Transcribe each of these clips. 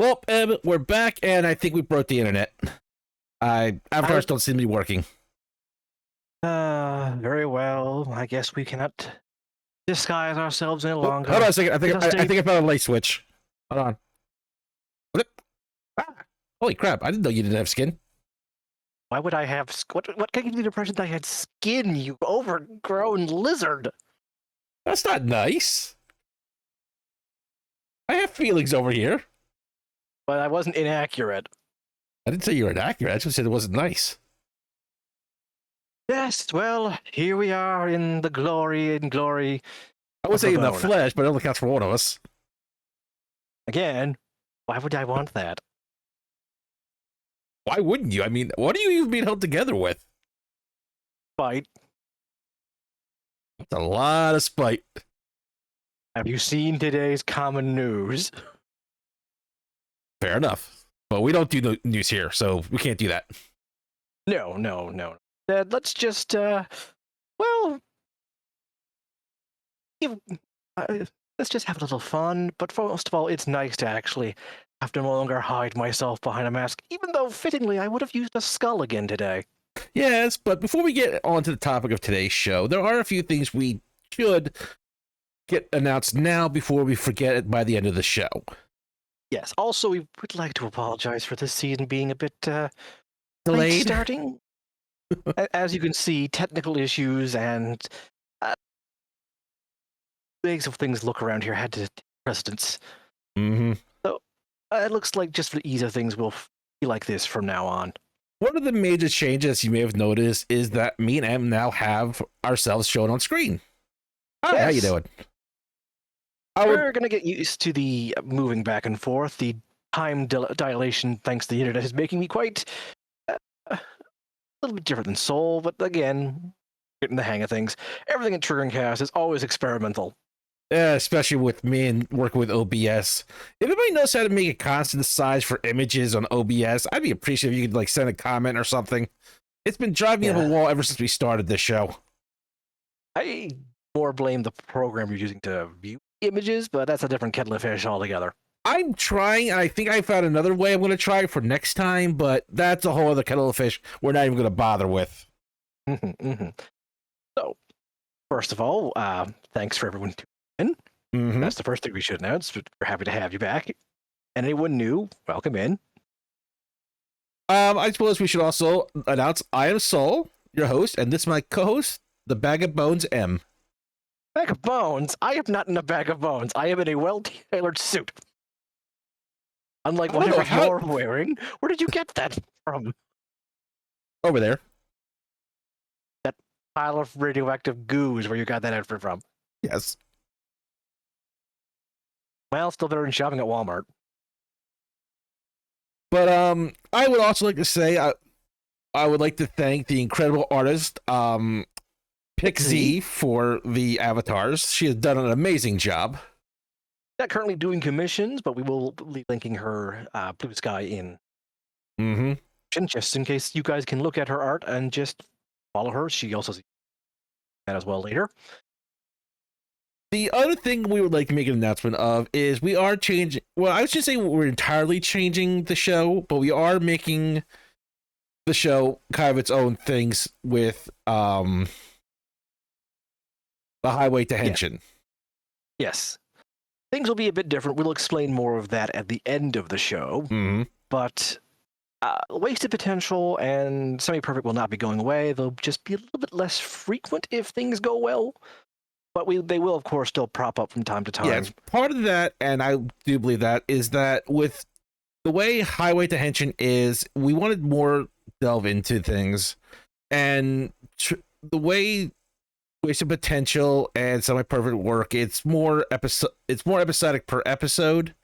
Well, we're back, and I think we broke the internet. Avatars don't seem to be working. Very well. I guess we cannot disguise ourselves any longer. Hold on a second. I think I found a light switch. Hold on. Ah, holy crap! I didn't know you didn't have skin. Why would I have... What can give you the impression that I had skin, you overgrown lizard? That's not nice. I have feelings over here. But I wasn't inaccurate. I didn't say you were inaccurate. I just said it wasn't nice. Yes, well, here we are in the glory and glory. I would say in the flesh, but it only counts for one of us. Again, why would I want that? Why wouldn't you? I mean, what are you even being held together with? Spite. That's a lot of spite. Have you seen today's common news? Fair enough. But we don't do news here, so we can't do that. No. Let's just, well, let's just have a little fun. But first of all, it's nice to actually have to no longer hide myself behind a mask, even though, fittingly, I would have used a skull again today. Yes, but before we get on to the topic of today's show, there are a few things we should get announced now before we forget it by the end of the show. Yes, also, we would like to apologize for this season being a bit, delayed starting. As you can see, technical issues and ways of things look around here had to take precedence. Mm-hmm. So it looks like just for the ease of things, we'll be like this from now on. One of the major changes you may have noticed is that me and Em now have ourselves shown on screen. Hi, yes. how you doing? We're going to get used to the moving back and forth. The time dilation, thanks to the internet, is making me quite a little bit different than Soul, but again, getting the hang of things. Everything at Triggering Cast is always experimental. Yeah, especially with me and working with OBS. If anybody knows how to make a constant size for images on OBS, I'd be appreciative if you could like send a comment or something. It's been driving me up a wall ever since we started this show. I more blame the program you're using to view images, but that's a different kettle of fish altogether. I'm trying, and I think I found another way I'm going to try for next time, but that's a whole other kettle of fish we're not even going to bother with. So, first of all, thanks for everyone tuning in. That's the first thing we should announce. We're happy to have you back. And anyone new, welcome in. I suppose we should also announce I am Soul, your host, and this is my co-host, the Bag of Bones M. Bag of bones? I am not in a bag of bones. I am in a well-tailored suit. Unlike whatever you're wearing. Where did you get that from? Over there. That pile of radioactive goo is where you got that outfit from. Yes. Well, still better than shopping at Walmart. But I would also like to say I would like to thank the incredible artist Pixie for the avatars. She has done an amazing job. Not currently doing commissions, but we will be linking her Blue Sky in. Just in case you guys can look at her art and just follow her. She also sees that as well later. The other thing we would like to make an announcement of is we are changing. Well, I should say we're entirely changing the show, but we are making the show kind of its own things with the Highway to Henshin. Yes. Things will be a bit different. We'll explain more of that at the end of the show. But Wasted Potential and Semi-Perfect will not be going away. They'll just be a little bit less frequent if things go well. But they will, of course, still prop up from time to time. Yeah, part of that, and I do believe that, is that with the way Highway to Henshin is, we wanted more delve into things. And the way Wasted Potential and Semi-Perfect work, it's more episodic per episode.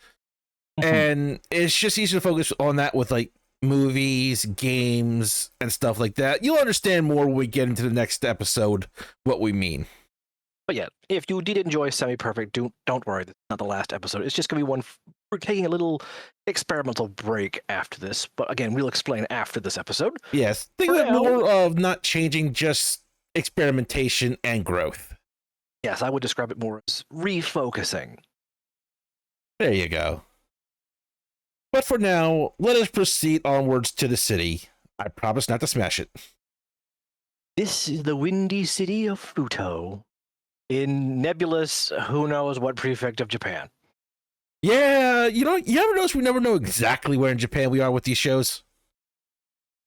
And it's just easier to focus on that with like movies, games, and stuff like that. You'll understand more when we get into the next episode what we mean. But yeah, if you did enjoy Semi-Perfect, don't worry, this is not the last episode. It's just going to be one. We're taking a little experimental break after this, but again, we'll explain after this episode. Yes, think of it more of not changing, just experimentation and growth. Yes, I would describe it more as refocusing. There you go. But for now, let us proceed onwards to the city. I promise not to smash it. This is the windy city of Fuuto, in nebulous, who knows what prefect of Japan. Yeah, you ever notice we never know exactly where in Japan we are with these shows?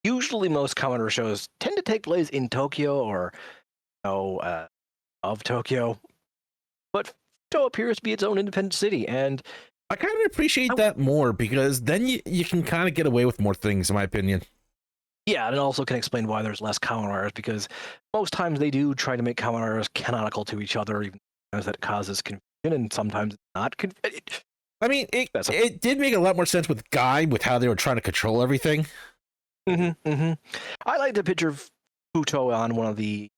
Usually, most Kamen Rider shows tend to take place in Tokyo or, of Tokyo. But Fuuto appears to be its own independent city, and I kind of appreciate that more because then you can kind of get away with more things, in my opinion. yeah, and it also can explain why there's less Kamen Riders, because most times they do try to make Kamen Riders canonical to each other, even sometimes that causes confusion, and sometimes it's not. I mean, it did make a lot more sense with Guy, with how they were trying to control everything. I like the picture of Fuuto on one of the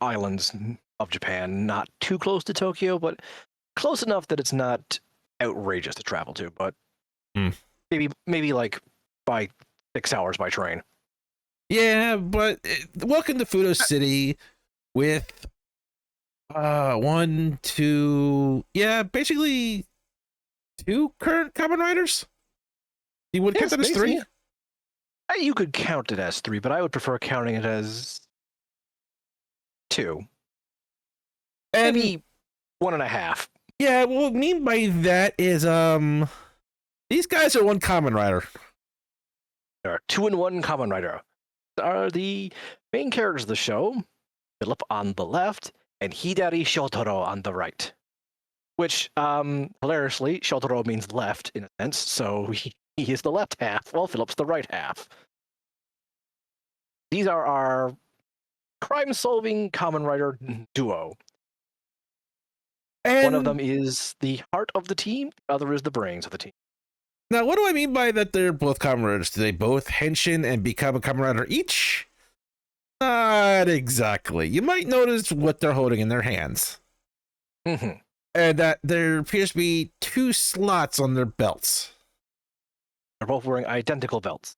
islands of Japan, not too close to Tokyo, but close enough that it's not outrageous to travel to, but maybe like by 6 hours by train. Yeah, but welcome to Fuuto City with basically 2 current Kamen Riders. You would count that as 3? You could count it as 3, but I would prefer counting it as 2. And maybe 1.5. Yeah, what I mean by that is these guys are 1 Kamen Rider. There are 2 in 1 Kamen Rider. Are the main characters of the show, Philip on the left and Hidari Shotaro on the right. Which, hilariously, Shotaro means left in a sense, so he is the left half, while Philip's the right half. These are our crime-solving Kamen Rider duo. And one of them is the heart of the team, the other is the brains of the team. Now, what do I mean by that they're both Kamen Riders? Do they both Henshin and become a Kamen Rider each? Not exactly. You might notice what they're holding in their hands. And that there appears to be 2 slots on their belts. They're both wearing identical belts.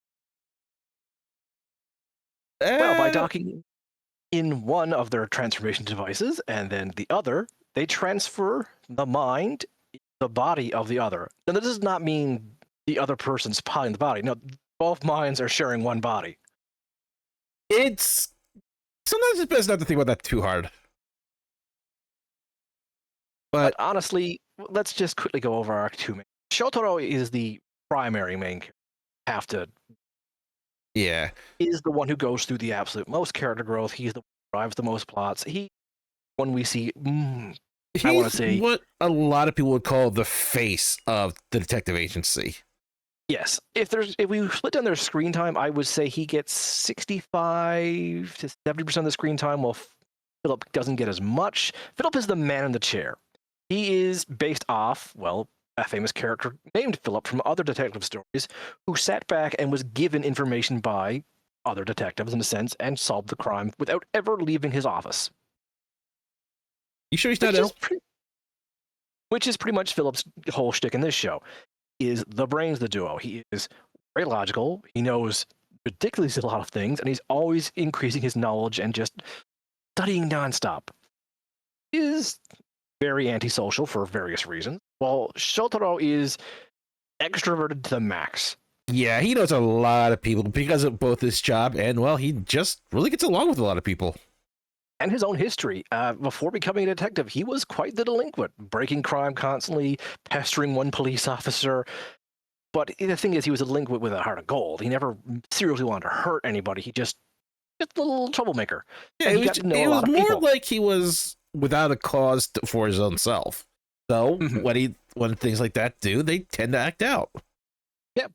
Well, by docking in one of their transformation devices and then the other, they transfer the mind, the body of the other. Now, that does not mean the other person's piloting the body. No, both minds are sharing one body. Sometimes it's best not to think about that too hard. But honestly, let's just quickly go over our 2 main. Shotaro is the primary main character. Is the one who goes through the absolute most character growth. He's the one who drives the most plots. When we see, I want to say, what a lot of people would call the face of the detective agency. Yes, if we split down their screen time, I would say he gets 65 to 70% of the screen time, while Philip doesn't get as much. Philip is the man in the chair. He is based off, well, a famous character named Philip from other detective stories, who sat back and was given information by other detectives, in a sense, and solved the crime without ever leaving his office. You sure he's not ill? Which is pretty much Philip's whole shtick in this show. Is the brains of the duo. He is very logical. He knows ridiculously a lot of things, and he's always increasing his knowledge and just studying nonstop. He is very antisocial for various reasons, while Shotaro is extroverted to the max. Yeah, he knows a lot of people because of both his job and, well, he just really gets along with a lot of people. And his own history. Before becoming a detective, he was quite the delinquent, breaking crime constantly, pestering one police officer. But the thing is, he was a delinquent with a heart of gold. He never seriously wanted to hurt anybody. He just a little troublemaker. Yeah, it was more like he was without a cause for his own self. So when things like that do, they tend to act out. Yep.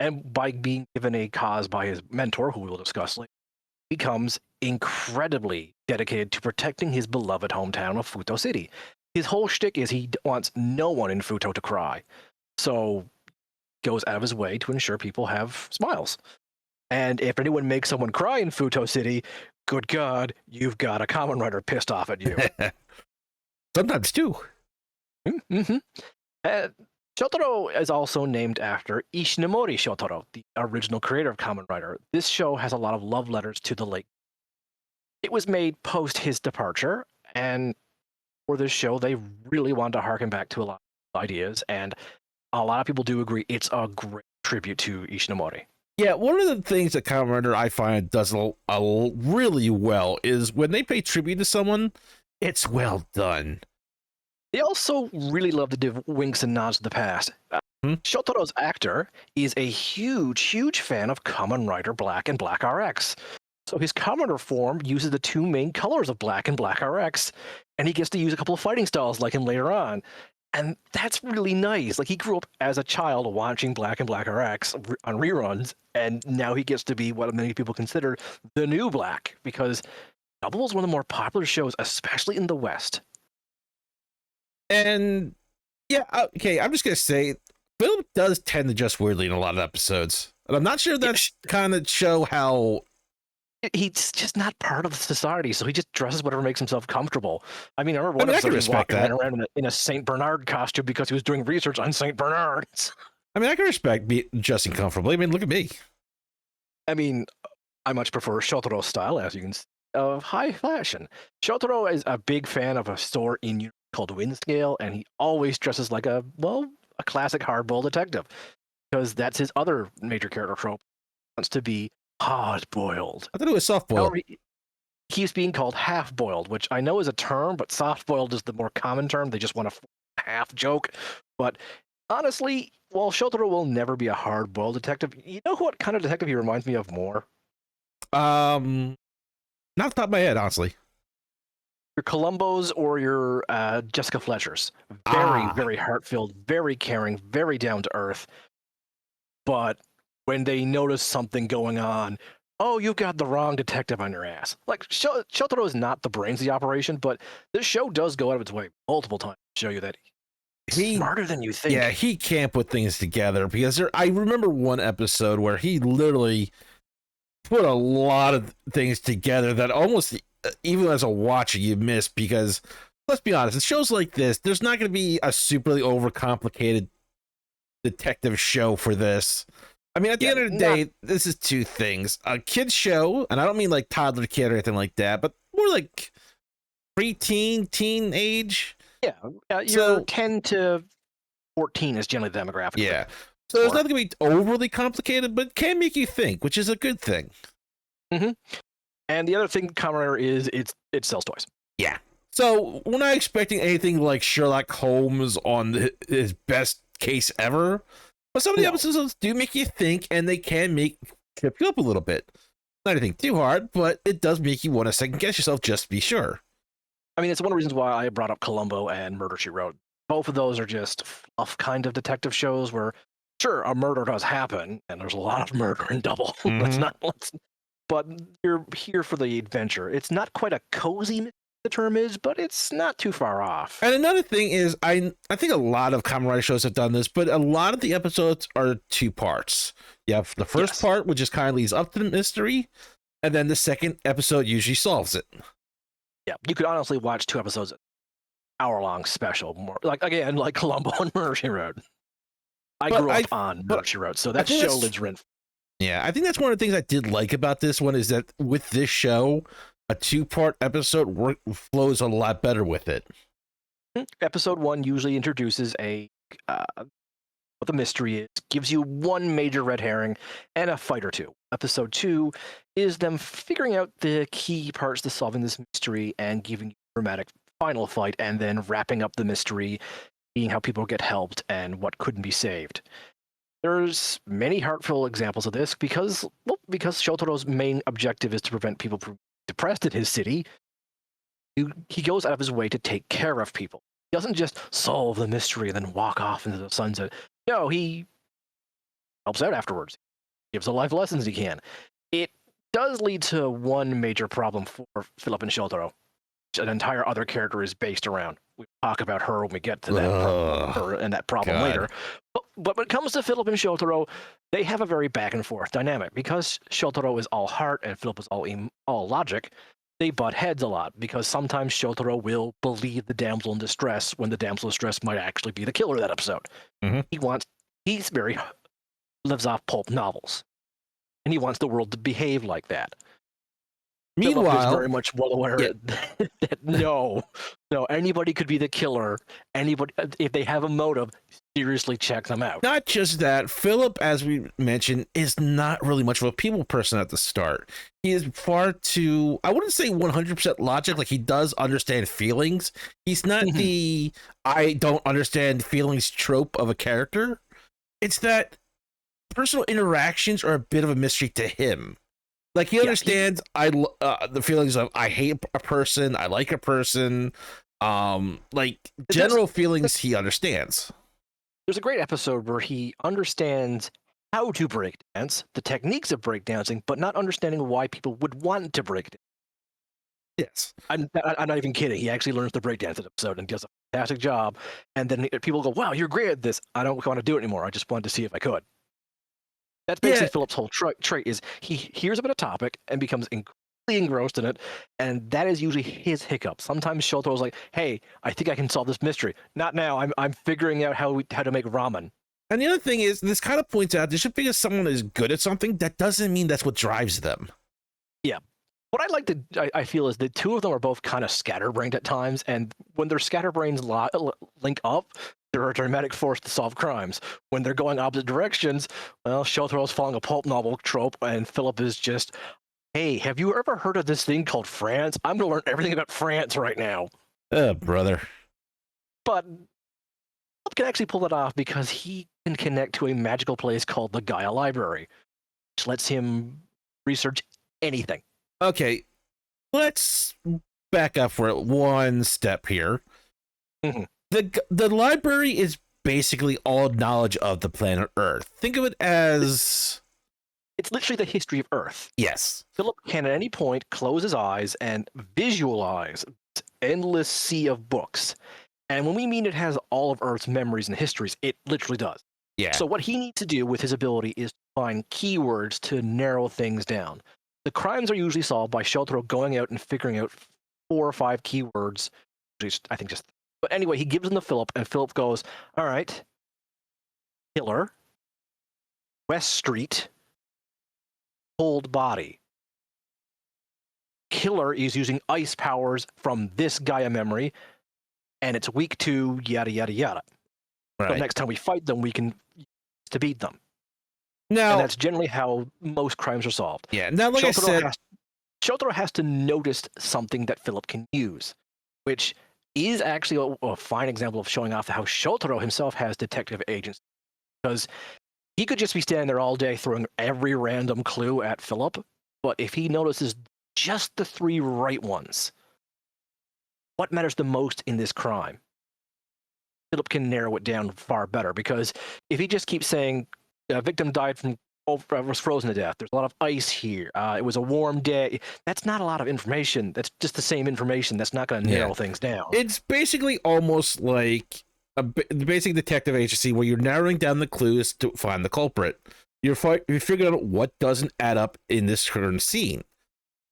And by being given a cause by his mentor, who we will discuss later, he becomes incredibly dedicated to protecting his beloved hometown of Fuuto City. His whole shtick is he wants no one in Fuuto to cry. So goes out of his way to ensure people have smiles. And if anyone makes someone cry in Fuuto City, good God, you've got a Kamen Rider pissed off at you. Sometimes too. Shotaro is also named after Ishinomori Shotaro, the original creator of Kamen Rider. This show has a lot of love letters to the late. It was made post his departure, and for this show, they really wanted to harken back to a lot of ideas, and a lot of people do agree it's a great tribute to Ishinomori. Yeah, one of the things that Kamen Rider I find does really well is when they pay tribute to someone, it's well done. They also really love to give winks and nods to the past. Shotaro's actor is a huge fan of Kamen Rider Black and Black RX. So his Kamen Rider form uses the two main colors of Black and Black RX, and he gets to use a couple of fighting styles like him later on. And that's really nice. Like, he grew up as a child watching Black and Black RX on reruns, and now he gets to be what many people consider the new Black, because Double is one of the more popular shows, especially in the West. And yeah, okay, I'm just gonna say Philip does tend to dress weirdly in a lot of episodes, and I'm not sure that's kind of show how he's just not part of society, so he just dresses whatever makes himself comfortable. I mean, I remember one episode he was walking around in a Saint Bernard costume because he was doing research on Saint Bernards. I mean, I can respect dressing comfortably. I mean, look at me. I mean, I much prefer Shotaro's style, as you can see, of high fashion. Shotaro is a big fan of a store in Europe called Windscale, and he always dresses like a classic hardboiled detective, because that's his other major character trope. He wants to be hard-boiled. I thought it was soft-boiled. He's being called half-boiled, which I know is a term, but soft-boiled is the more common term. They just want a half joke. But honestly, while Shotaro will never be a hard-boiled detective, you know what kind of detective he reminds me of more? Not off the top of my head, honestly. Your Columbos or your Jessica Fletchers. Very heart-filled, very caring, very down-to-earth. But when they notice something going on, oh, you've got the wrong detective on your ass. Like, Shotaro is not the brains of the operation, but this show does go out of its way multiple times to show you that he's smarter than you think. Yeah, he can't put things together, because I remember one episode where he literally put a lot of things together that almost, even as a watcher, you miss, because let's be honest, in shows like this, there's not going to be a superly overcomplicated detective show for this. I mean, at the end of the day, this is two things. A kid's show, and I don't mean like toddler kid or anything like that, but more like preteen, teen age. Yeah, you're 10 to 14 is generally the demographic. Yeah. So there's nothing going to be overly complicated, but can make you think, which is a good thing. Mm-hmm. And the other thing, Kamen Rider, is it sells toys. Yeah. So we're not expecting anything like Sherlock Holmes on his best case ever. But some of the episodes do make you think, and they can trip you up a little bit. Not anything too hard, but it does make you want to second guess yourself just to be sure. I mean, it's one of the reasons why I brought up Columbo and Murder, She Wrote. Both of those are just fluff kind of detective shows where, sure, a murder does happen, and there's a lot of murder in Double. But you're here for the adventure. It's not quite a cozy, the term is, but it's not too far off. And another thing is, I think a lot of Kamen Rider shows have done this, but a lot of the episodes are two parts. You have the first part, which is kind of leads up to the mystery, and then the second episode usually solves it. Yeah, you could honestly watch 2 episodes, hour-long special, more like Columbo and Murder, She Wrote. I grew up on Murder, She Wrote, so that show lives rent. Yeah, I think that's one of the things I did like about this one, is that with this show, a 2-part episode flows a lot better with it. Episode 1 usually introduces what the mystery is, gives you one major red herring, and a fight or two. Episode 2 is them figuring out the key parts to solving this mystery and giving you a dramatic final fight, and then wrapping up the mystery, seeing how people get helped and what couldn't be saved. There's many heartfelt examples of this because Shotaro's main objective is to prevent people from depressed in his city. He goes out of his way to take care of people. He doesn't just solve the mystery and then walk off into the sunset. No, he helps out afterwards. Gives the life lessons he can. It does lead to one major problem for Philip and Shotaro, which an entire other character is based around. We'll talk about her when we get to that problem later. But when it comes to Philip and Shotaro, they have a very back and forth dynamic. Because Shotaro is all heart and Philip is all logic, they butt heads a lot, because sometimes Shotaro will believe the damsel in distress when the damsel in distress might actually be the killer of that episode. Mm-hmm. He lives off pulp novels, and he wants the world to behave like that. Philip is Meanwhile, very much well aware yeah, that no, anybody could be the killer. Anybody, if they have a motive, seriously check them out. not just that, Philip, as we mentioned, is not really much of a people person at the start. He is far too, I wouldn't say 100% logic, like he does understand feelings. He's not the I don't understand feelings trope of a character. It's that personal interactions are a bit of a mystery to him. Like he understands the feelings of I hate a person, I like a person, like general feelings he understands. There's a great episode where he understands how to break dance, the techniques of breakdancing, but not understanding why people would want to break dance. Yes. I'm not even kidding. He actually learns to breakdance in the episode and does a fantastic job. And then people go, wow, you're great at this. I don't want to do it anymore. I just wanted to see if I could. That's basically Philip's whole trait is he hears about a topic and becomes incredibly engrossed in it, and that is usually his hiccup. Sometimes Shoto's like, hey, I think I can solve this mystery. Not now. I'm figuring out how to make ramen. And the other thing is, this kind of points out, just because someone is good at something, that doesn't mean that's what drives them. Yeah. What I feel is the two of them are both kind of scatterbrained at times, and when their scatterbrains link up, they're a dramatic force to solve crimes. When they're going opposite directions, well, Shotaro's following a pulp novel trope, and Philip is just, hey, have you ever heard of this thing called France? I'm going to learn everything about France right now. Brother. But Philip can actually pull it off because he can connect to a magical place called the Gaia Library, which lets him research anything. Okay, let's back up for one step here. The library is basically all knowledge of the planet Earth. Think of it as... It's literally the history of Earth. Yes. Philip can at any point close his eyes and visualize this endless sea of books. And when we mean it has all of Earth's memories and histories, it literally does. Yeah. So what he needs to do with his ability is to find keywords to narrow things down. The crimes are usually solved by Shotaro going out and figuring out 4 or 5 keywords. I think just... But anyway, he gives them to Philip, and Philip goes, all right, killer, West Street, cold body. Killer is using ice powers from this Gaia memory, and it's weak to yada, yada, yada. Right. So next time we fight them, we can to beat them. Now, and that's generally how most crimes are solved. Yeah, now like Shotaro has to notice something that Philip can use, which is actually a fine example of showing off how Shotaro himself has detective agency. Because he could just be standing there all day throwing every random clue at Philip, but if he notices just the 3 right ones, what matters the most in this crime? Philip can narrow it down far better, because if he just keeps saying a victim died from was frozen to death, there's a lot of ice here, it was a warm day, that's not a lot of information. That's just the same information. That's not going to narrow things down. It's basically almost like a basic detective agency where you're narrowing down the clues to find the culprit. You're figuring out what doesn't add up in this current scene.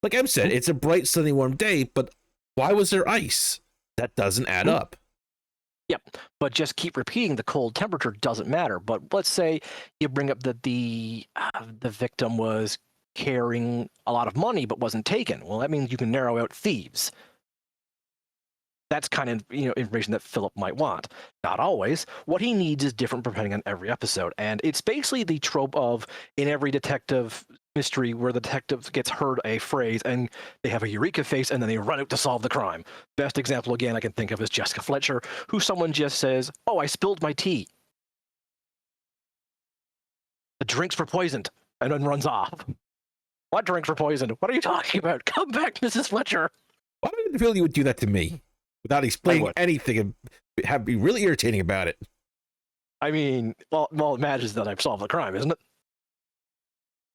Like Em said, it's a bright, sunny, warm day, but why was there ice? That doesn't add up. Yep, but just keep repeating the cold temperature doesn't matter. But let's say you bring up that the victim was carrying a lot of money but wasn't taken. Well, that means you can narrow out thieves. That's kind of information that Philip might want. Not always. What he needs is different depending on every episode, and it's basically the trope of in every detective mystery where the detective gets heard a phrase and they have a eureka face and then they run out to solve the crime. Best example again I can think of is Jessica Fletcher, who someone just says, "Oh, I spilled my tea. The drinks were poisoned," and then runs off. What drinks were poisoned? What are you talking about? Come back, Mrs. Fletcher. Why do you feel you would do that to me without explaining anything and be really irritating about it? I mean, well, it matters that I've solved the crime, isn't it?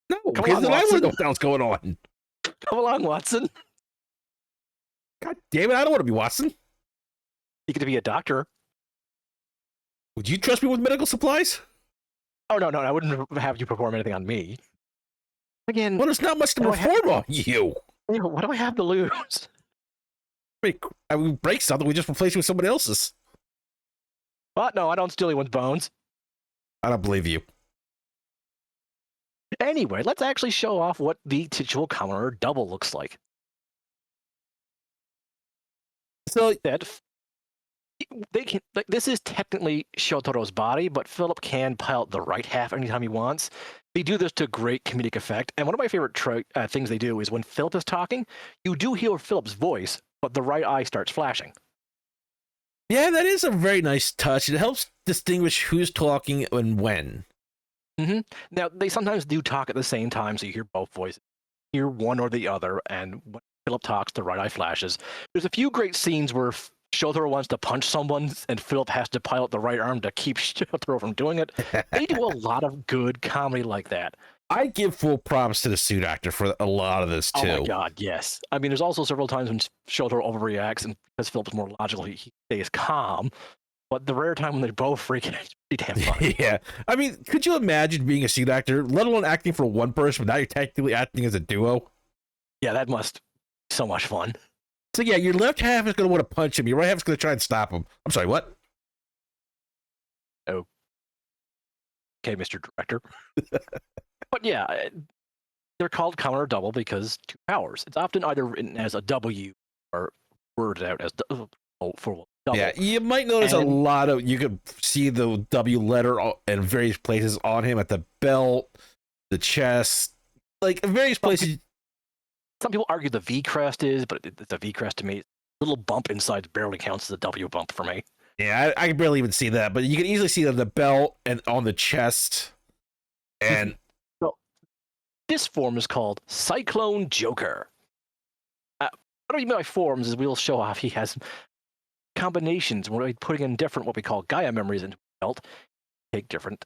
No, because I wouldn't know what the hell's going on. Come along, Watson. God damn it, I don't want to be Watson. You get to be a doctor. Would you trust me with medical supplies? Oh, no, I wouldn't have you perform anything on me. Again... Well, there's not much to perform on you. What do I have to lose? We break something, we just replace it with somebody else's. What? No, I don't steal anyone's bones. I don't believe you. Anyway, let's actually show off what the titular Kamen Rider double looks like. So That they can like this is technically Shotaro's body, but Philip can pilot the right half anytime he wants. They do this to great comedic effect, and one of my favorite things they do is when Philip is talking, you do hear Philip's voice, but the right eye starts flashing. yeah, that is a very nice touch. It helps distinguish who's talking and when. Now they sometimes do talk at the same time, so you hear both voices, hear one or the other, and when Philip talks, the right eye flashes. There's a few great scenes where Shotaro wants to punch someone, and Philip has to pilot the right arm to keep Shotaro from doing it. They do a lot of good comedy like that. I give full props to the suit actor for a lot of this too. Oh my god, yes. I mean, there's also several times when Shotaro overreacts, and because Philip's more logical, he stays calm. But the rare time when they both freak out, it's pretty damn funny. Yeah. I mean, could you imagine being a suit actor, let alone acting for one person, but now you're technically acting as a duo? Yeah, that must be so much fun. So yeah, your left half is going to want to punch him. Your right half is going to try and stop him. I'm sorry, what? Oh. Okay, Mr. Director. But yeah, they're called Kamen Rider W because two powers. It's often either written as a W or worded out as for double. Yeah, you might notice a lot of, you could see the W letter in various places on him, at the belt, the chest, like in various places. Some people argue the V crest is, but it's a V crest to me. A little bump inside barely counts as a W bump for me. Yeah, I can barely even see that, but you can easily see it on the belt and on the chest. And so, this form is called Cyclone Joker. What I mean by forms is we'll show off he has combinations. We're putting in different what we call Gaia memories into the belt. Take different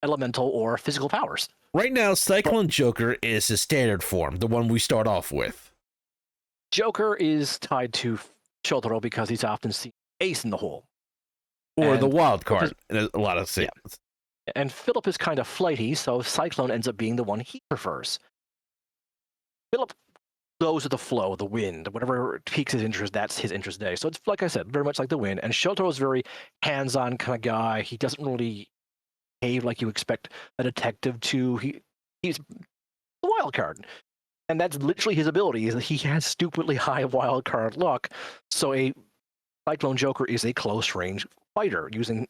elemental or physical powers. Right now, Cyclone Joker is his standard form, the one we start off with. Joker is tied to Shotaro because he's often seen ace in the hole. Or the wild card in a lot of scenes. Yeah. And Philip is kind of flighty, so Cyclone ends up being the one he prefers. Philip goes with the flow, the wind, whatever piques his interest, that's his interest day. So it's, like I said, very much like the wind. And Shotaro is very hands-on kind of guy. He doesn't really behave like you expect a detective to. He's the wild card. And that's literally his ability, is that he has stupidly high wild card luck. So a Cyclone Joker is a close-range fighter using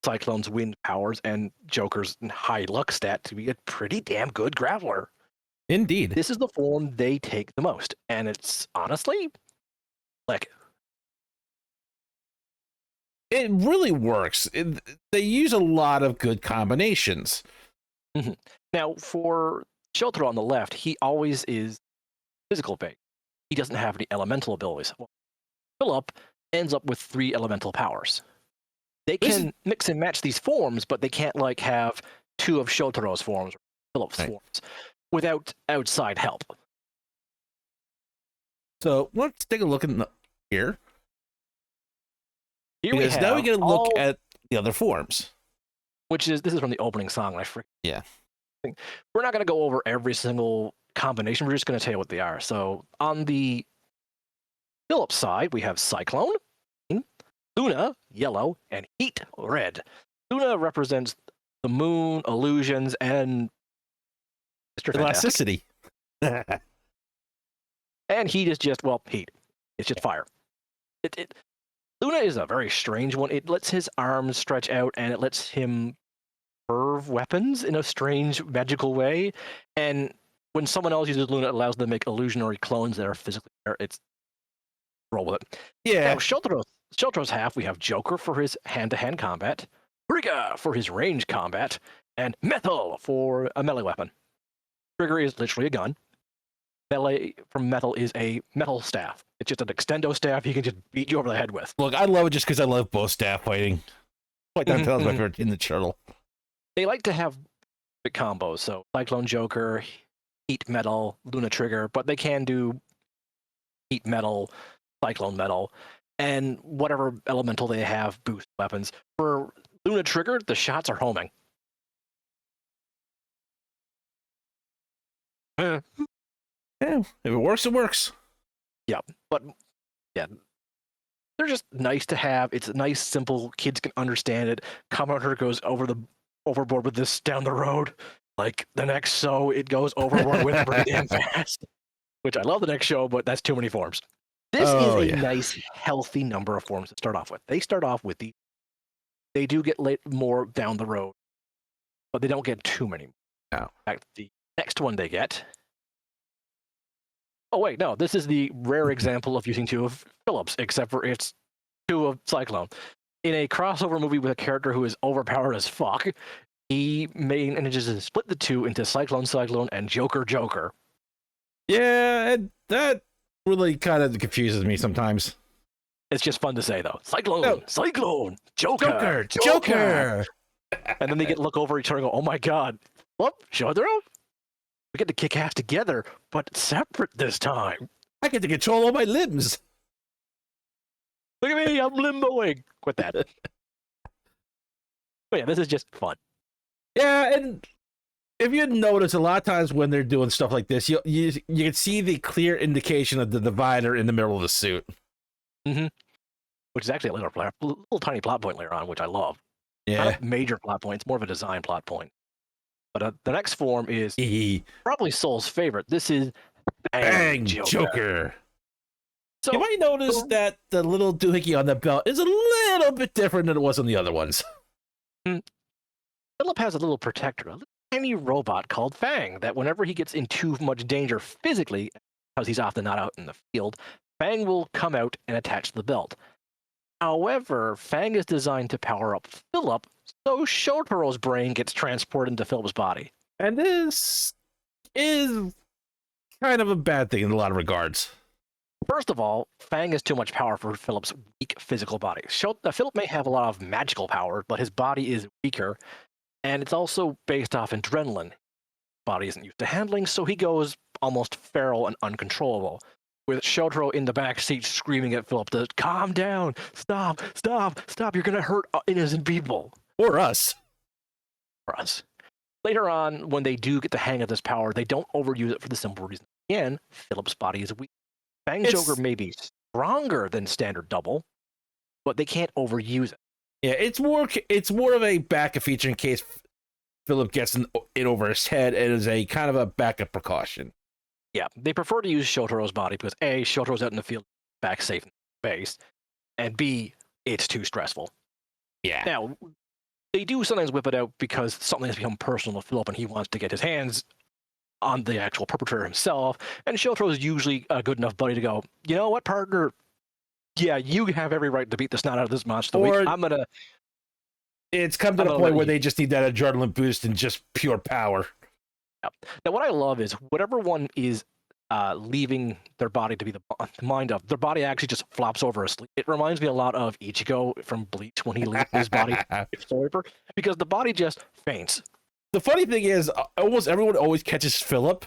Cyclone's wind powers and Joker's high luck stat to be a pretty damn good grappler. Indeed. This is the form they take the most, and it's honestly, like, it really works. They use a lot of good combinations. Mm-hmm. Now, for Shotaro on the left, he always is physical based. He doesn't have any elemental abilities. Well, Philip ends up with 3 elemental powers. They can mix and match these forms, but they can't like have 2 of Shotaro's forms or Philip's forms without outside help. So let's take a look in here. Because now we get a look at the other forms. This is from the opening song. Yeah. We're not going to go over every single combination. We're just going to tell you what they are. So on the Philip side, we have Cyclone, Luna, yellow, and Heat, red. Luna represents the moon, illusions, and Mr. Elasticity. And Heat is just, well, heat. It's just fire. Luna is a very strange one. It lets his arms stretch out, and it lets him curve weapons in a strange, magical way. And when someone else uses Luna, it allows them to make illusionary clones that are physically there. It's roll with it. Yeah. Now, Shotaro's half, we have Joker for his hand-to-hand combat, Trigger for his range combat, and Metal for a melee weapon. Trigger is literally a gun. Melee from Metal is a metal staff. It's just an extendo staff you can just beat you over the head with. Look, I love it just because I love both staff fighting. Like that was my favorite in the turtle. They like to have combos, so Cyclone Joker, Heat Metal, Luna Trigger, but they can do Heat Metal, Cyclone Metal, and whatever elemental they have boost weapons. For Luna Trigger, the shots are homing. Yeah, if it works, it works. Yeah, but yeah, they're just nice to have. It's nice, simple. Kids can understand it. Kamen Rider goes overboard with this down the road. Like the next show, it goes overboard with pretty damn fast. Which I love the next show, but that's too many forms. This is a nice, healthy number of forms to start off with. They start off with they do get late more down the road, but they don't get too many. No. In fact, the next one they get. Oh wait, no, this is the rare example of using two of Phillips, except for it's two of Cyclone. In a crossover movie with a character who is overpowered as fuck, he manages to split the two into Cyclone, and Joker. Yeah, and that really kind of confuses me sometimes. It's just fun to say, though. Cyclone, Joker. And then they look over each other and go, oh my god, what? Showtaro? We get to kick ass together, but separate this time. I get to control all my limbs. Look at me, I'm limboing. Quit that. But yeah, this is just fun. Yeah, and if you notice, a lot of times when they're doing stuff like this, you can see the clear indication of the divider in the middle of the suit. Mm-hmm. Which is actually a little tiny plot point later on, which I love. Yeah. Not a major plot point, it's more of a design plot point. But the next form is probably Soul's favorite. This is Bang Joker. So, you might notice that the little doohickey on the belt is a little bit different than it was on the other ones. Philip has a little protector, a little tiny robot called Fang, that whenever he gets in too much danger physically, because he's often not out in the field, Fang will come out and attach the belt. However, Fang is designed to power up Philip, so Shotaro's brain gets transported into Philip's body. And this is kind of a bad thing in a lot of regards. First of all, Fang is too much power for Philip's weak physical body. Philip may have a lot of magical power, but his body is weaker, and it's also based off adrenaline. Body isn't used to handling, so he goes almost feral and uncontrollable, with Shotaro in the back seat screaming at Philip to calm down, stop, you're gonna hurt innocent people. Or us. For us. Later on, when they do get the hang of this power, they don't overuse it for the simple reason. Again, Philip's body is weak. Fang Joker may be stronger than standard double, but they can't overuse it. Yeah, it's more of a backup feature in case Philip gets it over his head. It is a kind of a backup precaution. Yeah, they prefer to use Shotaro's body because A, Shotaro's out in the field, back safe in base, and B, it's too stressful. Yeah. Now, they do sometimes whip it out because something has become personal to Philip and he wants to get his hands on the actual perpetrator himself, and Shotaro's usually a good enough buddy to go, you know what, partner? Yeah, you have every right to beat the snot out of this monster. It's come to the point where they just need that adrenaline boost and just pure power. Yeah. Now, what I love is whatever one is leaving their body to be the mind of, their body actually just flops over asleep. It reminds me a lot of Ichigo from Bleach when he leaves his body over, because the body just faints. The funny thing is, almost everyone always catches Philip,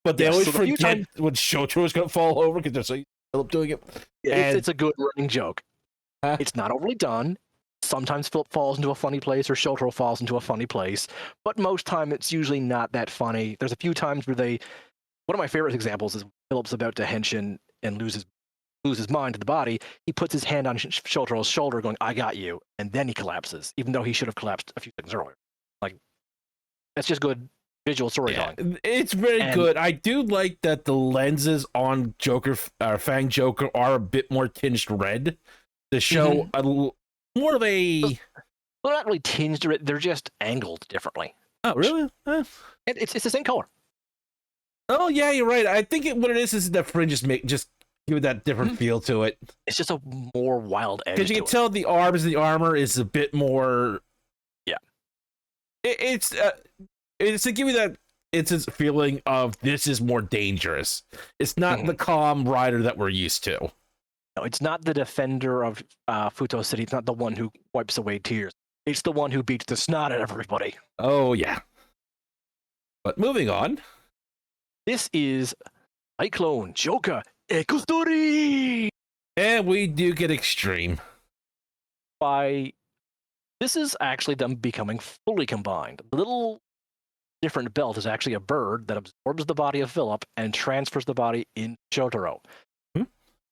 but they always forget when Shotaro is going to fall over because they're so used to Philip doing it. It's a good running joke. It's not overly done. Sometimes Philip falls into a funny place or Shotaro falls into a funny place, but most time it's usually not that funny. There's a few times where one of my favorite examples is Philip's about to henshin and lose his mind to the body. He puts his hand on Shotaro's shoulder going, I got you, and then he collapses, even though he should have collapsed a few seconds earlier. Like, that's just good visual storytelling. It's very good. I do like that the lenses on Fang Joker are a bit more tinged red to show more of a... Well, they're not really tinged red, they're just angled differently. Oh, really? It's the same color. Oh, yeah, you're right. I think what it is the fringes just give it that different feel to it. It's just a more wild edge. Because you can tell the arms and the armor is a bit more... Yeah. It's to give you that instant feeling of this is more dangerous. It's not the calm rider that we're used to. No, it's not the defender of Fuuto City. It's not the one who wipes away tears. It's the one who beats the snot at everybody. Oh, yeah. But moving on. This is Cyclone Joker Ekustori! And we do get extreme. This is actually them becoming fully combined. The little different belt is actually a bird that absorbs the body of Philip and transfers the body in Shotaro.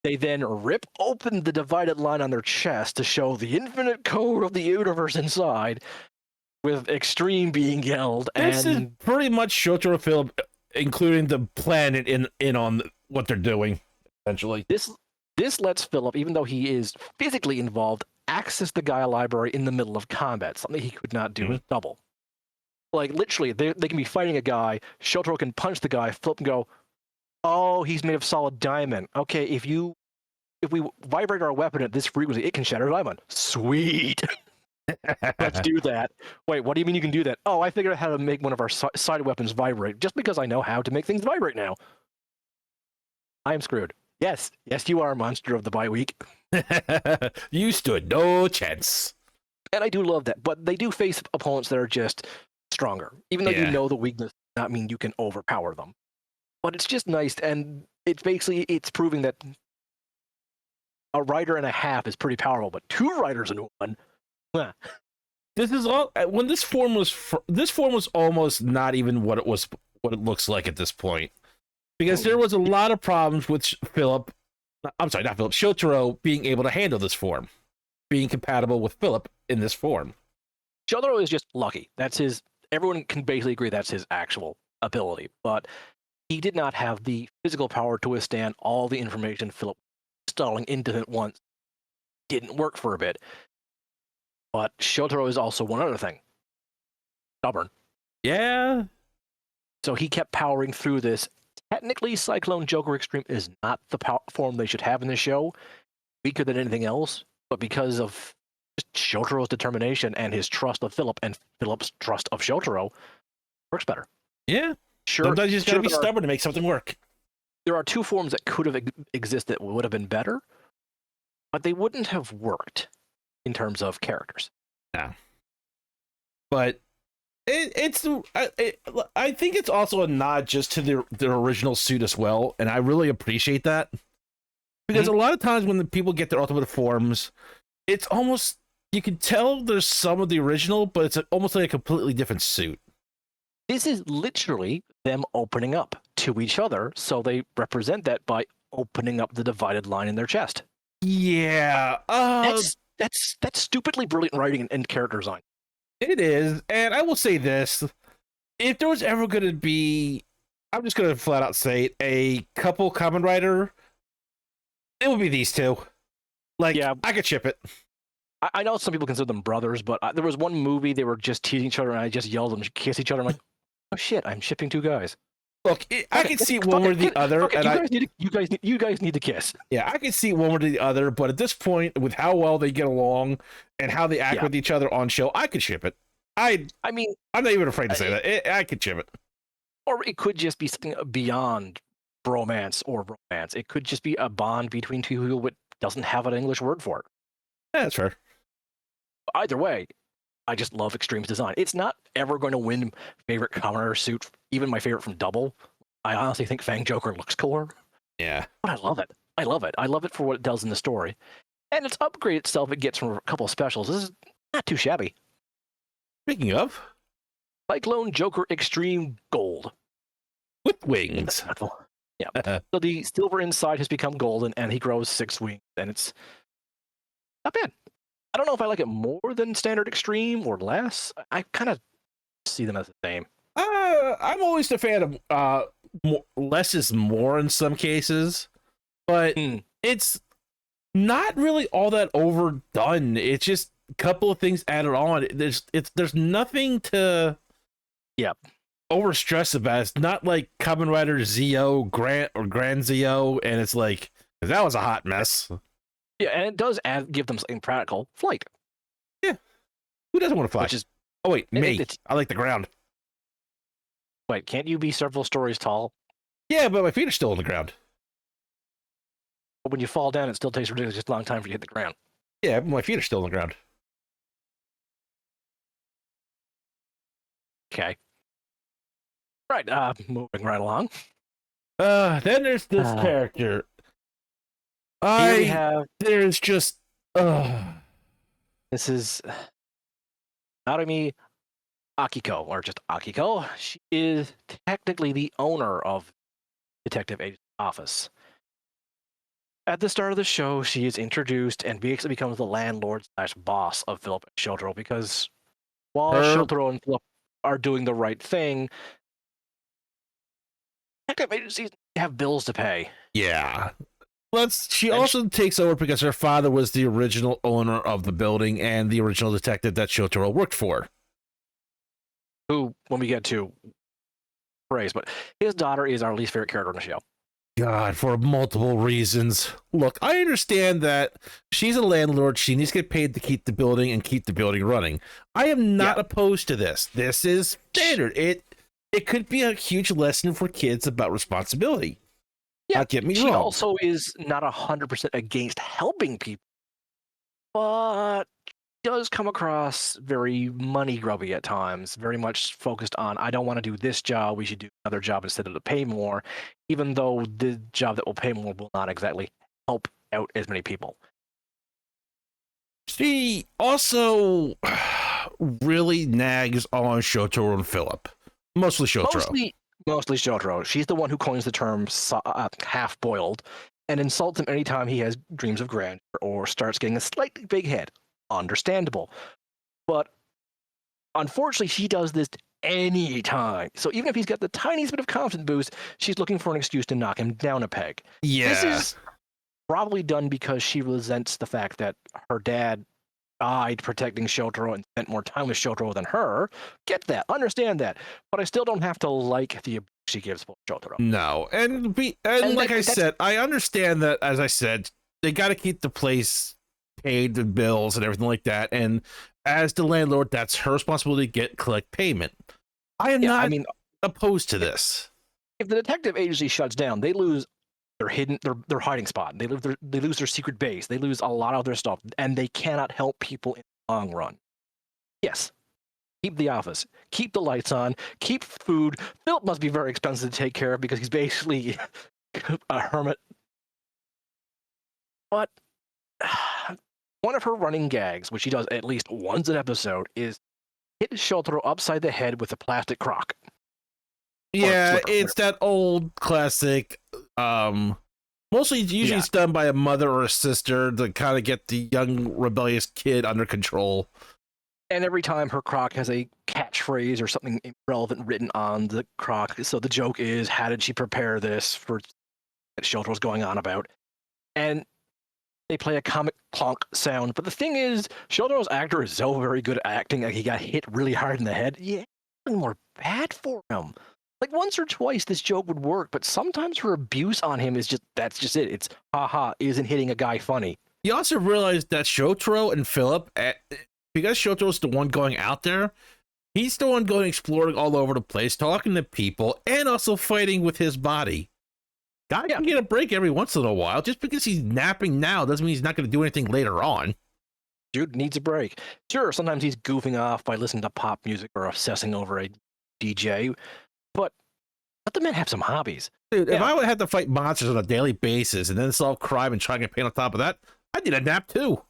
They then rip open the divided line on their chest to show the infinite code of the universe inside, with extreme being yelled. This is pretty much Shotaro Philip, including the planet in on what they're doing, essentially. This This lets Philip, even though he is physically involved, access the Gaia library in the middle of combat, something he could not do with Double. Like, literally, they can be fighting a guy, Shotaro can punch the guy, Philip can go, oh, he's made of solid diamond. Okay, if we vibrate our weapon at this frequency, it can shatter diamond. Sweet! Let's do that. Wait, what do you mean you can do that? Oh, I figured out how to make one of our side weapons vibrate, just because I know how to make things vibrate now. I am screwed. Yes, you are a monster of the bye week. You stood no chance. And I do love that, but they do face opponents that are just stronger. Even though you know the weakness does not mean you can overpower them. But it's just nice, and it's proving that a rider and a half is pretty powerful, but 2 riders in one. This is all when this form was almost not even what it looks like at this point, because there was a lot of problems with Shotaro being able to handle this form, being compatible with Philip in this form. Shotaro is just lucky. That's his. Everyone can basically agree that's his actual ability, but he did not have the physical power to withstand all the information Philip stalling into it once. Didn't work for a bit. But Shotaro is also one other thing. Stubborn. Yeah. So he kept powering through this. Technically, Cyclone Joker Extreme is not the form they should have in the show. Weaker than anything else. But because of Shotaro's determination and his trust of Philip and Philip's trust of Shotaro, works better. Yeah. Sure. Sometimes you just gotta be stubborn to make something work. There are 2 forms that could have existed that would have been better, but they wouldn't have worked in terms of characters. Yeah. But I think it's also a nod just to their original suit as well, and I really appreciate that. Because a lot of times when the people get their ultimate forms, it's almost, you can tell there's some of the original, but it's almost like a completely different suit. This is literally them opening up to each other, so they represent that by opening up the divided line in their chest. Yeah. That's stupidly brilliant writing and character design. It is, and I will say this. If there was ever going to be, I'm just going to flat out say it, a couple Kamen Rider, it would be these 2. Like, yeah, I could ship it. I know some people consider them brothers, but there was one movie they were just teasing each other, and I just yelled and kiss each other. I'm like, oh shit, I'm shipping 2 guys. Look, I can see one or the other. You guys need to kiss. Yeah, I can see one or the other, but at this point, with how well they get along and how they act with each other on show, I could ship it. I mean, I'm not even afraid to say that. I could ship it. Or it could just be something beyond bromance or romance. It could just be a bond between 2 people that doesn't have an English word for it. Yeah, that's fair. Either way, I just love Extreme's design. It's not ever going to win favorite Kamen Rider suit, even my favorite from Double. I honestly think Fang Joker looks cooler. Yeah. But I love it. I love it. I love it for what it does in the story. And its upgrade itself, it gets from a couple of specials. This is not too shabby. Speaking of, Cyclone Joker Extreme Gold. With wings. Yeah. So the silver inside has become golden, and he grows 6 wings, and it's not bad. I don't know if I like it more than standard Extreme or less. I kind of see them as the same. I'm always a fan of less is more in some cases, but it's not really all that overdone. It's just a couple of things added on. There's nothing to overstress about. It's not like Kamen Rider ZO Grand ZO, and it's like, that was a hot mess. Yeah, and it does give them something practical. Flight. Yeah. Who doesn't want to fly? Oh, wait, me. I like the ground. Wait, can't you be several stories tall? Yeah, but my feet are still on the ground. But when you fall down, it still takes a ridiculously long time for you to hit the ground. Yeah, but my feet are still on the ground. Okay. Right, moving right along. Then there's this character. There's just this is Narumi Akiko, or just Akiko. She is technically the owner of Detective Agent's office. At the start of the show, she is introduced and basically becomes the landlord / boss of Philip and Shotaro, because while Shotaro and Philip are doing the right thing, detective agencies have bills to pay. Yeah. She And also takes over because her father was the original owner of the building and the original detective that Shotaro worked for. who, when we get to praise, but his daughter is our least favorite character on the show. God, for multiple reasons. Look, I understand that she's a landlord. She needs to get paid to keep the building and keep the building running. I am not opposed to this. This is standard. It could be a huge lesson for kids about responsibility. Yeah, not get me she wrong. also is not 100% against helping people, but does come across very money grubby at times, very much focused on, I don't want to do this job, we should do another job instead of to pay more, even though the job that will pay more will not exactly help out as many people. She also really nags on Shotaro and Philip. Mostly Shotaro. Mostly Shotaro. She's the one who coins the term half-boiled and insults him anytime he has dreams of grandeur or starts getting a slightly big head. Understandable. But unfortunately, she does this anytime. So even if he's got the tiniest bit of confidence boost, she's looking for an excuse to knock him down a peg. Yeah. This is probably done because she resents the fact that her dad died protecting Shotaro and spent more time with Shotaro than her. Get that, understand that, but I still don't have to like the abuse she gives Shotaro. No, and like I said, I understand that. As I said, they got to keep the place paid, the bills and everything like that. And as the landlord, that's her responsibility to collect payment. I am not opposed to this. If the detective agency shuts down, they lose their hiding spot. They lose their secret base. They lose a lot of their stuff, and they cannot help people in the long run. Yes, keep the office, keep the lights on, keep food. Philip must be very expensive to take care of because he's basically a hermit. But one of her running gags, which she does at least once an episode, is hit Shotaro upside the head with a plastic crock. Yeah, it's that old classic. Mostly usually it's done by a mother or a sister to kind of get the young rebellious kid under control. And every time her crock has a catchphrase or something relevant written on the crock. So the joke is, how did she prepare this for what Shotaro's going on about? And they play a comic clonk sound. But the thing is, Shotaro's actor is so very good at acting. Like, he got hit really hard in the head. Yeah, it's more bad for him. Like, once or twice this joke would work, but sometimes her abuse on him is that's just it. It's, haha, isn't hitting a guy funny. You also realize that Shotaro and Philip, because Shotaro's the one going out there, he's the one going exploring all over the place, talking to people, and also fighting with his body. Guy can get a break every once in a while. Just because he's napping now doesn't mean he's not going to do anything later on. Dude needs a break. Sure, sometimes he's goofing off by listening to pop music or obsessing over a DJ, but let the man have some hobbies. Dude, if I would have to fight monsters on a daily basis and then solve crime and try and get paid on top of that, I'd need a nap too.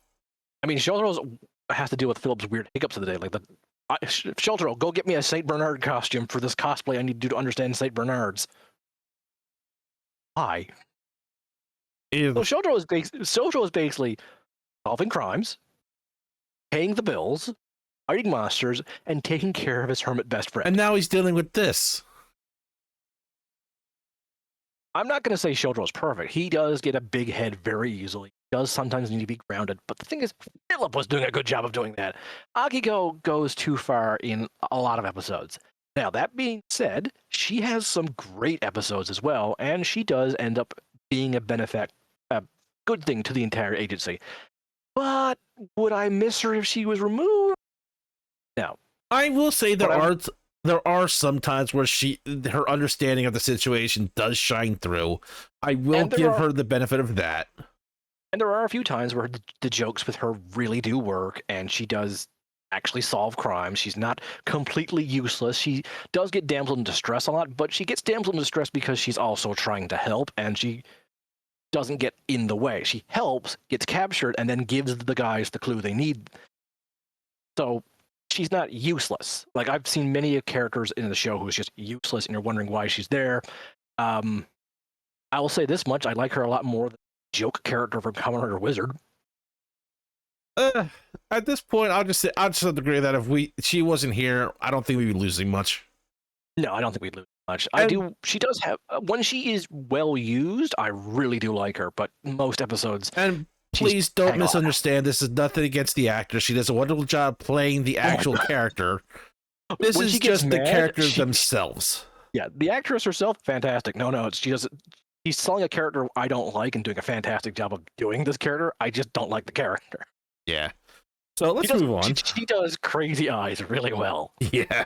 I mean, Shotaro has to deal with Philip's weird hiccups of the day. Like, Shotaro, go get me a St. Bernard costume for this cosplay I need to do to understand St. Bernards. Why? So Shotaro is basically solving crimes, paying the bills, fighting monsters, and taking care of his hermit best friend. And now he's dealing with this. I'm not going to say Shotaro's perfect. He does get a big head very easily. He does sometimes need to be grounded. But the thing is, Philip was doing a good job of doing that. Akiko goes too far in a lot of episodes. Now, that being said, she has some great episodes as well, and she does end up being a good thing to the entire agency. But would I miss her if she was removed? No. I will say there are some times where her understanding of the situation does shine through. I will give her the benefit of that. And there are a few times where the jokes with her really do work, and she does actually solve crimes. She's not completely useless. She does get damsel in distress a lot, but she gets damsel in distress because she's also trying to help, and she doesn't get in the way. She helps, gets captured, and then gives the guys the clue they need. So she's not useless. Like, I've seen many characters in the show who's just useless, and you're wondering why she's there. I will say this much: I like her a lot more than the joke character from Kamen Rider Wizard. At this point, I'll just agree that if she wasn't here, I don't think we'd be losing much. No, I don't think we'd lose. much. And, She does have when she is well used. I really do like her, but most episodes, and she's please don't hang on. misunderstand. This is nothing against the actor. She does a wonderful job playing the actual character. This When is she gets just the mad, characters themselves. yeah, the actress herself, fantastic. No, she does. She's selling a character I don't like and doing a fantastic job of doing this character. I just don't like the character. Yeah. So let's move on. She does crazy eyes really well. Yeah.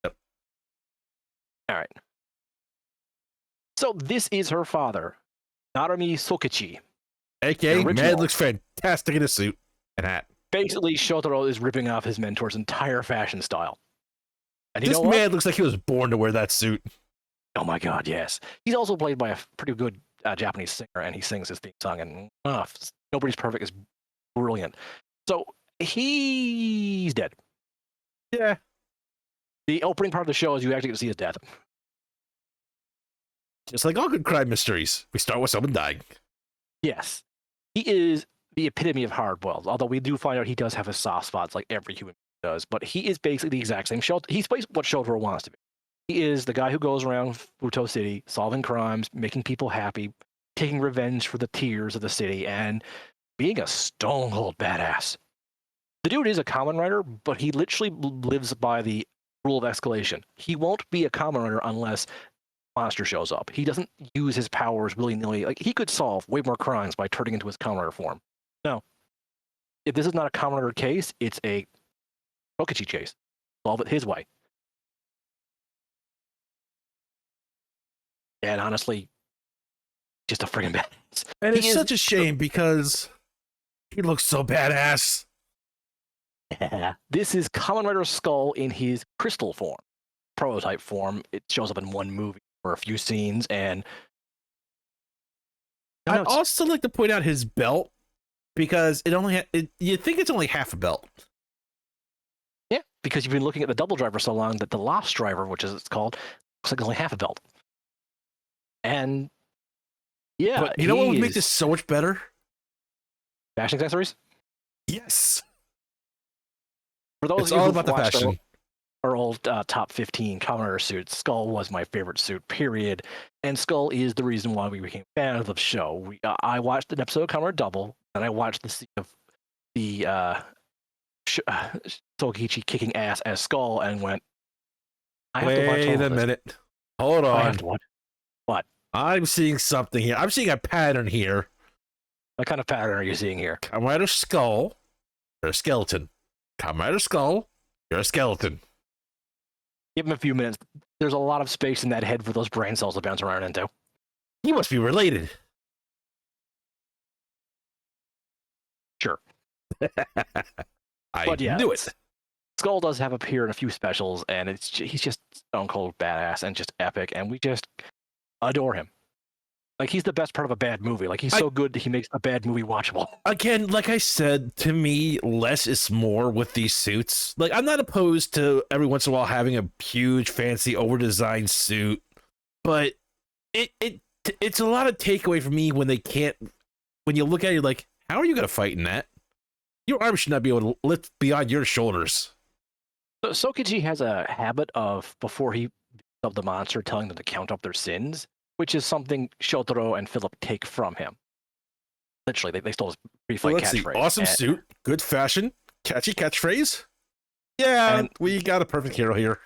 All right. So this is her father, Narumi Sokichi. AKA, man looks fantastic in a suit and hat. Basically, Shotaro is ripping off his mentor's entire fashion style. And this man looks like he was born to wear that suit. Oh my god, yes. He's also played by a pretty good Japanese singer, and he sings his theme song, and Nobody's Perfect is brilliant. So he's dead. Yeah. The opening part of the show is you actually get to see his death. Just like all good crime mysteries, we start with someone dying. Yes. He is the epitome of hard-boiled, although we do find out he does have his soft spots like every human does, but he is basically the exact same Shotaro. He's basically what Shotaro wants to be. He is the guy who goes around Fuuto City, solving crimes, making people happy, taking revenge for the tears of the city, and being a stone-cold badass. The dude is a Kamen Rider, but he literally lives by the rule of escalation. He won't be a Kamen Rider unless a monster shows up. He doesn't use his powers willy-nilly. Like, he could solve way more crimes by turning into his Kamen Rider form. No. If this is not a Kamen Rider case, it's a Sokichi chase. Solve it his way. And honestly, just a friggin' badass. And it's such a shame because he looks so badass. Yeah. This is Kamen Rider Skull in his crystal form, prototype form. It shows up in one movie for a few scenes, and I'd also like to point out his belt because it only you think it's only half a belt. Yeah, because you've been looking at the double driver so long that the Lost driver, which is it's called, looks like it's only half a belt. And yeah, but you know what would make this so much better? Fashion accessories? Yes. For those it's of you all who about the fashion. Our old top 15 Kamen Rider suits, Skull was my favorite suit, period. And Skull is the reason why we became fans of the show. I watched an episode of Kamen Rider W, and I watched the scene of the Sokichi kicking ass as Skull, and went, I have to watch all Wait a minute. Hold on. I have to watch. What? I'm seeing something here. I'm seeing a pattern here. What kind of pattern are you seeing here? Kamen Rider Skull, you're a skeleton. Kamen Rider Skull, you're a skeleton. Give him a few minutes. There's a lot of space in that head for those brain cells to bounce around into. He must be related. Sure. I knew it. Skull does have appeared in a few specials, and he's just stone cold badass and just epic, and we just adore him. Like, he's the best part of a bad movie. Like, he's so good that he makes a bad movie watchable. Again, like I said, to me, less is more with these suits. Like, I'm not opposed to every once in a while having a huge, fancy, over-designed suit, but it's a lot of takeaway for me when they can't. When you look at it, you're like, how are you going to fight in that? Your arms should not be able to lift beyond your shoulders. So Sokichi has a habit of, before he of the monster, telling them to count up their sins, which is something Shotaro and Philip take from him. Literally, they stole his pre-fight catchphrase. Awesome suit, good fashion, catchy catchphrase. Yeah, we got a perfect hero here.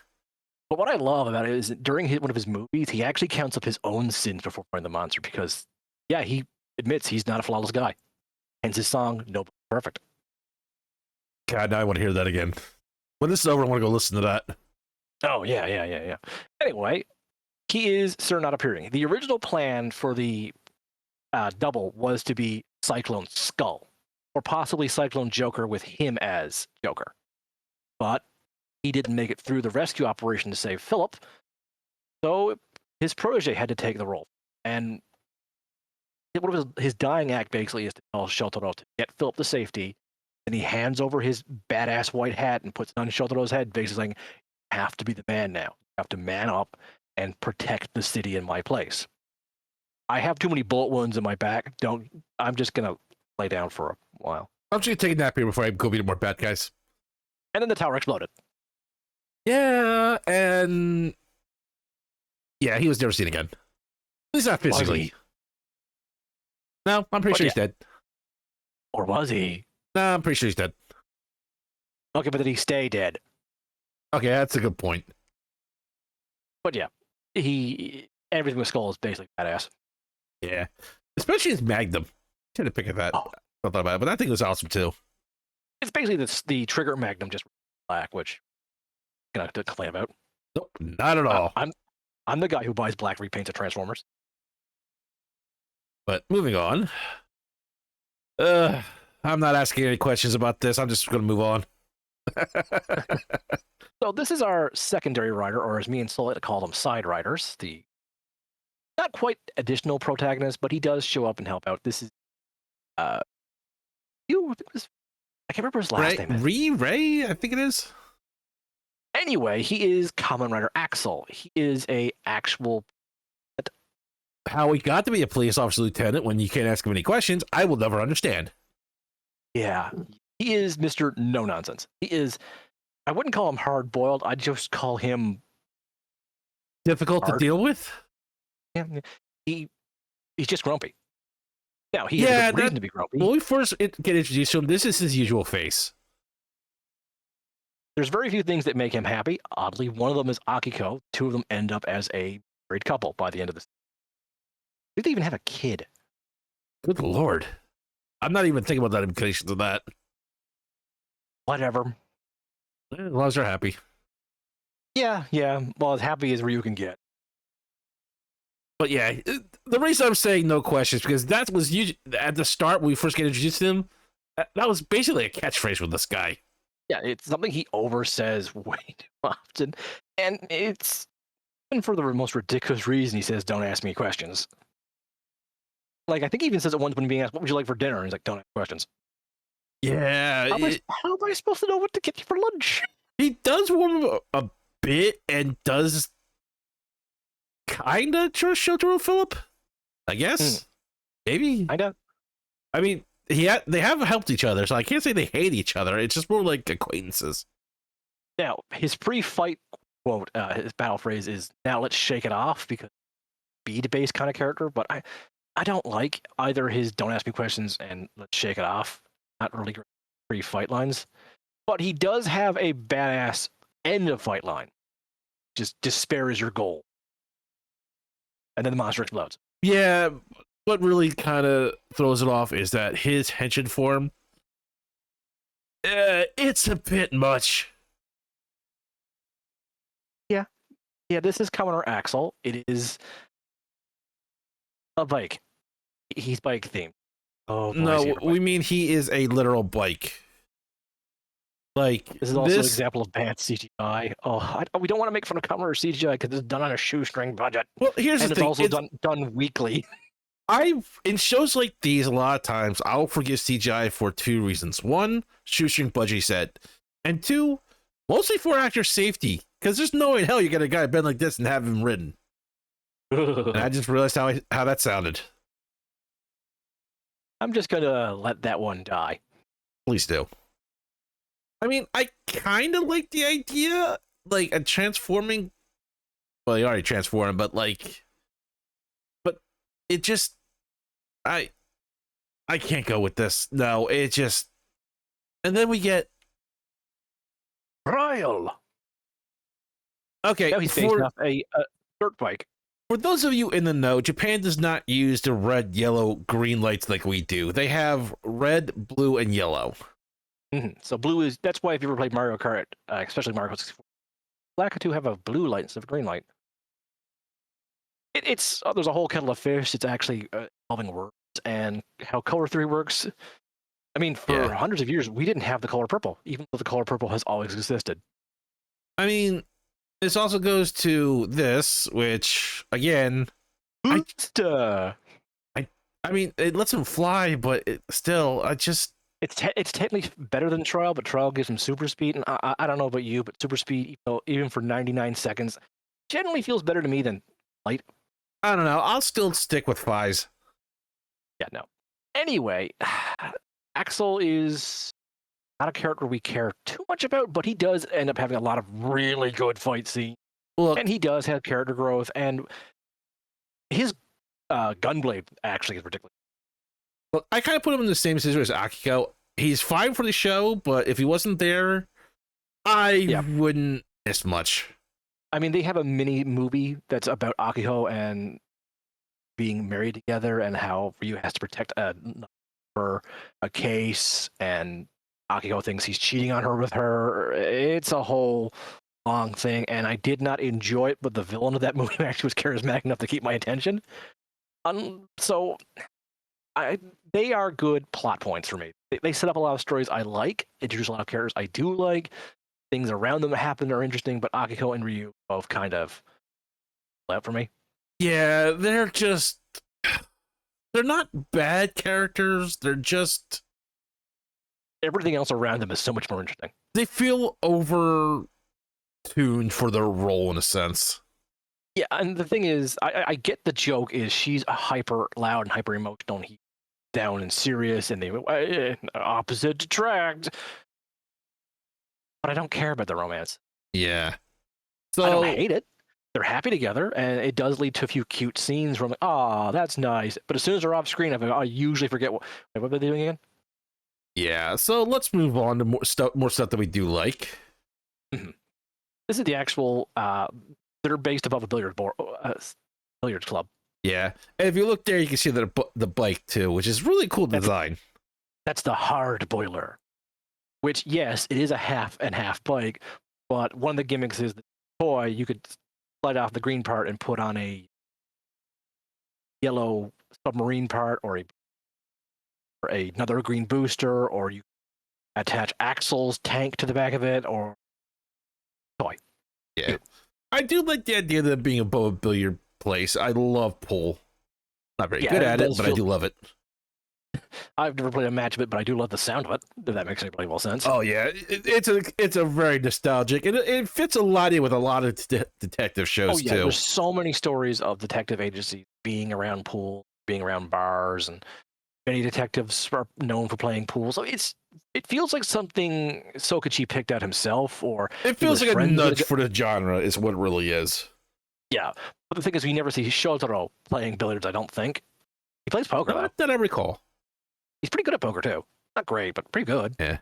But what I love about it is that during one of his movies, he actually counts up his own sins before fighting the monster because, yeah, he admits he's not a flawless guy. Hence his song, Nobody's Perfect. God, now I want to hear that again. When this is over, I want to go listen to that. Oh, yeah. Anyway, he is Sir Not Appearing. The original plan for the double was to be Cyclone Skull, or possibly Cyclone Joker with him as Joker. But he didn't make it through the rescue operation to save Philip, so his protege had to take the role. And one of his dying act basically is to tell Shotaro to get Philip to safety, and he hands over his badass white hat and puts it on Shotaro's head, basically saying, you have to be the man now. You have to man up and protect the city in my place. I have too many bullet wounds in my back. I'm just going to lay down for a while. I'm just going to take a nap here before I go beat more bad guys. And then the tower exploded. Yeah, and yeah, he was never seen again. At least not physically. No, I'm pretty sure he's dead. Or was he? No, I'm pretty sure he's dead. Okay, but did he stay dead? Okay, that's a good point. But yeah, everything with Skull is basically badass. Yeah, especially his Magnum. I'm trying to pick at that. Oh. I thought about it, but that thing was awesome too. It's basically the trigger Magnum just black, which I'm gonna complain about. Nope, not at all. I'm the guy who buys black repaints of Transformers. But moving on. I'm not asking any questions about this. I'm just going to move on. So this is our secondary rider, or as me and Soul like to call them, side riders. The not quite additional protagonist, but he does show up and help out. This is I can't remember his last name. Ray, I think it is. Anyway, he is Kamen Rider Axel. He is a actual. How he got to be a police officer lieutenant when you can't ask him any questions, I will never understand. Yeah, he is Mr. No Nonsense. He is. I wouldn't call him hard boiled. I'd just call him difficult to deal with. Yeah, he's just grumpy. Now he has a reason to be grumpy. When we first get introduced to him, this is his usual face. There's very few things that make him happy. Oddly, one of them is Akiko. Two of them end up as a married couple by the end of this. They even have a kid. Good Lord. I'm not even thinking about that implications of that. Whatever. As long as they're happy. Yeah. Well, as happy as Ryu can get. But yeah, the reason I'm saying no questions, because that was usually, at the start when we first get introduced to him, that was basically a catchphrase with this guy. Yeah, it's something he oversays way too often. And it's, even for the most ridiculous reason, he says, don't ask me questions. Like, I think he even says it once when being asked, what would you like for dinner? And he's like, don't ask questions. Yeah. How am I supposed to know what to get you for lunch? He does warm a bit and does kind of show to Philip, I guess. Maybe. I know. I mean, they have helped each other, so I can't say they hate each other. It's just more like acquaintances. Now, his pre-fight quote, his battle phrase is, now let's shake it off, because bead-based kind of character, but I don't like either his don't ask me questions and let's shake it off. Not really great pre-fight lines. But he does have a badass end of fight line. Just despair is your goal. And then the monster explodes. Yeah, what really kind of throws it off is that his Henshin form, it's a bit much. Yeah, this is Kamen Rider Axel. It is a bike. He's bike themed. Oh, boy, no, we mean he is a literal bike. Like, this is also an example of bad CGI. We don't want to make fun of Kamen Rider CGI because it's done on a shoestring budget. Well, here's the thing. It's also done weekly. In shows like these, a lot of times I'll forgive CGI for two reasons. One, shoestring budget set, and two, mostly for actor safety. Because there's no way in hell you get a guy bend like this and have him ridden. And I just realized how that sounded. I'm just gonna let that one die. Please do. I mean, I kind of like the idea, like a transforming. Well, he already transformed, but it just, I can't go with this. No, it just, and then we get trial. Okay, now he's facing off a dirt bike. For those of you in the know, Japan does not use the red, yellow, green lights like we do. They have red, blue, and yellow. Mm-hmm. So blue that's why if you ever played Mario Kart, especially Mario Kart 64, Black 2 have a blue light instead of a green light. It's there's a whole kettle of fish. It's actually involving words and how color theory works. I mean, for hundreds of years, we didn't have the color purple, even though the color purple has always existed. I mean, this also goes to this, which, again, I mean, it lets him fly, but it's technically better than Trial, but Trial gives him super speed, and I don't know about you, but super speed, even for 99 seconds, generally feels better to me than light. I don't know. I'll still stick with Fies. Yeah, no. Anyway, Axel is not a character we care too much about, but he does end up having a lot of really good fight scenes. Look, And he does have character growth, and his gunblade actually is ridiculous. look, I kind of put him in the same situation as Akiko. He's fine for the show, but if he wasn't there, I wouldn't miss much. I mean, they have a mini movie that's about Akiho and being married together and how Ryu has to protect for a case, and Akiko thinks he's cheating on her with her. It's a whole long thing, and I did not enjoy it, but the villain of that movie actually was charismatic enough to keep my attention. So they are good plot points for me. They set up a lot of stories I like, introduce a lot of characters I do like. Things around them that happen are interesting, but Akiko and Ryu both kind of out for me. Yeah, they're not bad characters. They're just Everything else around them is so much more interesting. They feel over tuned for their role in a sense. Yeah, and the thing is, I get the joke is she's a hyper loud and hyper emotional, and he's down and serious, and they opposite attract. But I don't care about the romance. Yeah. So I don't hate it. They're happy together, and it does lead to a few cute scenes where I'm like, oh, that's nice. But as soon as they're off screen, I usually forget what are they doing again? Yeah, so let's move on to more stuff that we do like. Mm-hmm. This is the actual they're based above a billiards club. Yeah, and if you look there, you can see the bike too, which is really cool design. That's the hard boiler, which, yes, it is a half and half bike, but one of the gimmicks is the toy, you could slide off the green part and put on a yellow submarine part, or another green booster, or you attach Axel's tank to the back of it, or toy. Yeah. I do like the idea of it being above a billiard place. I love pool. Not very good at it, but I do love it. I've never played a match of it, but I do love the sound of it, if that makes any well sense. Oh, yeah. It's a very nostalgic. It fits a lot in with a lot of detective shows, too. There's so many stories of detective agencies being around pool, being around bars, and many detectives are known for playing pool. So it feels like something Sokichi picked out himself, or it feels like a nudge for the genre is what it really is. Yeah, but the thing is, we never see Shotaro playing billiards. I don't think he plays poker. Not that I recall. He's pretty good at poker too. Not great, but pretty good. Yeah.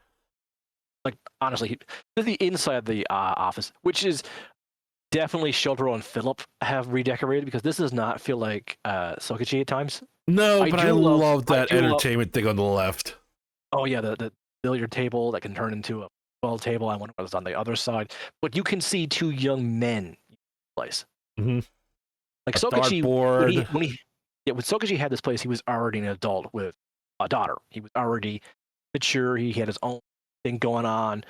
Like, honestly, this is the inside of the office, which is definitely Shotaro and Philip have redecorated, because this does not feel like Sokichi at times. No, but I love that entertainment thing on the left. Oh yeah, the billiard table that can turn into a ball table. I wonder what's on the other side. But you can see two young men in place. Mm-hmm. Like Sokichi, when Sokichi had this place, he was already an adult with a daughter. He was already mature. He had his own thing going on.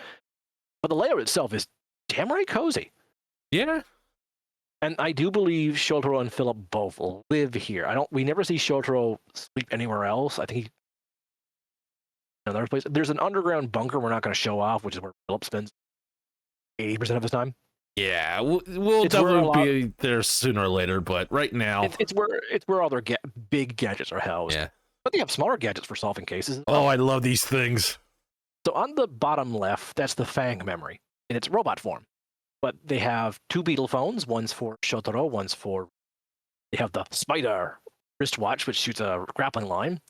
But the layout itself is damn right cozy. Yeah. And I do believe Shotaro and Philip both live here. We never see Shotaro sleep anywhere else. I think he another place. There's an underground bunker we're not going to show off, which is where Philip spends 80% of his time. Yeah, we'll definitely be there sooner or later, but right now it's where all their big gadgets are housed. Yeah. But they have smaller gadgets for solving cases. Oh, I love these things. So on the bottom left, that's the Fang memory in its robot form. But they have two Beetle phones. One's for Shotaro, one's for... They have the Spider wristwatch, which shoots a grappling line.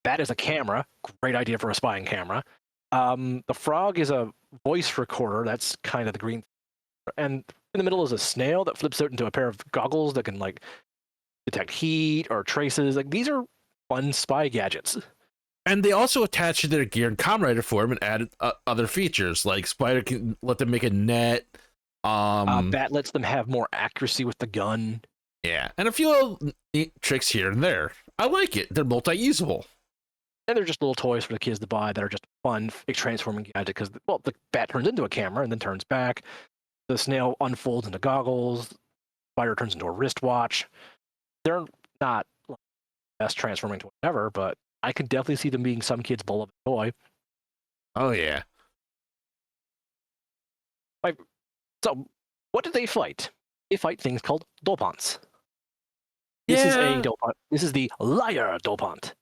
That is a camera. Great idea for a spying camera. The Frog is a voice recorder. That's kind of the green. And in the middle is a snail that flips out into a pair of goggles that can, like, detect heat or traces. Like, these are fun spy gadgets. And they also attach to their gear in Kamen Rider form and added other features, like Spider can let them make a net. Bat lets them have more accuracy with the gun. Yeah, and a few neat tricks here and there. I like it. They're multi-usable. And they're just little toys for the kids to buy that are just fun, transforming gadget, because, well, the bat turns into a camera and then turns back. The snail unfolds into goggles. Spider turns into a wristwatch. They're not best transforming to whatever, but I could definitely see them being some kids' beloved toy. Oh, yeah. So, what do they fight? They fight things called Dopants. This is a Dopant. This is the liar Dopant.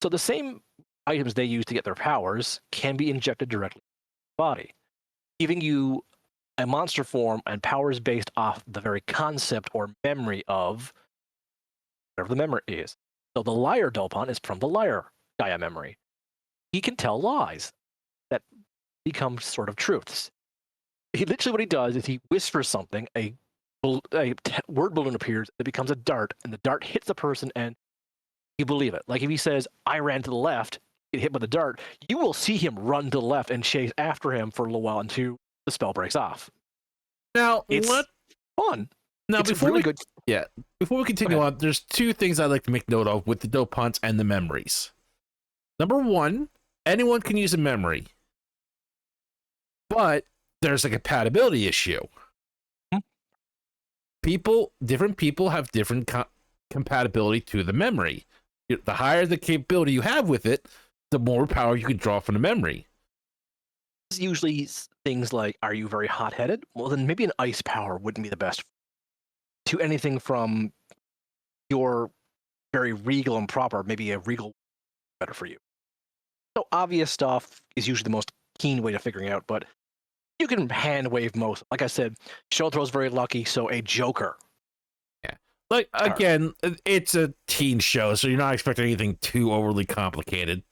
So the same items they use to get their powers can be injected directly into the body, giving you a monster form and powers based off the very concept or memory of whatever the memory is. So the liar Dopant is from the liar Gaia memory. He can tell lies that become sort of truths. He literally, what he does is he whispers something, a word balloon appears, it becomes a dart, and the dart hits the person and you believe it. Like if he says, I ran to the left, get hit by the dart, you will see him run to the left and chase after him for a little while until the spell breaks off. Now, It's fun. Now, it's before really we good. Yeah, before we continue on, there's two things I'd like to make note of with the Dopants and the memories. Number one, anyone can use a memory, but there's a compatibility issue. Different people have different compatibility to the memory. The higher the capability you have with it, the more power you can draw from the memory. It's usually things like, are you very hot-headed? Well, then maybe an ice power wouldn't be the best. To anything from you're very regal and proper, maybe a regal better for you. So obvious stuff is usually the most keen way to figuring out, but you can hand wave most. Like I said, Shoto's very lucky, so a Joker. Yeah. Like, again, it's a teen show, so you're not expecting anything too overly complicated.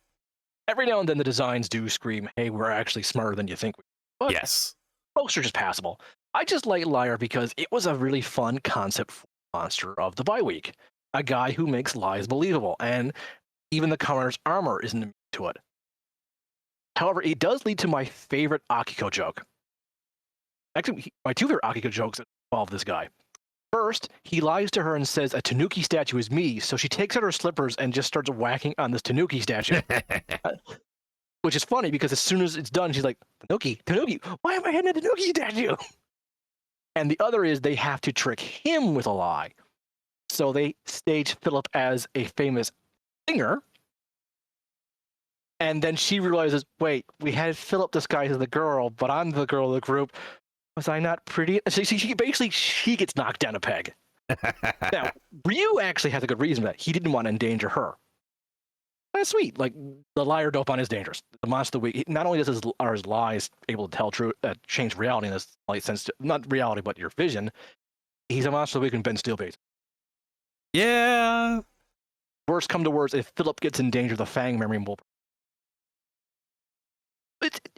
Every now and then the designs do scream, hey, we're actually smarter than you think. But yes. Most are just passable. I just like Liar because it was a really fun concept for monster of the bye week. A guy who makes lies believable, and even the commoner's armor isn't immune to it. However, it does lead to my favorite Akiko joke. Actually, my two favorite Akiko jokes involve this guy. First, he lies to her and says a Tanuki statue is me, so she takes out her slippers and just starts whacking on this Tanuki statue. Which is funny because as soon as it's done, she's like, Tanuki, why am I hitting a Tanuki statue? And the other is they have to trick him with a lie. So they stage Philip as a famous singer. And then she realizes, wait, we had Philip disguised as the girl, but I'm the girl of the group. Was I not pretty? So she gets knocked down a peg. Now, Ryu actually has a good reason for that. He didn't want to endanger her. That's sweet. Like, the liar Dopant is dangerous. The monster of the week, not only are his lies able to tell truth, change reality in this light sense, not reality, but your vision, he's a monster of the week and Ben Steelbait. Yeah. Worst come to worst, if Philip gets in danger, the Fang memory will.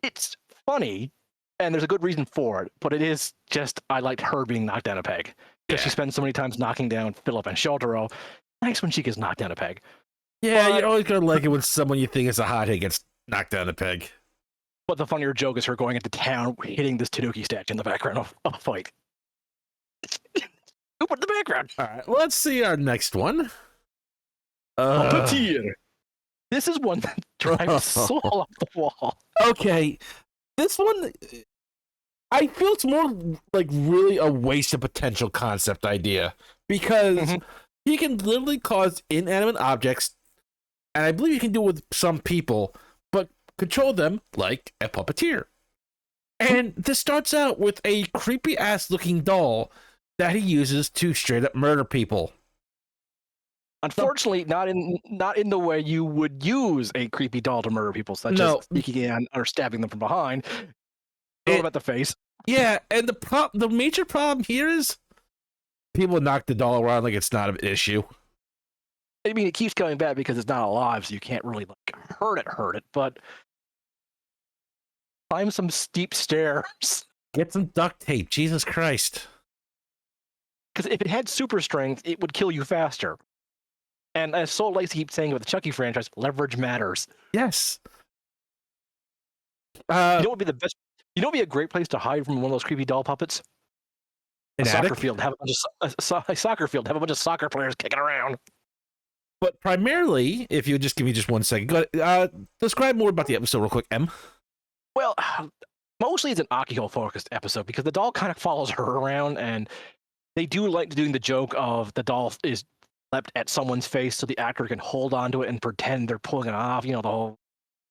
It's funny, and there's a good reason for it, but it is just, I liked her being knocked down a peg. Because she spends so many times knocking down Philip and Shotaro. Nice when she gets knocked down a peg. Yeah, you're always going to like it when someone you think is a hothead gets knocked down a peg. But the funnier joke is her going into town, hitting this Tanuki statue in the background of a fight. Who put the background? All right, let's see our next one. Puppeteer. This is one that drives Soul off the wall. Okay, this one, I feel it's more like really a waste of potential concept idea because he can literally cause inanimate objects, and I believe he can do it with some people, but control them like a puppeteer. And this starts out with a creepy ass looking doll that he uses to straight up murder people. Unfortunately, not in the way you would use a creepy doll to murder people, such as sneaking in or stabbing them from behind. Throw them at the face. Yeah, and the major problem here is people knock the doll around like it's not an issue. I mean, it keeps coming back because it's not alive, so you can't really like hurt it. But climb some steep stairs. Get some duct tape. Jesus Christ. Because if it had super strength, it would kill you faster. And as Soul likes to keep saying with the Chucky franchise, leverage matters. Yes. You know what would be the best? You know what would be a great place to hide from one of those creepy doll puppets? A soccer field. Have a soccer field. Have a bunch of soccer players kicking around. But primarily, if you would just give me just 1 second, go ahead, describe more about the episode real quick, Em. Well, mostly it's an Akiko-focused episode because the doll kind of follows her around, and they do like doing the joke of the doll is leapt at someone's face so the actor can hold onto it and pretend they're pulling it off. You know, the whole.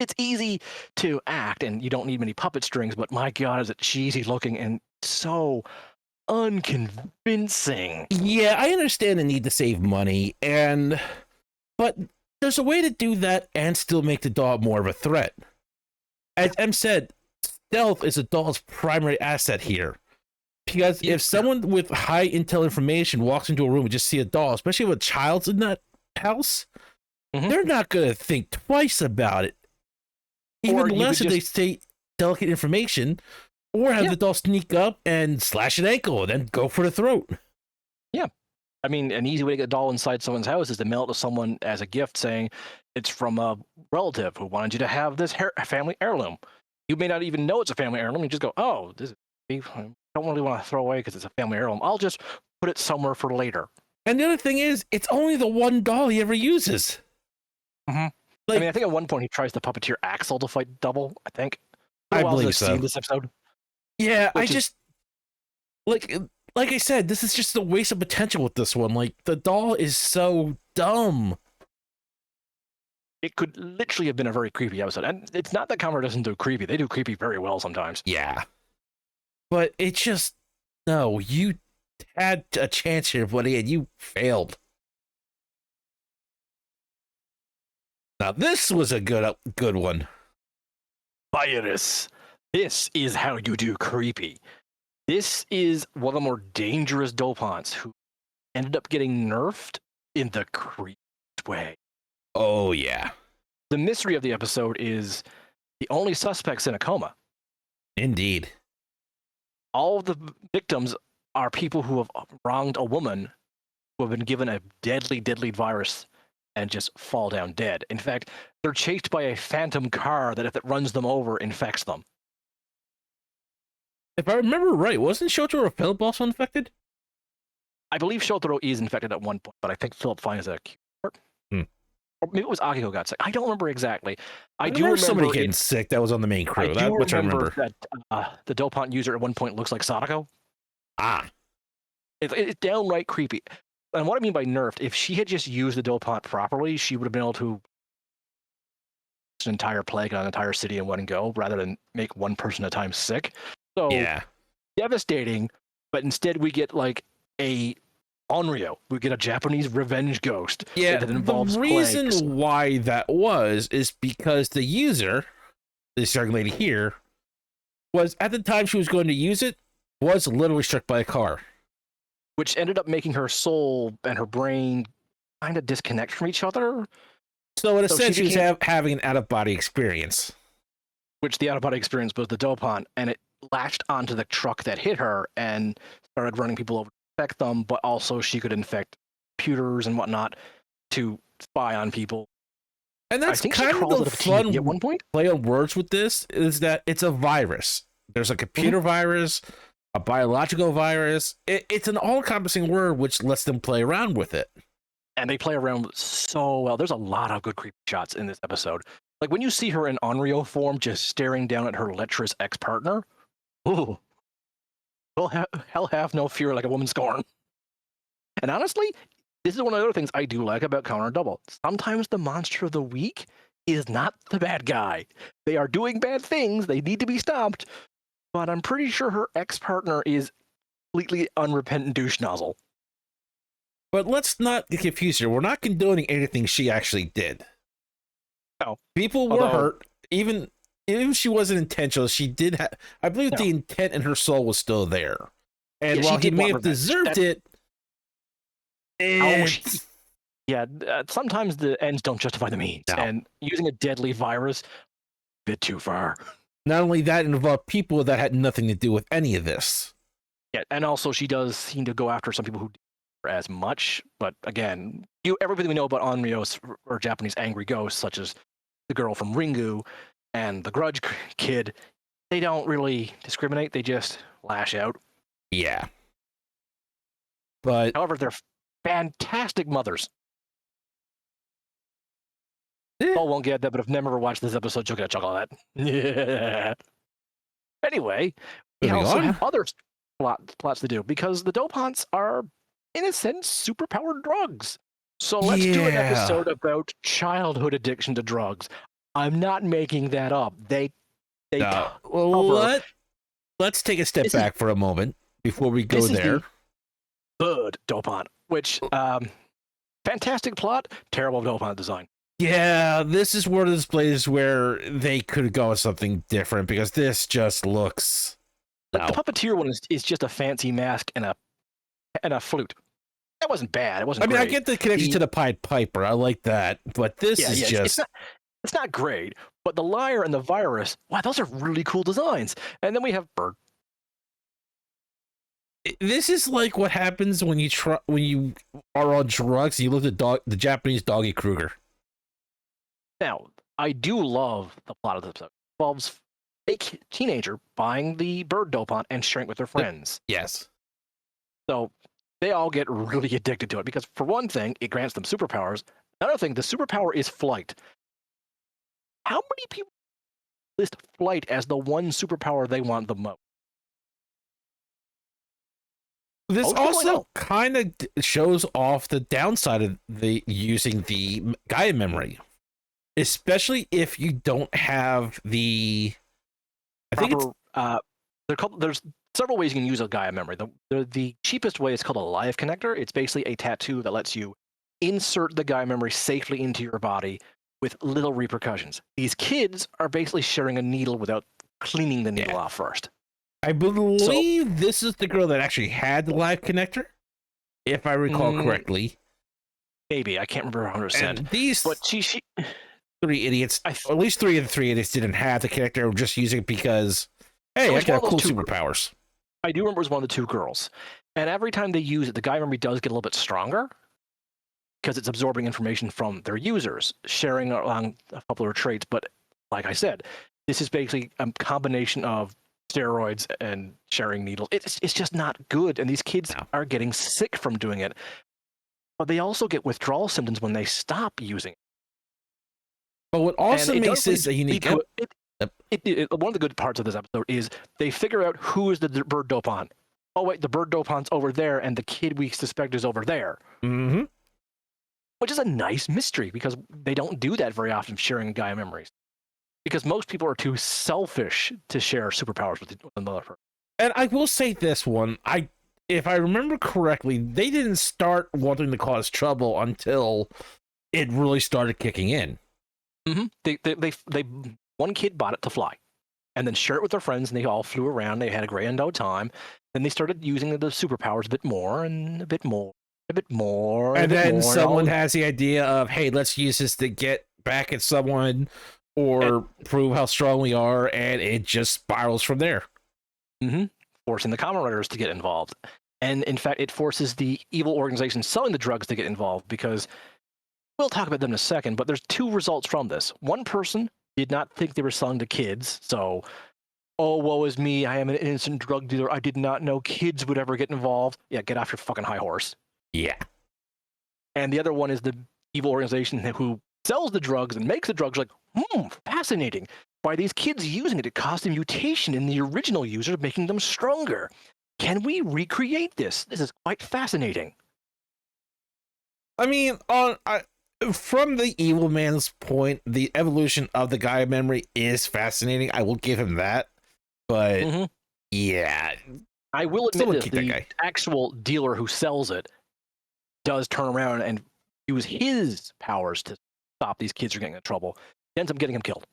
It's easy to act, and you don't need many puppet strings, but my God, is it cheesy looking and so unconvincing. Yeah, I understand the need to save money, but there's a way to do that and still make the doll more of a threat. As M said, stealth is a doll's primary asset here. Because if someone with high intel information walks into a room and just see a doll, especially if a child's in that house, they're not going to think twice about it. Even less if they say delicate information, or have the doll sneak up and slash an ankle and then go for the throat. Yeah. I mean, an easy way to get a doll inside someone's house is to mail it to someone as a gift saying it's from a relative who wanted you to have this family heirloom. You may not even know it's a family heirloom. You just go, oh, this is I don't really want to throw away because it's a family heirloom. I'll just put it somewhere for later. And the other thing is, it's only the one doll he ever uses. I mean, I think at one point he tries to puppeteer Axel to fight Double, I think. I believe so. In this episode. Yeah, I just... Like I said, this is just a waste of potential with this one. Like, the doll is so dumb. It could literally have been a very creepy episode. And it's not that Kamen Rider doesn't do creepy. They do creepy very well sometimes. Yeah. But it just... No, you had a chance here, buddy, and you failed. Now, this was a good one. Virus. This is how you do creepy. This is one of the more dangerous Dopants who ended up getting nerfed in the creepiest way. Oh, yeah. The mystery of the episode is the only suspect's in a coma. Indeed. All of the victims are people who have wronged a woman who have been given a deadly, deadly virus and just fall down dead. In fact, they're chased by a phantom car that if it runs them over, infects them. If I remember right, wasn't Shotaro Philip also infected? I believe Shotaro is infected at one point, but I think Philip finds a cure. Or maybe it was Akiko got sick. I don't remember exactly. I do remember somebody getting sick that was on the main crew. I remember that the Dopant user at one point looks like Sadako. It's downright creepy. And what I mean by nerfed, if she had just used the Dopant properly, she would have been able to an entire plague on an entire city in one go, rather than make one person at a time sick. So devastating, but instead we get like a Onryo. We get a Japanese revenge ghost. Yeah, that involves the reason plagues. why that is because the user, this young lady here, was at the time she was going to use it, was literally struck by a car. Which ended up making her soul and her brain kind of disconnect from each other. So in a sense, she was having an out-of-body experience. Which the out-of-body experience was the Dopant, and it latched onto the truck that hit her and started running people over to infect them, but also she could infect computers and whatnot to spy on people. And that's kind of the fun at one point. Play on words with this, is that it's a virus. There's a computer virus, a biological virus. It's an all-encompassing word which lets them play around with it. And they play around so well. There's a lot of good creepy shots in this episode. Like when you see her in Onryo form just staring down at her lecherous ex-partner, ooh, hell have no fear like a woman scorn. And honestly, this is one of the other things I do like about Kamen Rider W. Sometimes the monster of the week is not the bad guy. They are doing bad things. They need to be stopped. But I'm pretty sure her ex-partner is completely unrepentant douche nozzle. But let's not get confused here. We're not condoning anything she actually did. No. People were hurt. Even if she wasn't intentional, she did have... I believe the intent in her soul was still there. And while he may have deserved it... sometimes the ends don't justify the means. No. And using a deadly virus, a bit too far. Not only that, it involved people that had nothing to do with any of this. Yeah, and also she does seem to go after some people who as much, but again, everything we know about Onryos or Japanese angry ghosts, such as the girl from Ringu and the Grudge kid, they don't really discriminate. They just lash out. Yeah. But however, they're fantastic mothers. Paul won't get that, but if never watched this episode, you'll get a chuckle at that. Yeah. Anyway, we also have other plots to do because the Dopants are, in a sense, superpowered drugs. So let's do an episode about childhood addiction to drugs. I'm not making that up. Let's take a step back for a moment before we go there. Third Dopant, which fantastic plot, terrible Dopant design. Yeah, this is one of those places where they could go with something different because this just looks. Like the puppeteer one is just a fancy mask and a flute. That wasn't bad. It wasn't. I mean, great. I get the connection to the Pied Piper. I like that, but this is just. It's not great. But the lyre and the virus, wow, those are really cool designs. And then we have Bird. This is like what happens when you are on drugs and you look at the Japanese Doggy Kruger. Now, I do love the plot of this episode. It involves a teenager buying the bird dopant and sharing it with their friends. Yes. So they all get really addicted to it because, for one thing, it grants them superpowers. Another thing, the superpower is flight. How many people list flight as the one superpower they want the most? This also kind of shows off the downside of using the Gaia memory, especially if you don't have the. I think there's several ways you can use a Gaia memory. The cheapest way is called a live connector. It's basically a tattoo that lets you insert the Gaia memory safely into your body with little repercussions. These kids are basically sharing a needle without cleaning the needle off first. I believe this is the girl that actually had the live connector, if I recall correctly. Maybe. I can't remember 100%. But she three idiots, at least three of the three idiots didn't have the connector, were just using it because, hey, I can have cool superpowers. I do remember it was one of the two girls. And every time they use it, the Gaia memory does get a little bit stronger because it's absorbing information from their users, sharing along a couple of traits. But like I said, this is basically a combination of steroids and sharing needles. It's just not good, and these kids are getting sick from doing it. But they also get withdrawal symptoms when they stop using it. But what also makes this a unique... one of the good parts of this episode is they figure out who is the bird dopant. Oh wait, the bird dopant's over there, and the kid we suspect is over there. Mm-hmm. Which is a nice mystery because they don't do that very often, sharing Gaia memories. Because most people are too selfish to share superpowers with another person. And I will say this one, if I remember correctly, they didn't start wanting to cause trouble until it really started kicking in. Mm-hmm. One kid bought it to fly, and then shared it with their friends, and they all flew around. They had a grand old time. Then they started using the superpowers a bit more, and a bit more, a bit more. And then someone has the idea of, hey, let's use this to get back at someone or prove how strong we are, and it just spirals from there. Mm-hmm. Forcing the Kamen Riders to get involved. And in fact, it forces the evil organization selling the drugs to get involved because we'll talk about them in a second, but there's two results from this. One person did not think they were selling to kids, so, oh, woe is me, I am an innocent drug dealer, I did not know kids would ever get involved. Yeah, get off your fucking high horse. Yeah. And the other one is the evil organization who sells the drugs and makes the drugs like, fascinating. By these kids using it, it caused a mutation in the original user, making them stronger. Can we recreate this? This is quite fascinating. I mean, from the evil man's point, the evolution of the Gaia memory is fascinating. I will give him that. But, yeah. I will admit this, the actual dealer who sells it does turn around and use his powers to stop these kids from getting in trouble. He ends up getting him killed.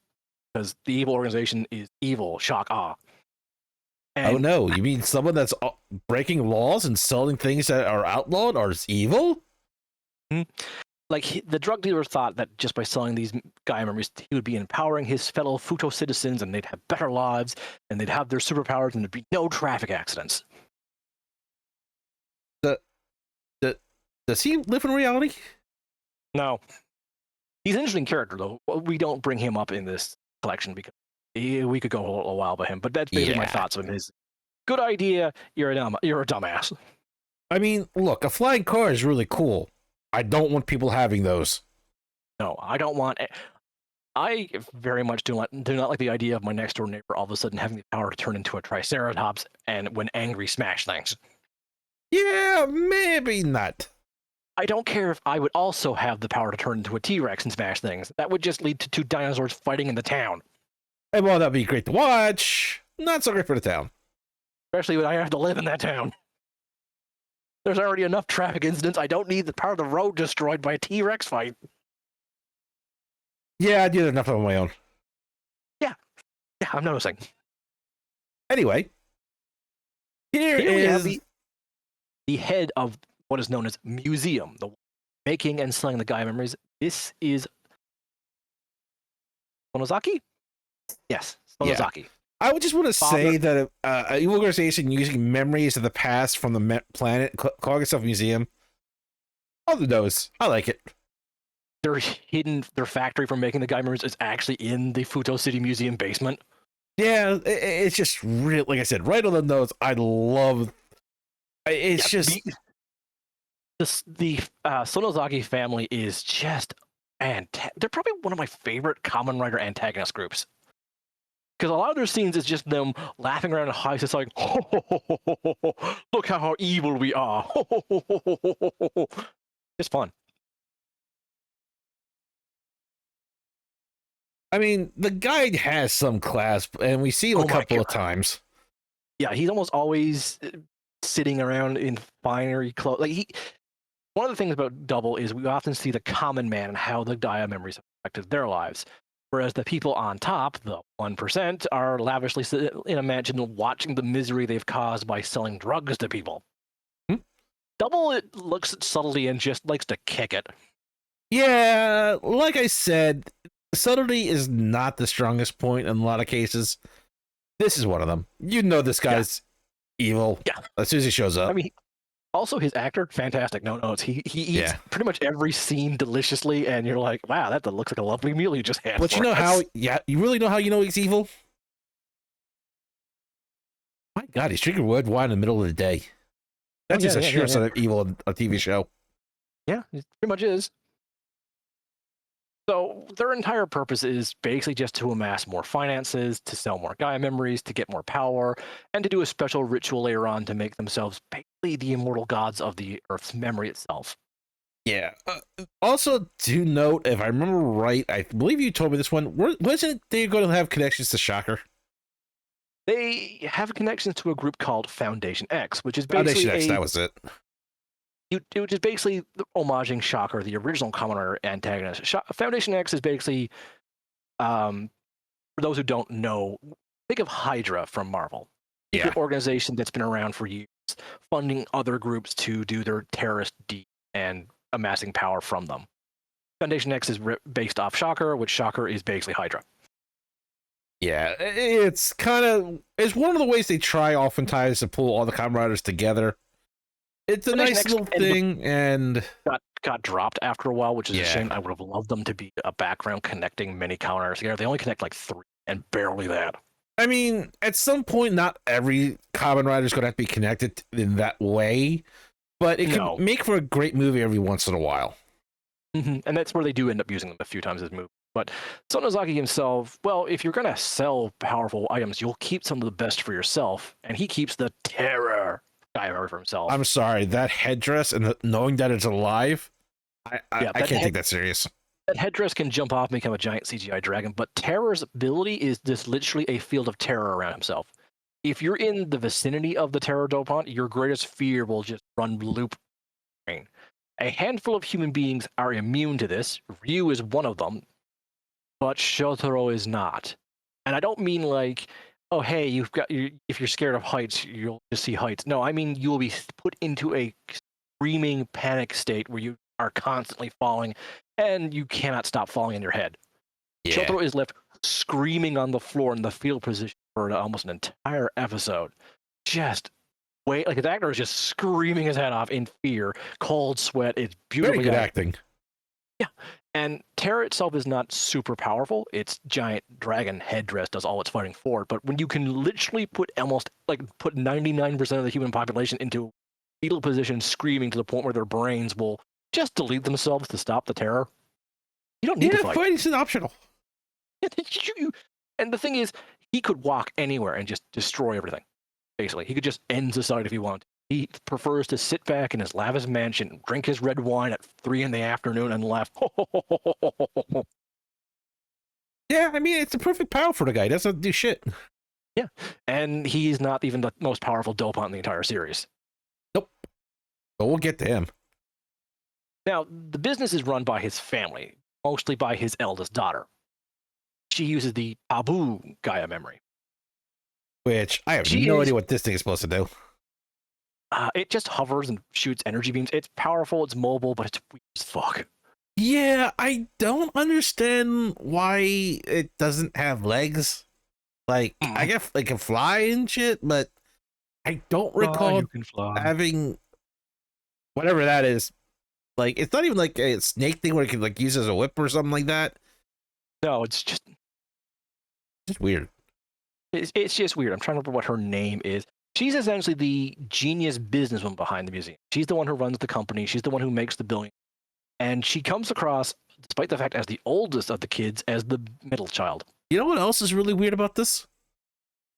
Because the evil organization is evil. Shock, And oh no, you mean someone that's breaking laws and selling things that are outlawed or is evil? Like, the drug dealer thought that just by selling these Gaia memories, he would be empowering his fellow Fuuto citizens and they'd have better lives and they'd have their superpowers and there'd be no traffic accidents. Does he live in reality? No. He's an interesting character, though. We don't bring him up in this collection because we could go a while by him, but that's basically my thoughts on his. Good idea, you're a dumbass. I mean, look, a flying car is really cool. I don't want people having those. No, I don't want. I very much do not like the idea of my next door neighbor all of a sudden having the power to turn into a triceratops and when angry smash things. Yeah, maybe not. I don't care if I would also have the power to turn into a T-Rex and smash things. That would just lead to two dinosaurs fighting in the town. And while that'd be great to watch, not so great for the town. Especially when I have to live in that town. There's already enough traffic incidents. I don't need the part of the road destroyed by a T-Rex fight. Yeah, I did enough on my own. Yeah, I'm noticing. Anyway, here we have is the head of what is known as museum, the making and selling the Gaia memories. This is Sonozaki? Yes, Sonozaki. Yeah. I would just want to say that an evil organization using memories of the past from the planet, calling itself a museum, on the nose. I like it. Their factory for making the Gaia memories is actually in the Fuuto City Museum basement. Yeah, it's just real. Like I said, right on the nose. I love. It's just the Sonozaki family is just, and they're probably one of my favorite Kamen Rider antagonist groups. Because a lot of their scenes is just them laughing around in heights. It's like, ho, ho, ho, ho, ho, ho. Look how evil we are. Ho, ho, ho, ho, ho, ho, ho, ho. It's fun. I mean, the guy has some class, and we see him a couple of times. Yeah, he's almost always sitting around in finery clothes. Like one of the things about Double is we often see the common man and how the Gaia memories affected their lives. Whereas the people on top, the 1%, are lavishly in a mansion watching the misery they've caused by selling drugs to people. Double it looks at subtlety and just likes to kick it. Yeah, like I said, subtlety is not the strongest point in a lot of cases. This is one of them. You know this guy's evil as soon as he shows up. I mean, also his actor, fantastic. No notes. He eats pretty much every scene deliciously, and you're like, wow, that looks like a lovely meal you just had. But you know how? Yeah, you really know how you know he's evil. My God, he's drinking red wine in the middle of the day. That's just a sure sign of evil on a TV show. Yeah, it pretty much is. So their entire purpose is basically just to amass more finances, to sell more Gaia memories, to get more power, and to do a special ritual later on to make themselves basically the immortal gods of the Earth's memory itself. Yeah. Also, to note, if I remember right, I believe you told me this one, wasn't they going to have connections to Shocker? They have connections to a group called Foundation X, which is basically Foundation X, that was it. Which is basically homaging Shocker, the original Kamen Rider antagonist. Foundation X is basically, for those who don't know, think of Hydra from Marvel. It's an organization that's been around for years, funding other groups to do their terrorist deeds and amassing power from them. Foundation X is based off Shocker, which Shocker is basically Hydra. Yeah, it's one of the ways they try oftentimes to pull all the Kamen Riders together. It's a nice little thing, and got dropped after a while, which is a shame. I would have loved them to be a background connecting many Kamen Riders together. They only connect like 3, and barely that. I mean, at some point, not every Kamen Rider is going to have to be connected in that way, but it can make for a great movie every once in a while. And that's where they do end up using them a few times as movies. But Sonozaki himself, well, if you're going to sell powerful items, you'll keep some of the best for yourself, and he keeps the terror Gaia for himself. I'm sorry, that headdress and knowing that it's alive, I can't take that serious. That headdress can jump off and become a giant CGI dragon, but Terror's ability is just literally a field of terror around himself. If you're in the vicinity of the Terror Dopant, your greatest fear will just run loop. A handful of human beings are immune to this. Ryu is one of them, but Shotaro is not. And I don't mean like, oh, hey, if you're scared of heights, you'll just see heights. No, I mean you will be put into a screaming panic state where you are constantly falling, and you cannot stop falling in your head. Shotaro is left screaming on the floor in the fetal position for almost an entire episode. Just wait, like his actor is just screaming his head off in fear, cold sweat. It's beautifully very good acting. Yeah, and Terror itself is not super powerful. Its giant dragon headdress does all its fighting for it. But when you can literally put 99% of the human population into fetal position, screaming to the point where their brains will just delete themselves to stop the terror, you don't need to fight. Fighting's optional. And the thing is, he could walk anywhere and just destroy everything. Basically, he could just end society if he wanted. He prefers to sit back in his lavish mansion, drink his red wine at 3 in the afternoon, and laugh. Yeah, I mean, it's the perfect power for the guy. He doesn't do shit. Yeah, and he's not even the most powerful Dopant in the entire series. Nope. But we'll get to him. Now, the business is run by his family, mostly by his eldest daughter. She uses the taboo Gaia memory. Which I have She no is idea what this thing is supposed to do. it just hovers and shoots energy beams. It's powerful, it's mobile, but it's weird as fuck. Yeah, I don't understand why it doesn't have legs. Like, I guess it can fly and shit, but I don't recall You can fly. having whatever that is. Like, it's not even like a snake thing where it can like use as a whip or something like that. No, it's just weird. it's just weird. I'm trying to remember what her name is. She's essentially the genius businesswoman behind the museum. She's the one who runs the company. She's the one who makes the building. And she comes across, despite the fact as the oldest of the kids, as the middle child. You know what else is really weird about this?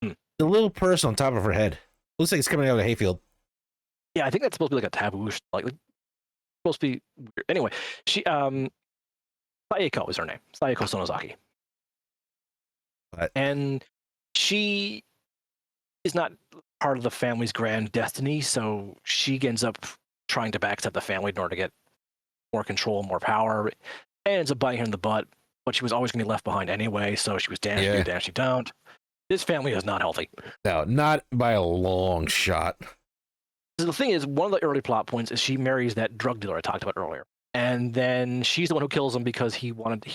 The little person on top of her head. Looks like it's coming out of a hayfield. Yeah, I think that's supposed to be like a taboo, like supposed to be weird. Anyway, she Sayako is her name. Sayako Sonozaki. But And she is not part of the family's grand destiny, so she ends up trying to backstab the family in order to get more control, more power, and ends up biting her in the butt. But she was always going to be left behind anyway, so she was damned if you do, damned if you don't. This family is not healthy. No, not by a long shot. So the thing is, one of the early plot points is she marries that drug dealer I talked about earlier. And then she's the one who kills him because he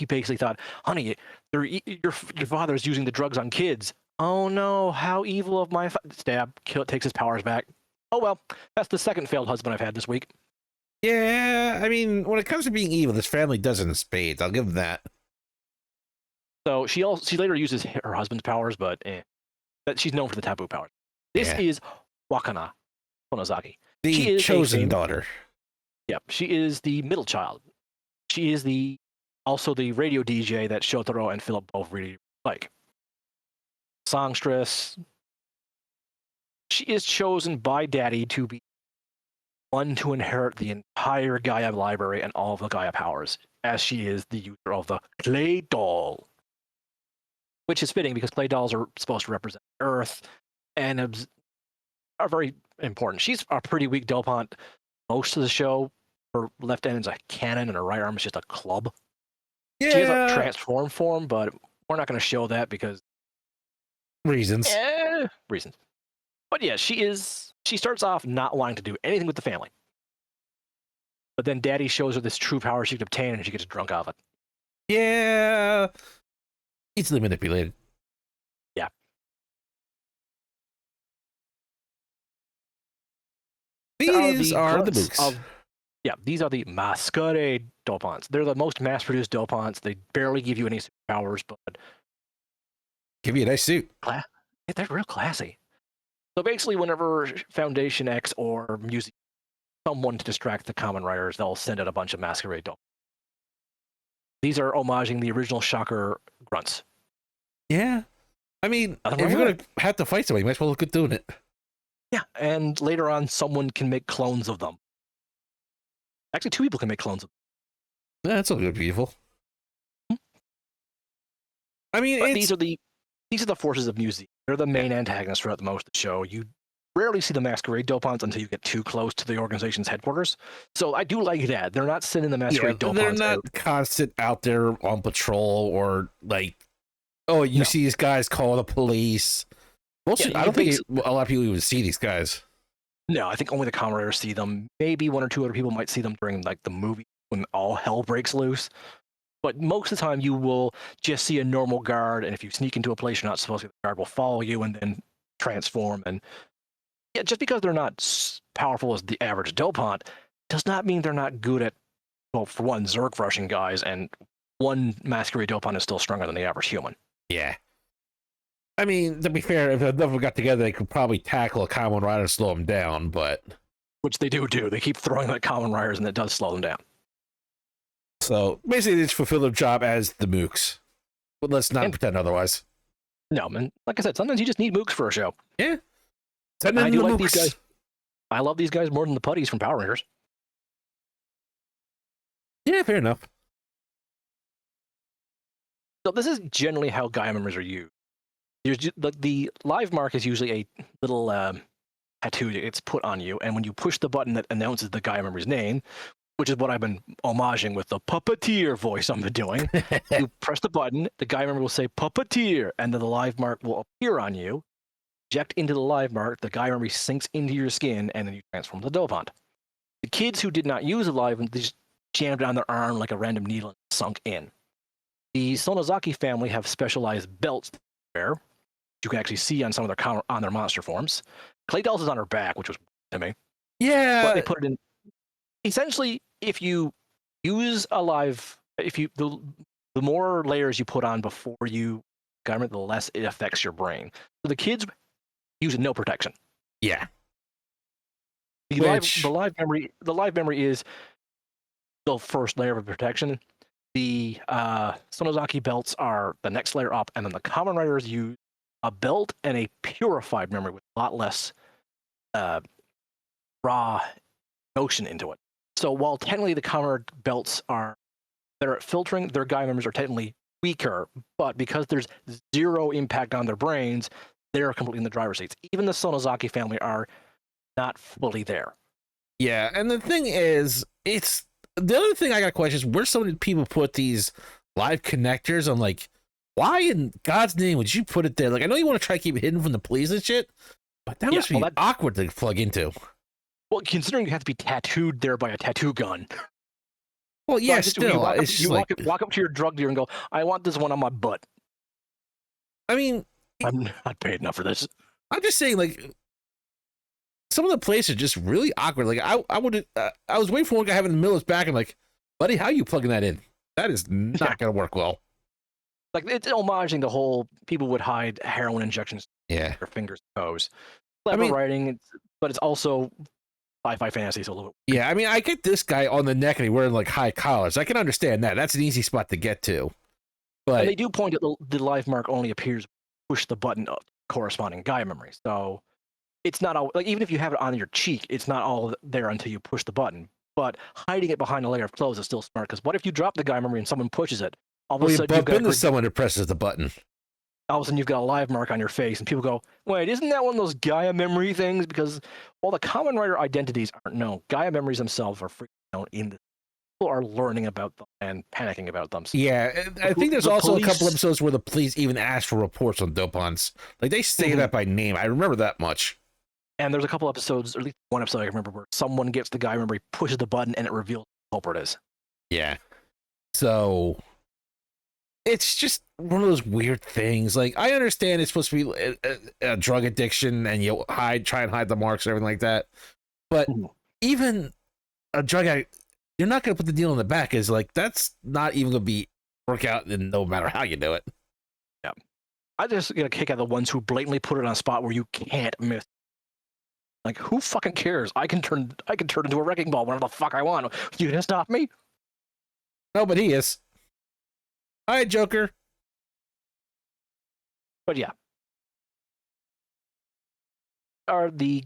basically thought, honey, your father's using the drugs on kids. Oh no, how evil of my stab, takes his powers back. Oh well, that's the second failed husband I've had this week. Yeah, I mean, when it comes to being evil, this family does it in spades. I'll give them that. So she later uses her husband's powers, but she's known for the taboo powers. This is Wakana Sonozaki. The chosen daughter. Yep, she is the middle child. She is also the radio DJ that Shotaro and Philip both really like. Songstress. She is chosen by Daddy to be one to inherit the entire Gaia library and all of the Gaia powers, as she is the user of the clay doll. Which is fitting because clay dolls are supposed to represent Earth and are very important. She's a pretty weak dopant most of the show. Her left end is a cannon and her right arm is just a club. Yeah. She has a transform form, but we're not going to show that because reasons. Reasons. But yeah, she starts off not wanting to do anything with the family. But then Daddy shows her this true power she can obtain and she gets drunk off it. Yeah. Easily manipulated. Yeah. These are the mooks. These are the masquerade dopants. They're the most mass-produced dopants. They barely give you any superpowers, but give you a nice suit. They're real classy. So basically, whenever Foundation X or Music someone to distract the Kamen Riders, they'll send out a bunch of masquerade dopants. These are homaging the original Shocker grunts. Yeah. I mean, if you're going to have to fight somebody, you might as well look good doing it. Yeah, and later on, someone can make clones of them. Actually, 2 people can make clones of them. That's a little beautiful. I mean, these are the forces of music. They're the main antagonists throughout most of the show. You rarely see the masquerade dopants until you get too close to the organization's headquarters. So I do like that. They're not sending the masquerade dopants. They're not constant out there on patrol or like, you see these guys call the police. I don't think a lot of people even see these guys. No, I think only the Kamen Riders see them. Maybe 1 or 2 other people might see them during like the movie when all hell breaks loose. But most of the time, you will just see a normal guard, and if you sneak into a place you're not supposed to, the guard will follow you and then transform. And yeah, just because they're not as powerful as the average dopant does not mean they're not good at, well, for one, Zerg rushing guys, and one masquerade dopant is still stronger than the average human. Yeah. I mean, to be fair, if enough of them got together, they could probably tackle a Kamen Rider and slow them down, but... Which they do. They keep throwing at Kamen Riders, and it does slow them down. So, basically, they just fulfill their job as the mooks. But let's not pretend otherwise. No, man. Like I said, sometimes you just need mooks for a show. Yeah. I do like these guys. I love these guys more than the putties from Power Rangers. Yeah, fair enough. So this is generally how Gaia members are used. The live mark is usually a little tattoo that gets put on you, and when you push the button that announces the Gaia member's name, which is what I've been homaging with the puppeteer voice I'm doing. You press the button, the guy member will say puppeteer, and then the live mark will appear on you. Inject into the live mark, the guy memory sinks into your skin, and then you transform the dopant. The kids who did not use the live, they just jammed it on their arm like a random needle and sunk in. The Sonozaki family have specialized belts there. You can actually see on some of their monster forms. Clay Dolls is on her back, which was to me. Yeah. But they put it in. Essentially, if you use a live, the more layers you put on before you garment, the less it affects your brain. So the kids use no protection. Yeah. The live memory is the first layer of protection. The Sonozaki belts are the next layer up, and then the Kamen Riders use a belt and a purified memory with a lot less raw motion into it. So while technically the Kamen belts are better at filtering, their guy members are technically weaker, but because there's zero impact on their brains, they're completely in the driver's seats. Even the Sonozaki family are not fully there. Yeah, and the thing is, it's the other thing I got a question is where so many people put these live connectors. I'm like, why in God's name would you put it there? Like, I know you want to try to keep it hidden from the police and shit, but that must be awkward to plug into. Well, considering you have to be tattooed there by a tattoo gun. Well, yeah, so still, walk up to your drug dealer and go, I want this one on my butt. I mean, I'm not paid enough for this. I'm just saying, like, some of the places are just really awkward. Like, I was waiting for one guy having the middle of his back and like, buddy, how are you plugging that in? That is not going to work well. Like, it's homaging the whole people would hide heroin injections their fingers and toes. Clever writing, but it's also sci-fi fantasy, so a little bit. Yeah, I mean, I get this guy on the neck and he's wearing like high collars. I can understand that. That's an easy spot to get to. But and they do point out the live mark only appears push the button up corresponding guy memory. So it's not all like, even if you have it on your cheek, it's not all there until you push the button. But hiding it behind a layer of clothes is still smart, because what if you drop the guy memory and someone pushes it? All of a sudden, you bump into someone who presses the button. All of a sudden, you've got a live mark on your face, and people go, wait, isn't that one of those Gaia memory things? Because all the Kamen Rider identities aren't known. Gaia memories themselves are freaking known in the people are learning about them and panicking about them. So yeah, I think there's also a couple episodes where the police even ask for reports on dopants. Like, they say that by name. I remember that much. And there's a couple episodes, or at least one episode I can remember, where someone gets the guy memory, pushes the button, and it reveals who the culprit is. Yeah. So it's just one of those weird things. Like, I understand it's supposed to be a drug addiction and you try and hide the marks and everything like that. But even a drug addict, you're not going to put the needle in the back. Is like, that's not even going to work out, and no matter how you do it. Yeah. I just get a kick out of the ones who blatantly put it on a spot where you can't miss. Like, who fucking cares? I can turn into a wrecking ball whenever the fuck I want. You gonna stop me? No, but he is. All right, Joker. But yeah, are the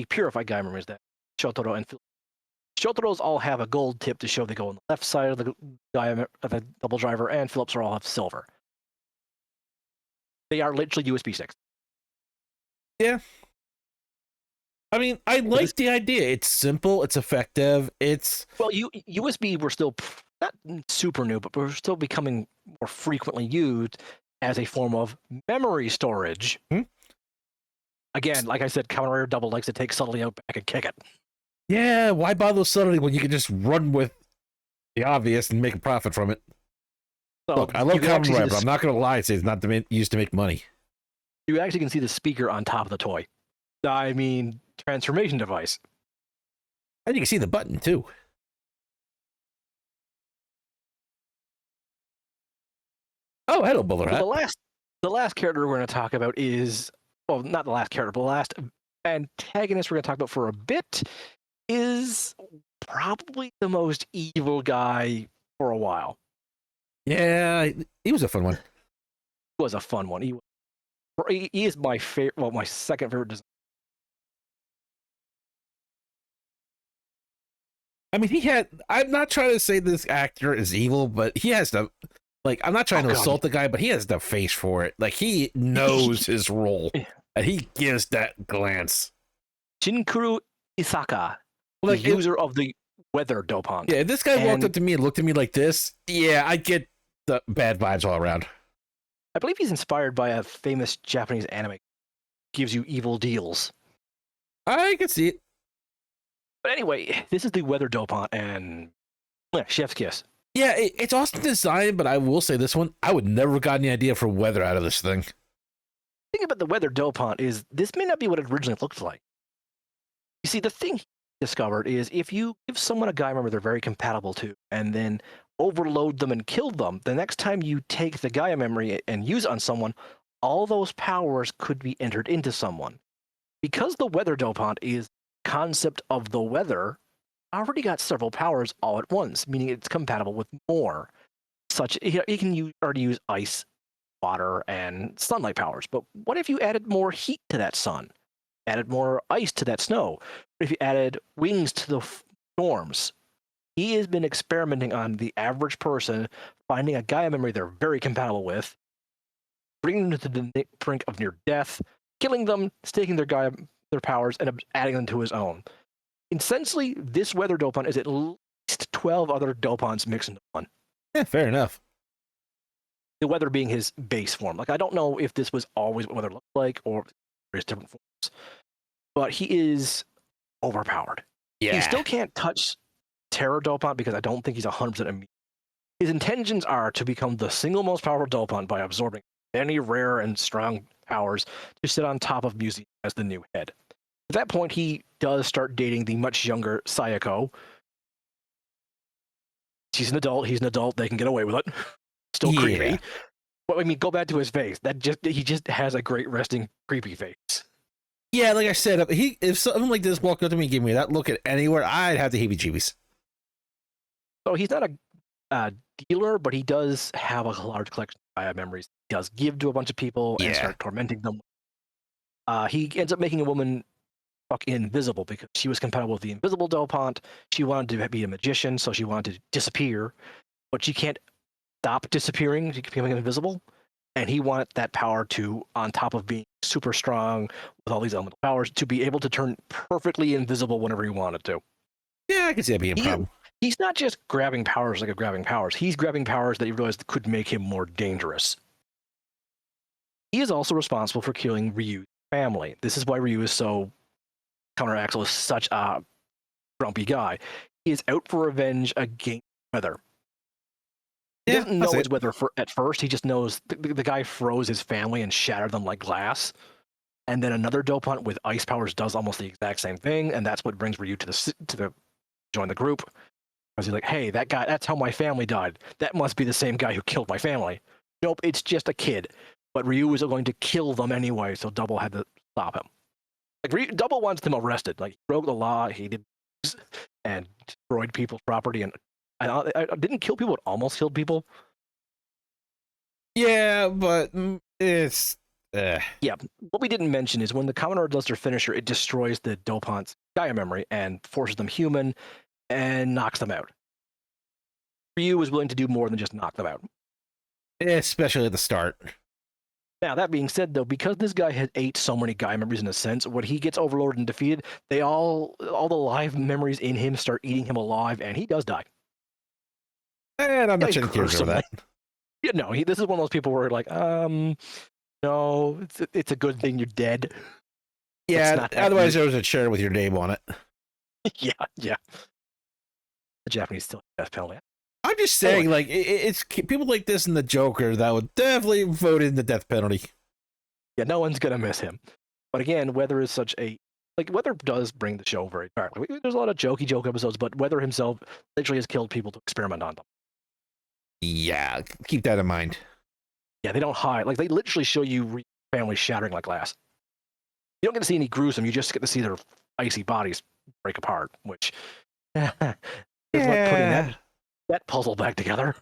purified guy memories that Shotaro and Shotaro's all have a gold tip to show they go on the left side of the guy of the double driver, and Phillips are all have silver. They are literally USB sticks. Yeah. I mean, I like the idea. It's simple. It's effective. Well, USB were still not super new, but we're still becoming more frequently used as a form of memory storage. Again, like I said, Kamen Rider W likes to take subtlety out back and kick it. Yeah, why bother with subtlety when you can just run with the obvious and make a profit from it? So look, I love Kamen Rider, but I'm not going to lie and say it's not used to make money. You actually can see the speaker on top of the toy. I mean, transformation device. And you can see the button, too. Oh, hello, Bowler Hat. The last character we're going to talk about is, well, not the last character, but the last antagonist we're going to talk about for a bit is probably the most evil guy for a while. Yeah, he was a fun one. He was a fun one. He is my favorite, well, my second favorite design. I mean, I'm not trying to say this actor is evil, but he has the, like, I'm not trying to assault the guy, but he has the face for it. Like, he knows his role, and he gives that glance. Shinkuru Isaka, the user of the weather dopant. Yeah, if this guy walked up to me and looked at me like this, yeah, I get the bad vibes all around. I believe he's inspired by a famous Japanese anime. Gives you evil deals. I can see it. But anyway, this is the weather dopant, and chef's kiss. Yeah, it's awesome design, but I will say this one, I would never have gotten the idea for weather out of this thing. The thing about the weather dopant is this may not be what it originally looked like. You see, the thing he discovered is if you give someone a guy member they're very compatible to, and then overload them and kill them, the next time you take the Gaia memory and use it on someone, all those powers could be entered into someone. Because the weather dopant is concept of the weather, already got several powers all at once, meaning it's compatible with more. Such you can already use ice, water, and sunlight powers. But what if you added more heat to that sun? Added more ice to that snow? What if you added wings to the storms? He has been experimenting on the average person, finding a Gaia memory they're very compatible with, bringing them to the brink of near death, killing them, staking their powers, and adding them to his own. Essentially, this weather dopant is at least 12 other dopants mixed into one. Yeah, fair enough. The weather being his base form. Like, I don't know if this was always what weather looked like or various different forms, but he is overpowered. Yeah. He still can't touch Terror dopant because I don't think he's 100% immune. His intentions are to become the single most powerful dopant by absorbing many rare and strong powers to sit on top of Museum as the new head. At that point, he does start dating the much younger Sayako. She's an adult. He's an adult. They can get away with it. Still creepy. But I mean, go back to his face. He just has a great resting creepy face. Yeah, like I said, if something like this walked up to me and gave me that look at anywhere, I'd have the heebie-jeebies. So he's not a dealer, but he does have a large collection of Gaia memories. He does give to a bunch of people and start tormenting them. He ends up making a woman invisible because she was compatible with the invisible dopant. She wanted to be a magician, so she wanted to disappear, but she can't stop disappearing. She can become invisible, and he wanted that power to, on top of being super strong with all these elemental powers, to be able to turn perfectly invisible whenever he wanted to. Yeah, I can see that being a problem. He's not just grabbing powers like grabbing powers. He's grabbing powers that he realized could make him more dangerous. He is also responsible for killing Ryu's family. This is why Ryu is so counter-Axel is such a grumpy guy. He is out for revenge against weather. He doesn't know it's weather at first. He just knows the guy froze his family and shattered them like glass. And then another dopant with ice powers does almost the exact same thing, and that's what brings Ryu to join the group. Because he's like, hey, that guy, that's how my family died. That must be the same guy who killed my family. Nope, it's just a kid. But Ryu was going to kill them anyway, so Double had to stop him. Like, Double wants them arrested. Like, he broke the law, he did and destroyed people's property, and I didn't kill people, it almost killed people. Yeah, but it's... Yeah, what we didn't mention is when the Kamen Rider does their finisher, it destroys the dopant's Gaia memory and forces them human and knocks them out. Ryu was willing to do more than just knock them out. Especially at the start. Now, that being said, though, because this guy had ate so many Gaia memories in a sense, when he gets overloaded and defeated, all the live memories in him start eating him alive, and he does die. And I'm not shedding tears over that. Yeah, no, this is one of those people where like, no, it's a good thing you're dead. Yeah, otherwise there was a chair with your name on it. yeah. The Japanese still have death penalty. I'm just saying, like, it's people like this and the Joker that would definitely vote in the death penalty. Yeah, no one's gonna miss him. But again, Weather is such a Weather does bring the show very darkly. There's a lot of jokey joke episodes, but Weather himself literally has killed people to experiment on them. Yeah, keep that in mind. Yeah, they don't hide. Like, they literally show you families shattering like glass. You don't get to see any gruesome. You just get to see their icy bodies break apart, which is like putting that puzzle back together.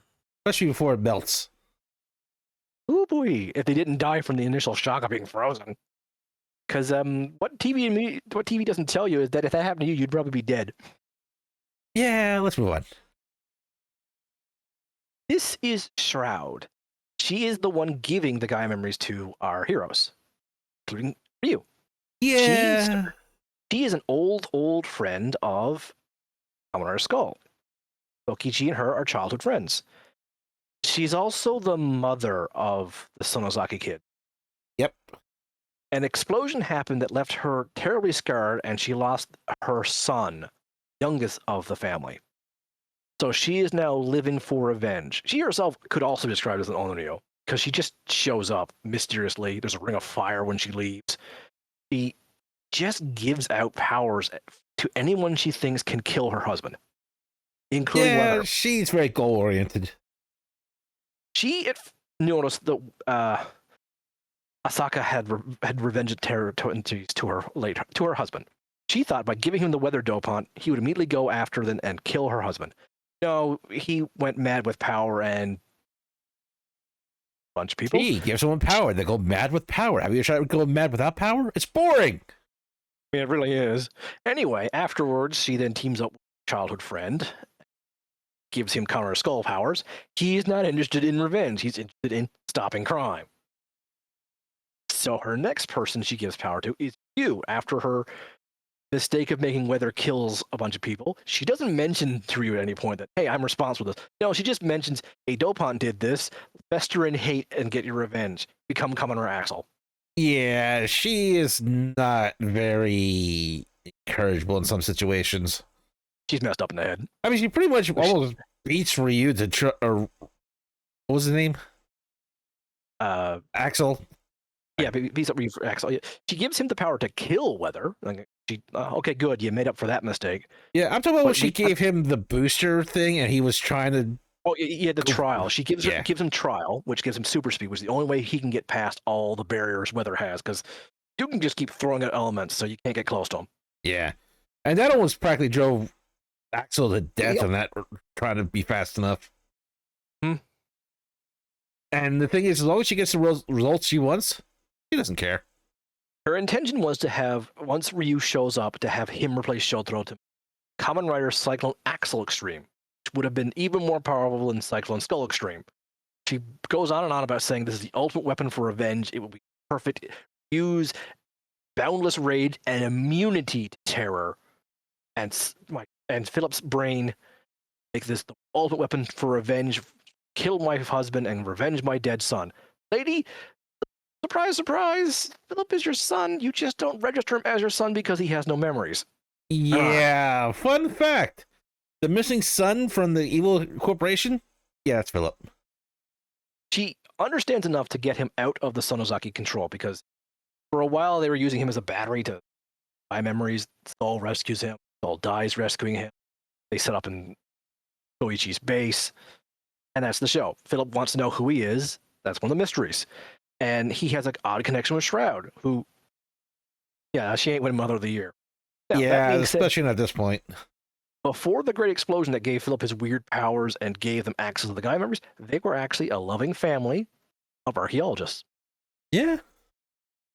Especially before it melts. Oh boy, if they didn't die from the initial shock of being frozen. Because what TV doesn't tell you is that if that happened to you, you'd probably be dead. Yeah, let's move on. This is Shroud. She is the one giving the Gaia memories to our heroes, including Ryu. Yeah. She is an old friend of Kamen Rider Skull. Tokichi and her are childhood friends. She's also the mother of the Sonozaki kid. Yep. An explosion happened that left her terribly scarred, and she lost her son, youngest of the family. So she is now living for revenge. She herself could also be described as an Onryo, because she just shows up mysteriously. There's a ring of fire when she leaves. She just gives out powers to anyone she thinks can kill her husband, including Leather. She's very goal-oriented. She noticed that Asaka had revenge territories to her husband. She thought by giving him the weather dopant, he would immediately go after them and kill her husband. No, he went mad with power and a bunch of people. He gives someone power. They go mad with power. Have you tried to go mad without power? It's boring. I mean, it really is. Anyway, afterwards, she then teams up with a childhood friend, gives him counter skull powers. He's not interested in revenge. He's interested in stopping crime. So her next person she gives power to is Yu. After her mistake of making weather kills a bunch of people, she doesn't mention to Ryu at any point that, hey, I'm responsible for this. No, she just mentions, hey, Dopant did this. Fester in hate and get your revenge. Become Kamen Rider Axel. Yeah, she is not very encourageable in some situations. She's messed up in the head. I mean, she pretty much almost beats Ryu to or what was his name? Axel. Yeah, beats up Ryu for Axel. Yeah. She gives him the power to kill weather. Like, okay, good, you made up for that mistake. Yeah, I'm talking about when she gave him the booster thing, and he was trying to. Oh, yeah, the trial. She gives him trial, which gives him super speed, which is the only way he can get past all the barriers weather has, because you can just keep throwing out elements, so you can't get close to him. Yeah, and that almost practically drove Axel to death on that, trying to be fast enough. And the thing is, as long as she gets the results she wants, she doesn't care. Her intention was to have, once Ryu shows up, to have him replace Shotaro to Kamen Rider Cyclone Axel Extreme, which would have been even more powerful than Cyclone Skull Extreme. She goes on and on about saying this is the ultimate weapon for revenge. It will be perfect. Use boundless rage and immunity to terror. And Philip's brain make this the ultimate weapon for revenge. Kill my husband and revenge my dead son. Lady, surprise, surprise. Philip is your son. You just don't register him as your son because he has no memories. Yeah, fun fact. The missing son from the evil corporation? Yeah, it's Philip. She understands enough to get him out of the Sonozaki control, because for a while they were using him as a battery to buy memories. Skull rescues him. Skull dies rescuing him. They set up in Koichi's base. And that's the show. Philip wants to know who he is. That's one of the mysteries. And he has an odd connection with Shroud, who, yeah, she ain't winning Mother of the Year. Now, yeah, especially not at this point. Before the great explosion that gave Philip his weird powers and gave them access to the Gaia memories, they were actually a loving family of archaeologists. Yeah.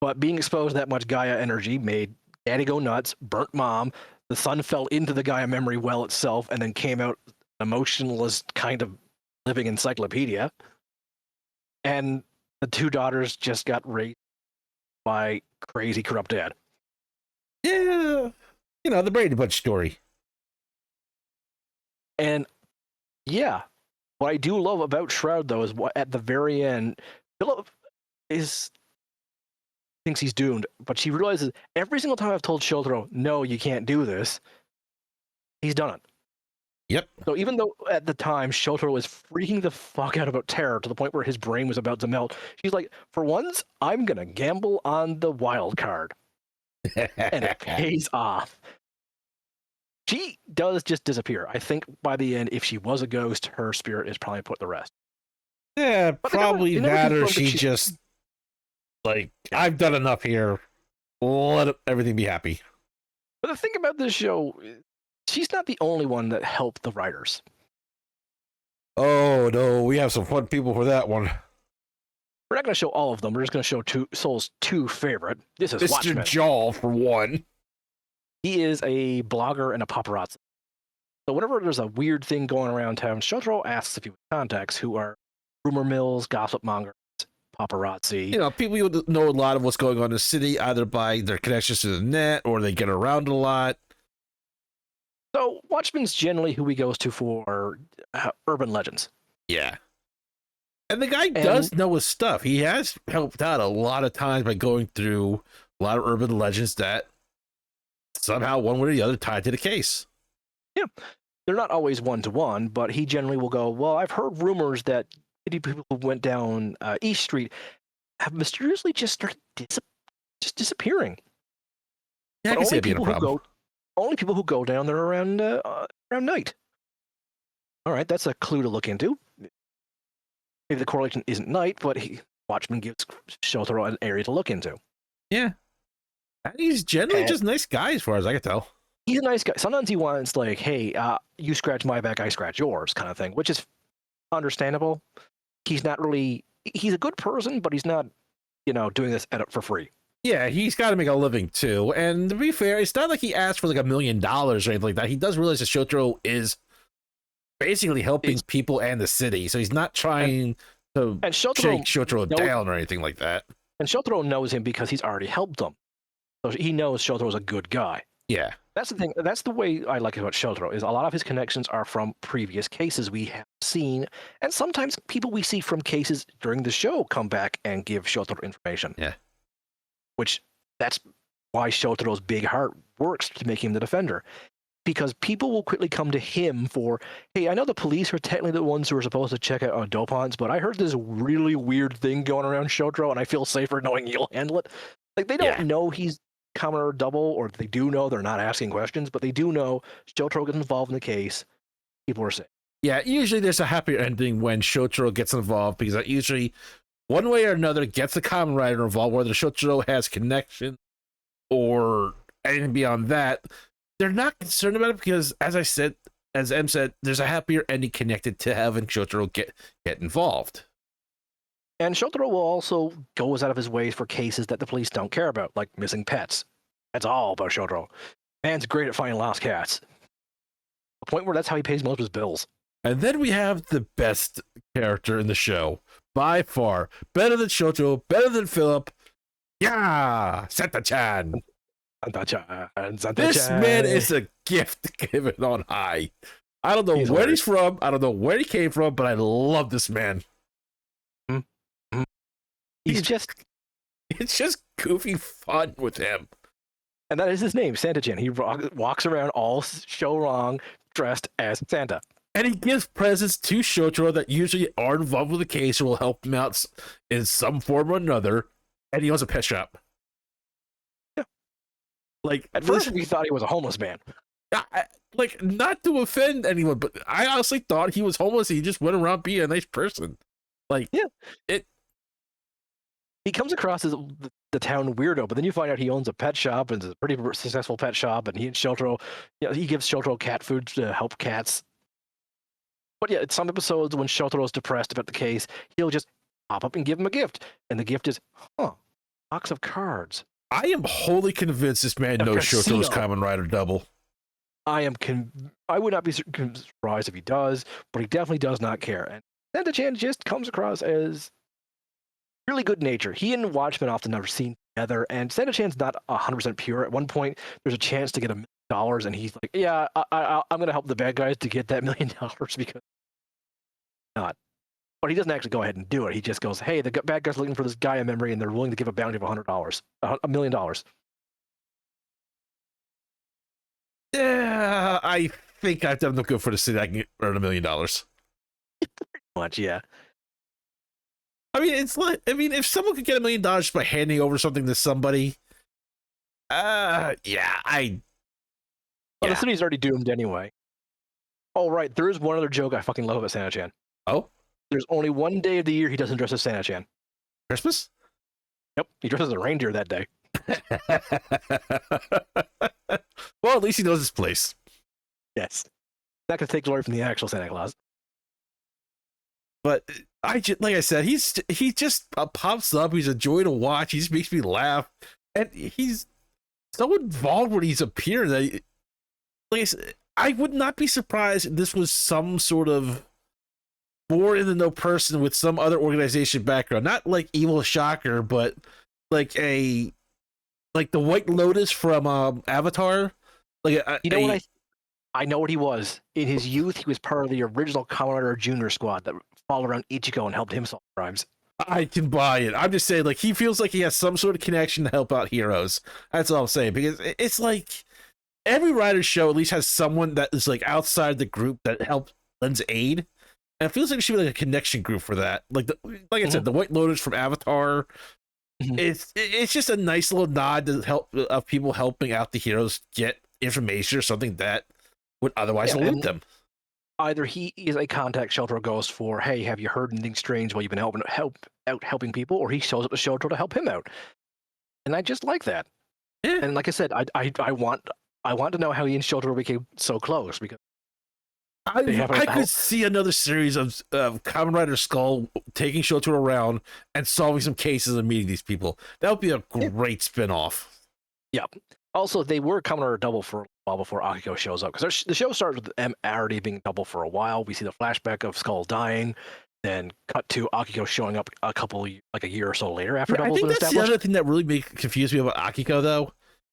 But being exposed to that much Gaia energy made Daddy go nuts, burnt Mom. The son fell into the Gaia memory well itself and then came out emotionless, kind of living encyclopedia. And the two daughters just got raped by crazy, corrupt dad. Yeah. You know, the Brady Bunch story. And yeah, what I do love about Shroud, though, is what at the very end, Philip thinks he's doomed, but she realizes every single time I've told Shotaro, no, you can't do this, he's done it. Yep. So even though at the time Shotaro was freaking the fuck out about terror to the point where his brain was about to melt, she's like, for once, I'm going to gamble on the wild card. And it pays off. She does just disappear. I think by the end, if she was a ghost, her spirit is probably put to rest. Yeah, but probably that, or she just, like, I've done enough here. Let everything be happy. But the thing about this show, she's not the only one that helped the writers. Oh, no, we have some fun people for that one. We're not going to show all of them. We're just going to show Soul's two favorite. This is Mr. Watchmen. Jaw, for one. He is a blogger and a paparazzi. So whenever there's a weird thing going around town, Shotaro asks a few contacts who are rumor mills, gossip mongers, paparazzi. You know, people who know a lot of what's going on in the city, either by their connections to the net or they get around a lot. So Watchmen's generally who he goes to for urban legends. Yeah. And the guy And does know his stuff. He has helped out a lot of times by going through a lot of urban legends that somehow one way or the other tied to the case. yeah, they're not always one-to-one, but he generally will go, well, I've heard rumors that people who went down East Street have mysteriously just started disappearing. Yeah, I can see it being a problem. Only people who go down there around night. All right, that's a clue to look into. Maybe the correlation isn't night, but Watchman gives Shotaro an area to look into. Yeah. He's generally just nice guy as far as I can tell. He's a nice guy. Sometimes he wants like, hey, you scratch my back, I scratch yours kind of thing, which is understandable. He's not really, he's a good person, but he's not, doing this for free. Yeah, he's got to make a living too. And to be fair, it's not like he asked for like $1 million or anything like that. He does realize that Shotaro is basically helping people and the city, so he's not trying to shake Shotaro down or anything like that. And Shotaro knows him because he's already helped him, so he knows Shotaro's a good guy. Yeah, that's the thing. That's the way I like about Shotaro, is a lot of his connections are from previous cases we have seen, and sometimes people we see from cases during the show come back and give Shotaro information. Yeah, which that's why Shotaro's big heart works to make him the defender. Because people will quickly come to him for, hey, I know the police are technically the ones who are supposed to check out on dopants, but I heard this really weird thing going around Shotaro, and I feel safer knowing you'll handle it. Like, they don't know he's Kamen Rider Double, or they do know, they're not asking questions, but they do know Shotaro gets involved in the case, people are safe. Yeah, usually there's a happier ending when Shotaro gets involved, because that usually, one way or another, gets the Kamen Rider involved, whether Shotaro has connection or anything beyond that. They're not concerned about it because, as I said, as M said, there's a happier ending connected to having Shotaro get involved. And Shotaro will also goes out of his way for cases that the police don't care about, like missing pets. That's all about Shotaro. Man's great at finding lost cats. The point where that's how he pays most of his bills. And then we have the best character in the show, by far. Better than Shotaro, better than Philip. Yeah, Santa-chan. This man is a gift given on high. I don't know where he's from. I don't know where he came from, but I love this man. Mm-hmm. It's just goofy fun with him. And that is his name, Santa-chan. He walks around all show wrong, dressed as Santa. And he gives presents to Shotaro that usually are involved with the case or will help him out in some form or another. And he owns a pet shop. Like, at first we thought he was a homeless man. Like, not to offend anyone, but I honestly thought he was homeless and he just went around being a nice person. Like, he comes across as the town weirdo, but then you find out he owns a pet shop and is a pretty successful pet shop, and he and Shotaro, he gives Shotaro cat food to help cats. But yeah, in some episodes when Shotaro's depressed about the case, he'll just pop up and give him a gift, and the gift is, box of cards. I am wholly convinced this man knows Shotaro's Kamen Rider Double. I would not be surprised if he does, but he definitely does not care. And Santa-chan just comes across as really good nature. He and Watchmen often never seen together, and Santa-chan's not 100% pure. At one point, there's a chance to get $1 million, and he's like, yeah, I'm going to help the bad guys to get that $1 million because not. But he doesn't actually go ahead and do it. He just goes, hey, the bad guys are looking for this Gaia memory, and they're willing to give a bounty of $100, $1 million. Yeah, I think I've done enough good for the city. I can earn $1 million. Pretty much, yeah. I mean, it's like, if someone could get $1 million just by handing over something to somebody, the city's already doomed anyway. Oh, right. There is one other joke I fucking love about Santa-chan. Oh? There's only one day of the year he doesn't dress as Santa-chan. Christmas? Yep, he dresses as a reindeer that day. Well, at least he knows his place. Yes. Not going to take glory from the actual Santa Claus. But like I said, he just pops up. He's a joy to watch. He just makes me laugh. And he's so involved when he's appearing that, like I said, I would not be surprised if this was some sort of born in the know person with some other organization background, not like Evil Shocker, but like the White Lotus from Avatar. Like I know what he was. In his youth, he was part of the original Kamen Rider Junior squad that followed around Ichigo and helped him solve crimes. I can buy it. I'm just saying, like, he feels like he has some sort of connection to help out heroes. That's all I'm saying. Because it's like every Rider show at least has someone that is like outside the group that helps lends aid. And it feels like it should be like a connection group for that. Like like I said, the White Lotus from Avatar. It's just a nice little nod to help of people helping out the heroes get information or something that would otherwise elude them. Either he is a contact Shotaro Ghost for, hey, have you heard anything strange while you've been helping people, or he shows up to Shotaro to help him out. And I just like that. Yeah. And like I said, I want to know how he and Shotaro became so close, because I could see another series of Kamen Rider Skull taking Shotaro around and solving some cases and meeting these people. That would be a great spin-off. Yep. Also, they were Kamen Rider Double for a while before Akiko shows up, because the show starts with them already being double for a while. We see the flashback of Skull dying, then cut to Akiko showing up a year or so later after Double's been established. I think that's the other thing that really confused me about Akiko, though.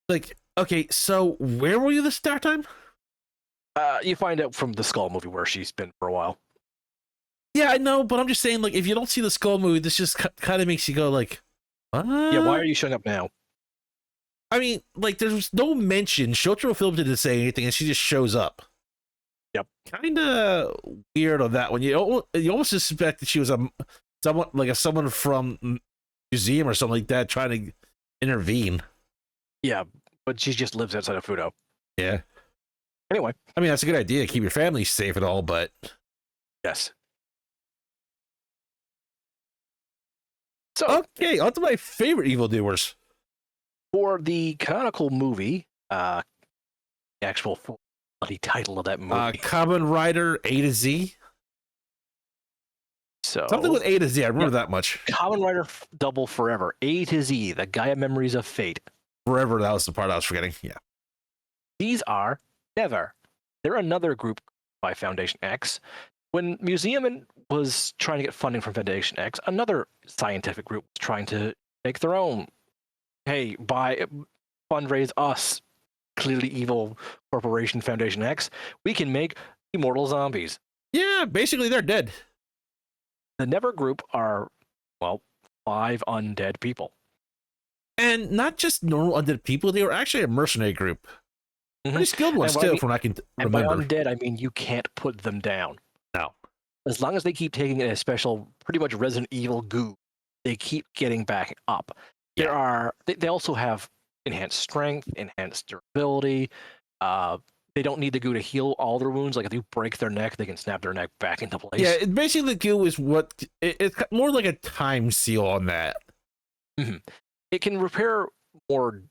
Like, okay, so where were you this entire time? You find out from the Skull movie where she's been for a while. Yeah, I know, but I'm just saying, like, if you don't see the Skull movie, this just kind of makes you go, like, what? Yeah, why are you showing up now? I mean, like, there's no mention. Shotaro Film didn't say anything, and she just shows up. Yep. Kind of weird on that one. You almost suspect that she was someone from museum or something like that trying to intervene. Yeah, but she just lives outside of Fuuto. Yeah. Anyway. I mean, that's a good idea. Keep your family safe and all, but... Yes. So, okay, on to my favorite evildoers. For the canonical movie, the actual bloody title of that movie. Kamen Rider A to Z. So something with A to Z, I remember that much. Kamen Rider Double Forever, A to Z, the Gaia Memories of Fate. Forever, that was the part I was forgetting, yeah. These are Never. They're another group by Foundation X. When Museum was trying to get funding from Foundation X, another scientific group was trying to make their own. Hey, fundraise us, clearly evil corporation Foundation X. We can make immortal zombies. Yeah, basically they're dead. The Never group are, 5 undead people. And not just normal undead people, they were actually a mercenary group. Pretty skilled ones, too, from what I can remember. And by undead, I mean you can't put them down. No. As long as they keep taking a special, pretty much Resident Evil goo, they keep getting back up. Yeah. They also have enhanced strength, enhanced durability. They don't need the goo to heal all their wounds. Like if you break their neck, they can snap their neck back into place. Yeah, basically the goo is it's more like a time seal on that. Mm-hmm. It can repair more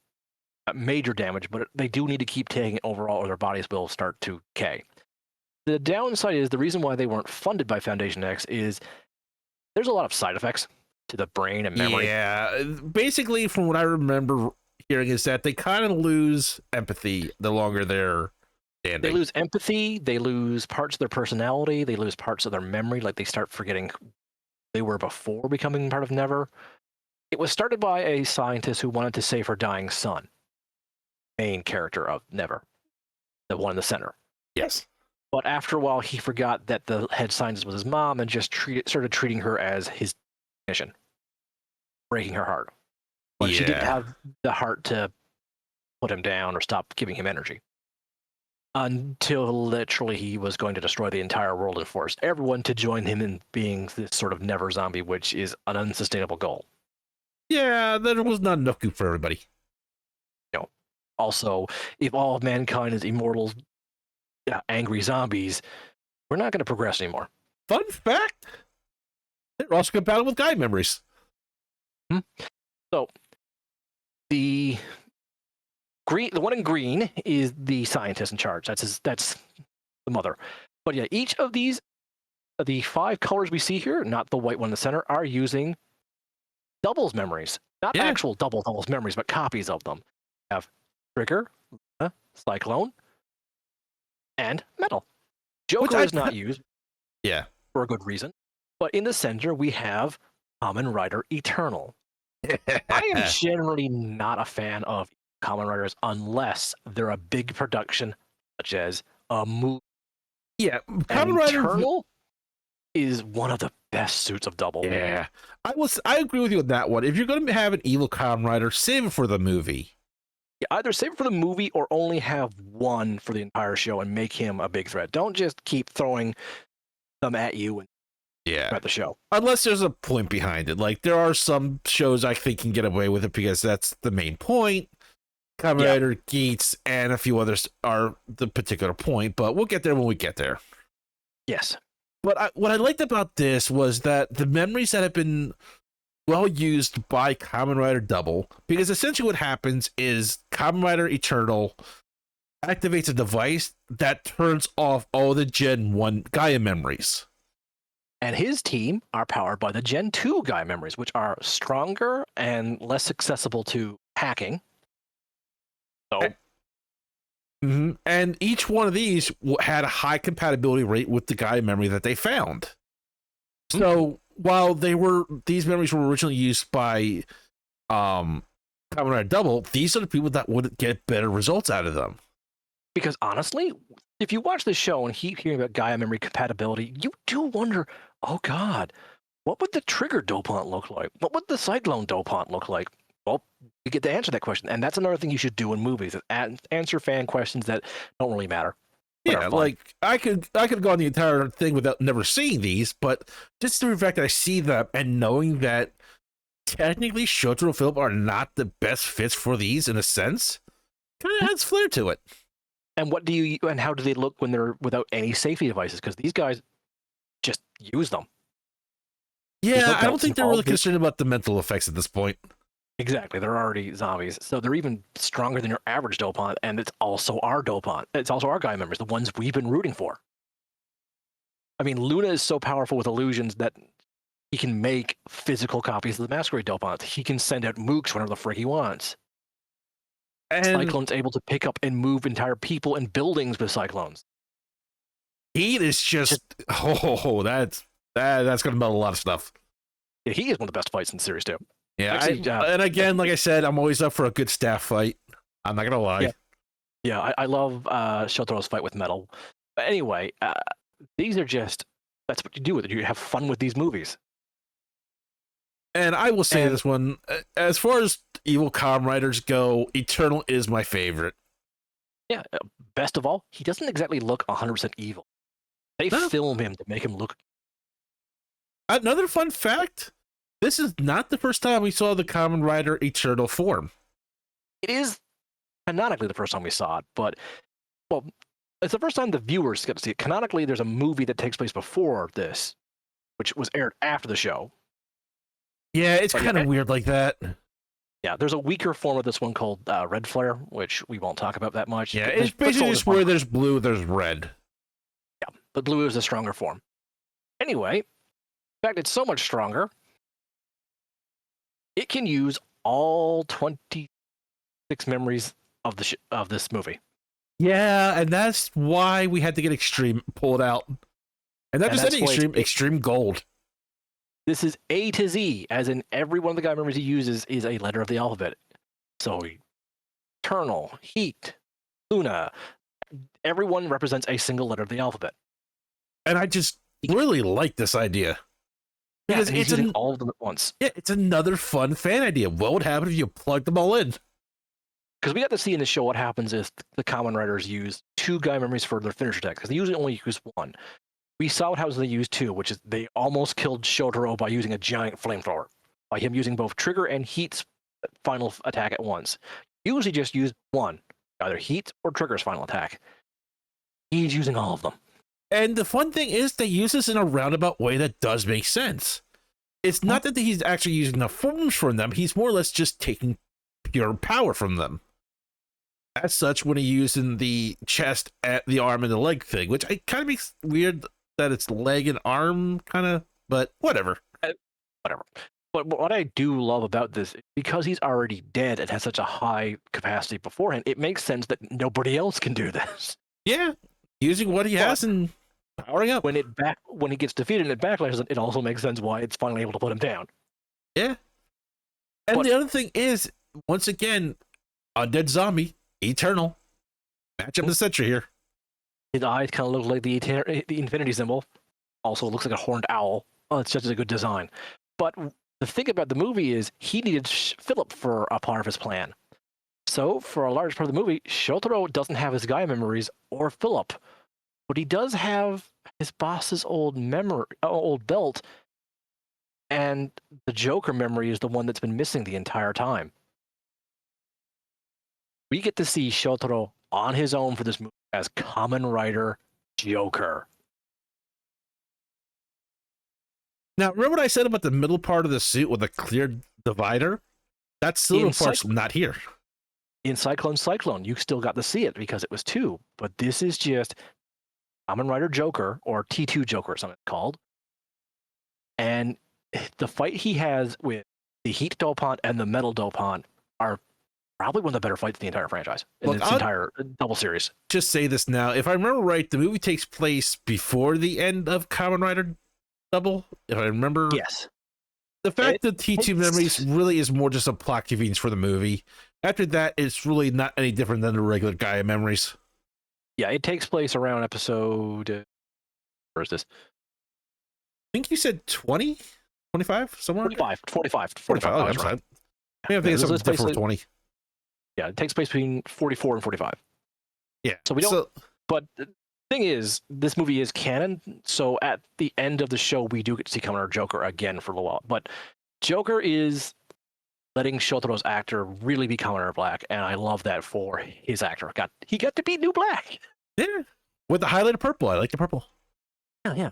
major damage, but they do need to keep taking it overall or their bodies will start to decay. The downside is the reason why they weren't funded by Foundation X is there's a lot of side effects to the brain and memory. Yeah, basically from what I remember hearing is that they kind of lose empathy the longer they're standing. They lose empathy, they lose parts of their personality, they lose parts of their memory, like they start forgetting who they were before becoming part of Never. It was started by a scientist who wanted to save her dying son. Main character of Never, the one in the center. Yes. But after a while, he forgot that the head scientist was his mom and just started treating her as his mission, breaking her heart. But she didn't have the heart to put him down or stop giving him energy. Until literally he was going to destroy the entire world and force everyone to join him in being this sort of Never zombie, which is an unsustainable goal. Yeah, there was not enough goop for everybody. Also, if all of mankind is immortal, angry zombies, we're not going to progress anymore. Fun fact, they're also compatible with Gaia memories. So, the one in green is the scientist in charge. That's the mother. But yeah, each of these, the 5 colors we see here, not the white one in the center, are using doubles memories. Not actual doubles memories, but copies of them. We have Trigger, Cyclone, and Metal. Joker is not used for a good reason. But in the center, we have Kamen Rider Eternal. I am generally not a fan of Kamen Riders unless they're a big production, such as a movie. Yeah, And Kamen Rider Eternal is one of the best suits of Double. Yeah, I agree with you on that one. If you're going to have an evil Kamen Rider, save it for the movie. Yeah, either save it for the movie or only have one for the entire show and make him a big threat. Don't just keep throwing them at you and at the show. Unless there's a point behind it. Like, there are some shows I think can get away with it because that's the main point. Kamen Rider, Geats, and a few others are the particular point, but we'll get there when we get there. Yes. But what I liked about this was that the memories that have been well used by Kamen Rider Double, because essentially what happens is Kamen Rider Eternal activates a device that turns off all the Gen 1 Gaia memories. And his team are powered by the Gen 2 Gaia memories, which are stronger and less accessible to hacking. So, and each one of these had a high compatibility rate with the Gaia memory that they found. So while these memories were originally used by Kamen Rider Double, these are the people that would get better results out of them. Because honestly, if you watch the show and keep hearing about Gaia memory compatibility, you do wonder, oh God, what would the trigger dopant look like? What would the cyclone dopant look like? Well, you get to answer that question. And that's another thing you should do in movies, is answer fan questions that don't really matter. Yeah, like I could go on the entire thing without never seeing these, but just the fact that I see them and knowing that technically Shotaro Philip are not the best fits for these in a sense, kind of adds flair to it. And how do they look when they're without any safety devices? Because these guys just use them. Yeah, I don't think they're really concerned about the mental effects at this point. Exactly, they're already zombies, so they're even stronger than your average dopant, and it's also our dopant. It's also our Gaia members, the ones we've been rooting for. I mean, Luna is so powerful with illusions that he can make physical copies of the Masquerade dopant. He can send out mooks whenever the frick he wants. And Cyclone's able to pick up and move entire people and buildings with cyclones. He is just that's going to melt a lot of stuff. Yeah, he is one of the best fights in the series too. Yeah, actually, and again, like I said, I'm always up for a good staff fight. I'm not gonna lie. Yeah, I love Shotaro's fight with Metal. But anyway, these are that's what you do with it. You have fun with these movies. And I will say this one, as far as evil Kamen Riders go, Eternal is my favorite. Yeah, best of all, he doesn't exactly look 100% evil. They film him to make him look. Another fun fact. This is not the first time we saw the Kamen Rider Eternal form. It is canonically the first time we saw it, but, well, it's the first time the viewers get to see it. Canonically, there's a movie that takes place before this, which was aired after the show. Yeah, it's kind of weird like that. Yeah, there's a weaker form of this one called Red Flare, which we won't talk about that much. Yeah, it's basically just where there's blue, there's red. Yeah, but blue is a stronger form. Anyway, in fact, it's so much stronger. It can use all 26 memories of this movie. Yeah, and that's why we had to get Extreme pulled out. And not just any Extreme Gold. This is A to Z, as in every one of the Gaia memories he uses is a letter of the alphabet. So, Eternal, Heat, Luna, everyone represents a single letter of the alphabet. And I just really like this idea. Because it's using all of them at once. Yeah, it's another fun fan idea. What would happen if you plugged them all in? Because we got to see in the show what happens if the Kamen Riders use 2 Gaia memories for their finisher attack, because they usually only use 1. We saw what happens when they use 2, which is they almost killed Shotaro by using a giant flamethrower, by him using both Trigger and Heat's final attack at once. Usually just use 1, either Heat or Trigger's final attack. He's using all of them. And the fun thing is they use this in a roundabout way that does make sense. It's not that he's actually using the forms from them. He's more or less just taking pure power from them. As such, when he using the chest, the arm, and the leg thing, which I kind of makes weird that it's leg and arm kind of, but whatever. Whatever. But what I do love about this, because he's already dead and has such a high capacity beforehand, it makes sense that nobody else can do this. Yeah. Using what he has and powering up. When he gets defeated and it backlashes, it also makes sense why it's finally able to put him down. Yeah. And the other thing is, once again, Undead Zombie, Eternal. Match up the century here. His eyes kind of look like the infinity symbol. Also looks like a horned owl. Oh, it's just a good design. But the thing about the movie is he needed Philip for a part of his plan. So for a large part of the movie, Shotaro doesn't have his Gaia memories or Philip, but he does have his boss's old belt, and the Joker memory is the one that's been missing the entire time. We get to see Shotaro on his own for this movie as Kamen Rider Joker. Now, remember what I said about the middle part of the suit with a clear divider? That silver part's not here. In Cyclone, you still got to see it because it was 2, but this is just Kamen Rider Joker, or T2 Joker, or something it's called. And the fight he has with the heat dopant and the metal dopant are probably one of the better fights in the entire franchise, in its entire double series. Just say this now. If I remember right, the movie takes place before the end of Kamen Rider Double, if I remember. Yes. The fact that T2 Memories really is more just a plot convenience for the movie. After that, it's really not any different than the regular Gaia Memories. Yeah, it takes place around episode... where is this? I think you said 20? 25? Somewhere? 45. Oh, I'm sorry. I think it's something different for 20. Yeah, it takes place between 44 and 45. Yeah. So we don't... But the thing is, this movie is canon, so at the end of the show, we do get to see Kamen Rider Joker again for a little while. But Joker is letting Shotaro's actor really be Kamen Rider Black, and I love that for his actor. He got to be New Black. Yeah. With the highlighted purple. I like the purple. Yeah.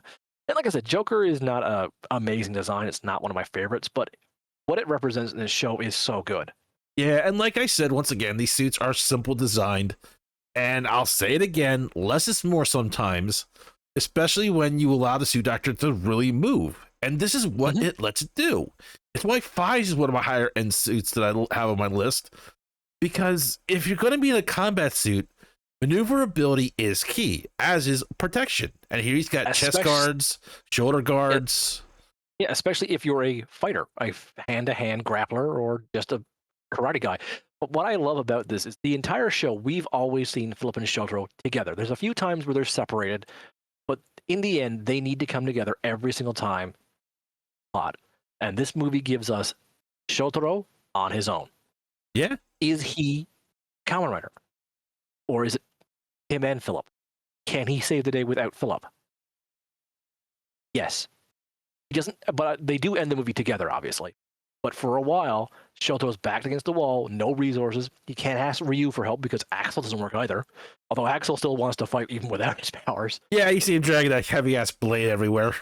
And like I said, Joker is not an amazing design. It's not one of my favorites, but what it represents in this show is so good. Yeah, and like I said, once again, these suits are simple designed. And I'll say it again, less is more sometimes, especially when you allow the suit actor to really move. And this is what it lets it do. It's why 5 is one of my higher end suits that I have on my list. Because if you're going to be in a combat suit, maneuverability is key, as is protection. And here he's got chest guards, shoulder guards. Yeah, especially if you're a fighter, a hand-to-hand grappler, or just a karate guy. But what I love about this is the entire show, we've always seen Philip and Shotaro together. There's a few times where they're separated, but in the end, they need to come together every single time. And this movie gives us Shotaro on his own. Yeah. Is he Kamen Rider? Or is it him and Philip? Can he save the day without Philip? Yes. He doesn't, but they do end the movie together, obviously. But for a while, Shoto's backed against the wall, no resources. He can't ask Ryu for help because Axel doesn't work either. Although Axel still wants to fight even without his powers. Yeah, you see him dragging that heavy-ass blade everywhere.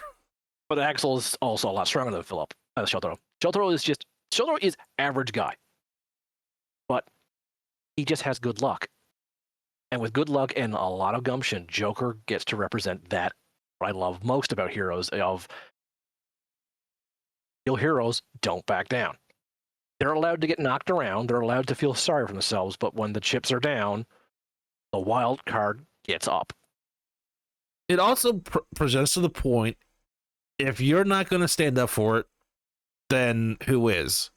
But Axel is also a lot stronger than Philip, Shotaro. Shotaro is average guy. But he just has good luck. And with good luck and a lot of gumption, Joker gets to represent that. What I love most about heroes of real heroes don't back down. They're allowed to get knocked around. They're allowed to feel sorry for themselves. But when the chips are down, the wild card gets up. It also presents to the point, if you're not going to stand up for it, then who is?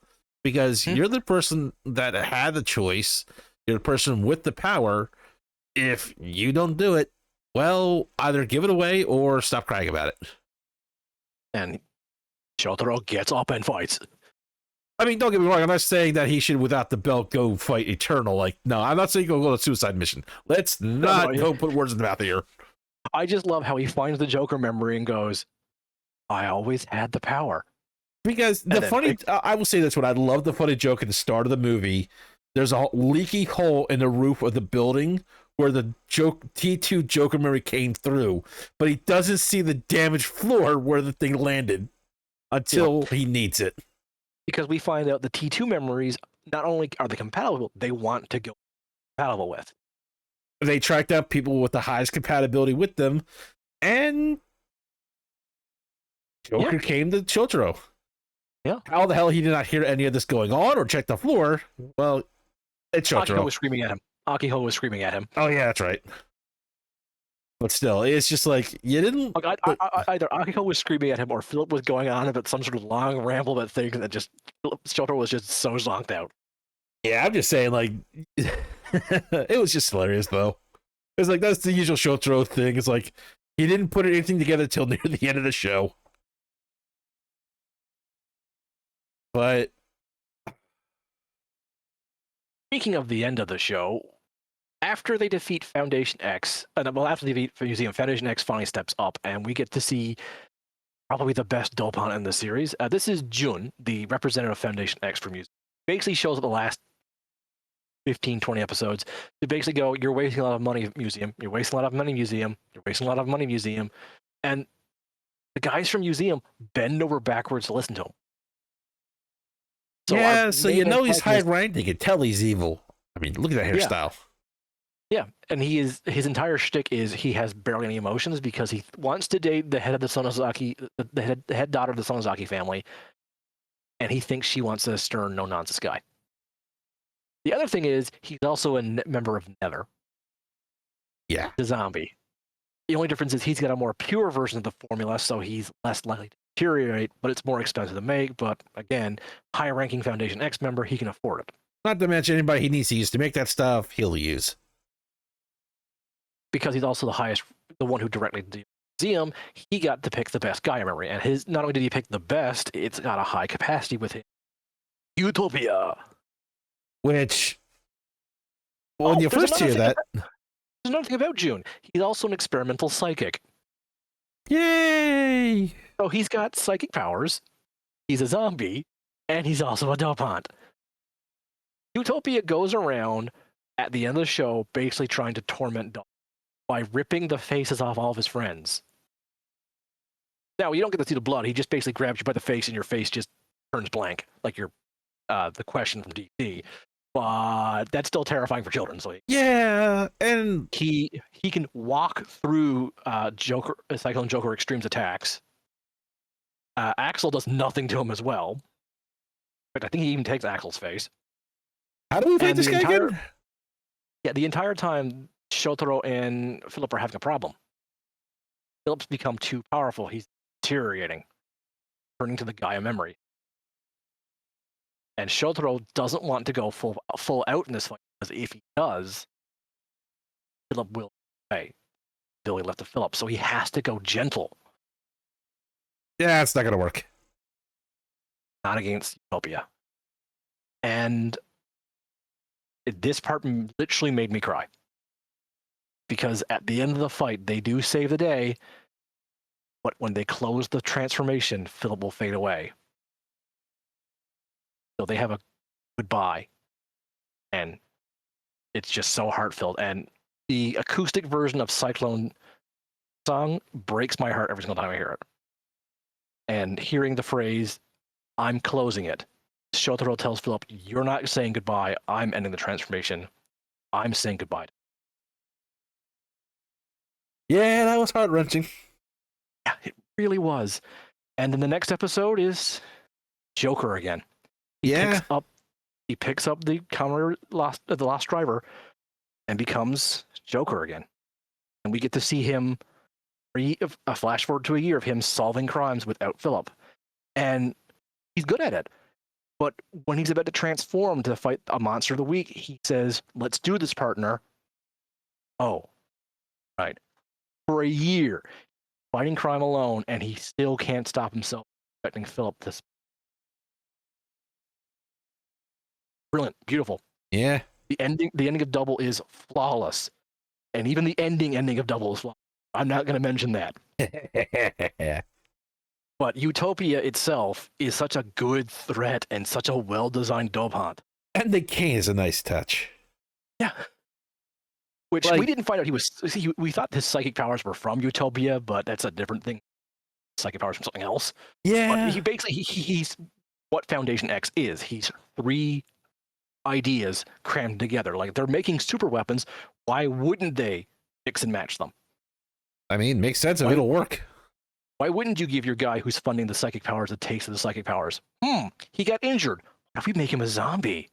Because you're the person that had the choice. You're the person with the power. If you don't do it, well, either give it away or stop crying about it. And Shotaro gets up and fights. I mean, don't get me wrong. I'm not saying that he should, without the belt, go fight Eternal. Like, no, I'm not saying go on a suicide mission. Let's not go put words in the mouth here. I just love how he finds the Joker memory and goes, I always had the power. Because the funny, I will say this one, I love the funny joke at the start of the movie. There's a leaky hole in the roof of the building where the T2 Joker memory came through, but he doesn't see the damaged floor where the thing landed until he needs it. Because we find out the T2 memories, not only are they compatible, they want to go compatible with. They tracked out people with the highest compatibility with them, and Joker came to Shotaro. Yeah. How the hell he did not hear any of this going on or check the floor? Well, it's Shotaro. Akiho was screaming at him. Akiho was screaming at him. Oh, yeah, that's right. But still, it's just like, you didn't... Either Akiko was screaming at him or Philip was going on about some sort of long ramble about things that just... Shotaro was just so zonked out. Yeah, I'm just saying, like... it was just hilarious, though. It's like that's the usual Shotaro thing. It's like he didn't put anything together till near the end of the show. But speaking of the end of the show, after they defeat Foundation X, after they defeat Museum, Foundation X finally steps up, and we get to see probably the best Dopant in the series. This is Jun, the representative of Foundation X for Museum. Basically shows up the last 15, 20 episodes to basically go, you're wasting a lot of money, Museum. You're wasting a lot of money, Museum. You're wasting a lot of money, Museum. And the guys from Museum bend over backwards to listen to him. So so you know he's high ranked. You can tell he's evil. I mean, look at that hairstyle. Yeah, and his entire shtick is he has barely any emotions because he wants to date the head of the Sonozaki, the head daughter of the Sonozaki family, and he thinks she wants a stern, no-nonsense guy. The other thing is he's also a member of Nether. Yeah. The zombie. The only difference is he's got a more pure version of the formula, so he's less likely to deteriorate, but it's more expensive to make. But again, high-ranking Foundation X member, he can afford it. Not to mention anybody he needs to use to make that stuff, he'll use. Because he's also the one who directly did the museum, he got to pick the best guy memory. And his not only did he pick the best, it's got a high capacity with him. Utopia. Which, when you first hear that... There's another thing about Jun. He's also an experimental psychic. Yay! So he's got psychic powers, he's a zombie, and he's also a Dopant. Utopia goes around at the end of the show basically trying to torment Dopant by ripping the faces off all of his friends. Now, you don't get to see the blood. He just basically grabs you by the face and your face just turns blank, like you're the question from DC. But that's still terrifying for children. So yeah, and he can walk through Cyclone Joker Extreme's attacks. Axel does nothing to him as well. In fact, I think he even takes Axel's face. How do we fight this guy again? Yeah, the entire time, Shotaro and Philip are having a problem. Philip's become too powerful. He's deteriorating, turning to the Gaia memory. And Shotaro doesn't want to go full out in this fight, because if he does, Philip will pay. Billy left to Philip, so he has to go gentle. Yeah, it's not going to work. Not against Utopia. And this part literally made me cry. Because at the end of the fight, they do save the day, but when they close the transformation, Philip will fade away. So they have a goodbye, and it's just so heartfelt. And the acoustic version of Cyclone song breaks my heart every single time I hear it. And hearing the phrase, "I'm closing it," Shotaro tells Philip, "You're not saying goodbye. I'm ending the transformation. I'm saying goodbye." Yeah, that was heart-wrenching. Yeah, it really was. And then the next episode is Joker again. He picks up the the Lost Driver and becomes Joker again. And we get to see him a flash forward to a year of him solving crimes without Philip. And he's good at it. But when he's about to transform to fight a monster of the week, he says, "Let's do this, partner." Oh, right. For a year, fighting crime alone, and he still can't stop himself expecting Philip to. Brilliant, beautiful. Yeah. The ending of Double is flawless, and even the ending of Double is flawless. I'm not going to mention that. But Utopia itself is such a good threat and such a well-designed Dopant. And the cane is a nice touch. Yeah. Which we didn't find out we thought his psychic powers were from Utopia, but that's a different thing. Psychic powers from something else. Yeah. But he's what Foundation X is. He's 3 ideas crammed together. Like, they're making super weapons. Why wouldn't they mix and match them? I mean, makes sense if it'll work. Why wouldn't you give your guy who's funding the psychic powers a taste of the psychic powers? He got injured. What if we make him a zombie?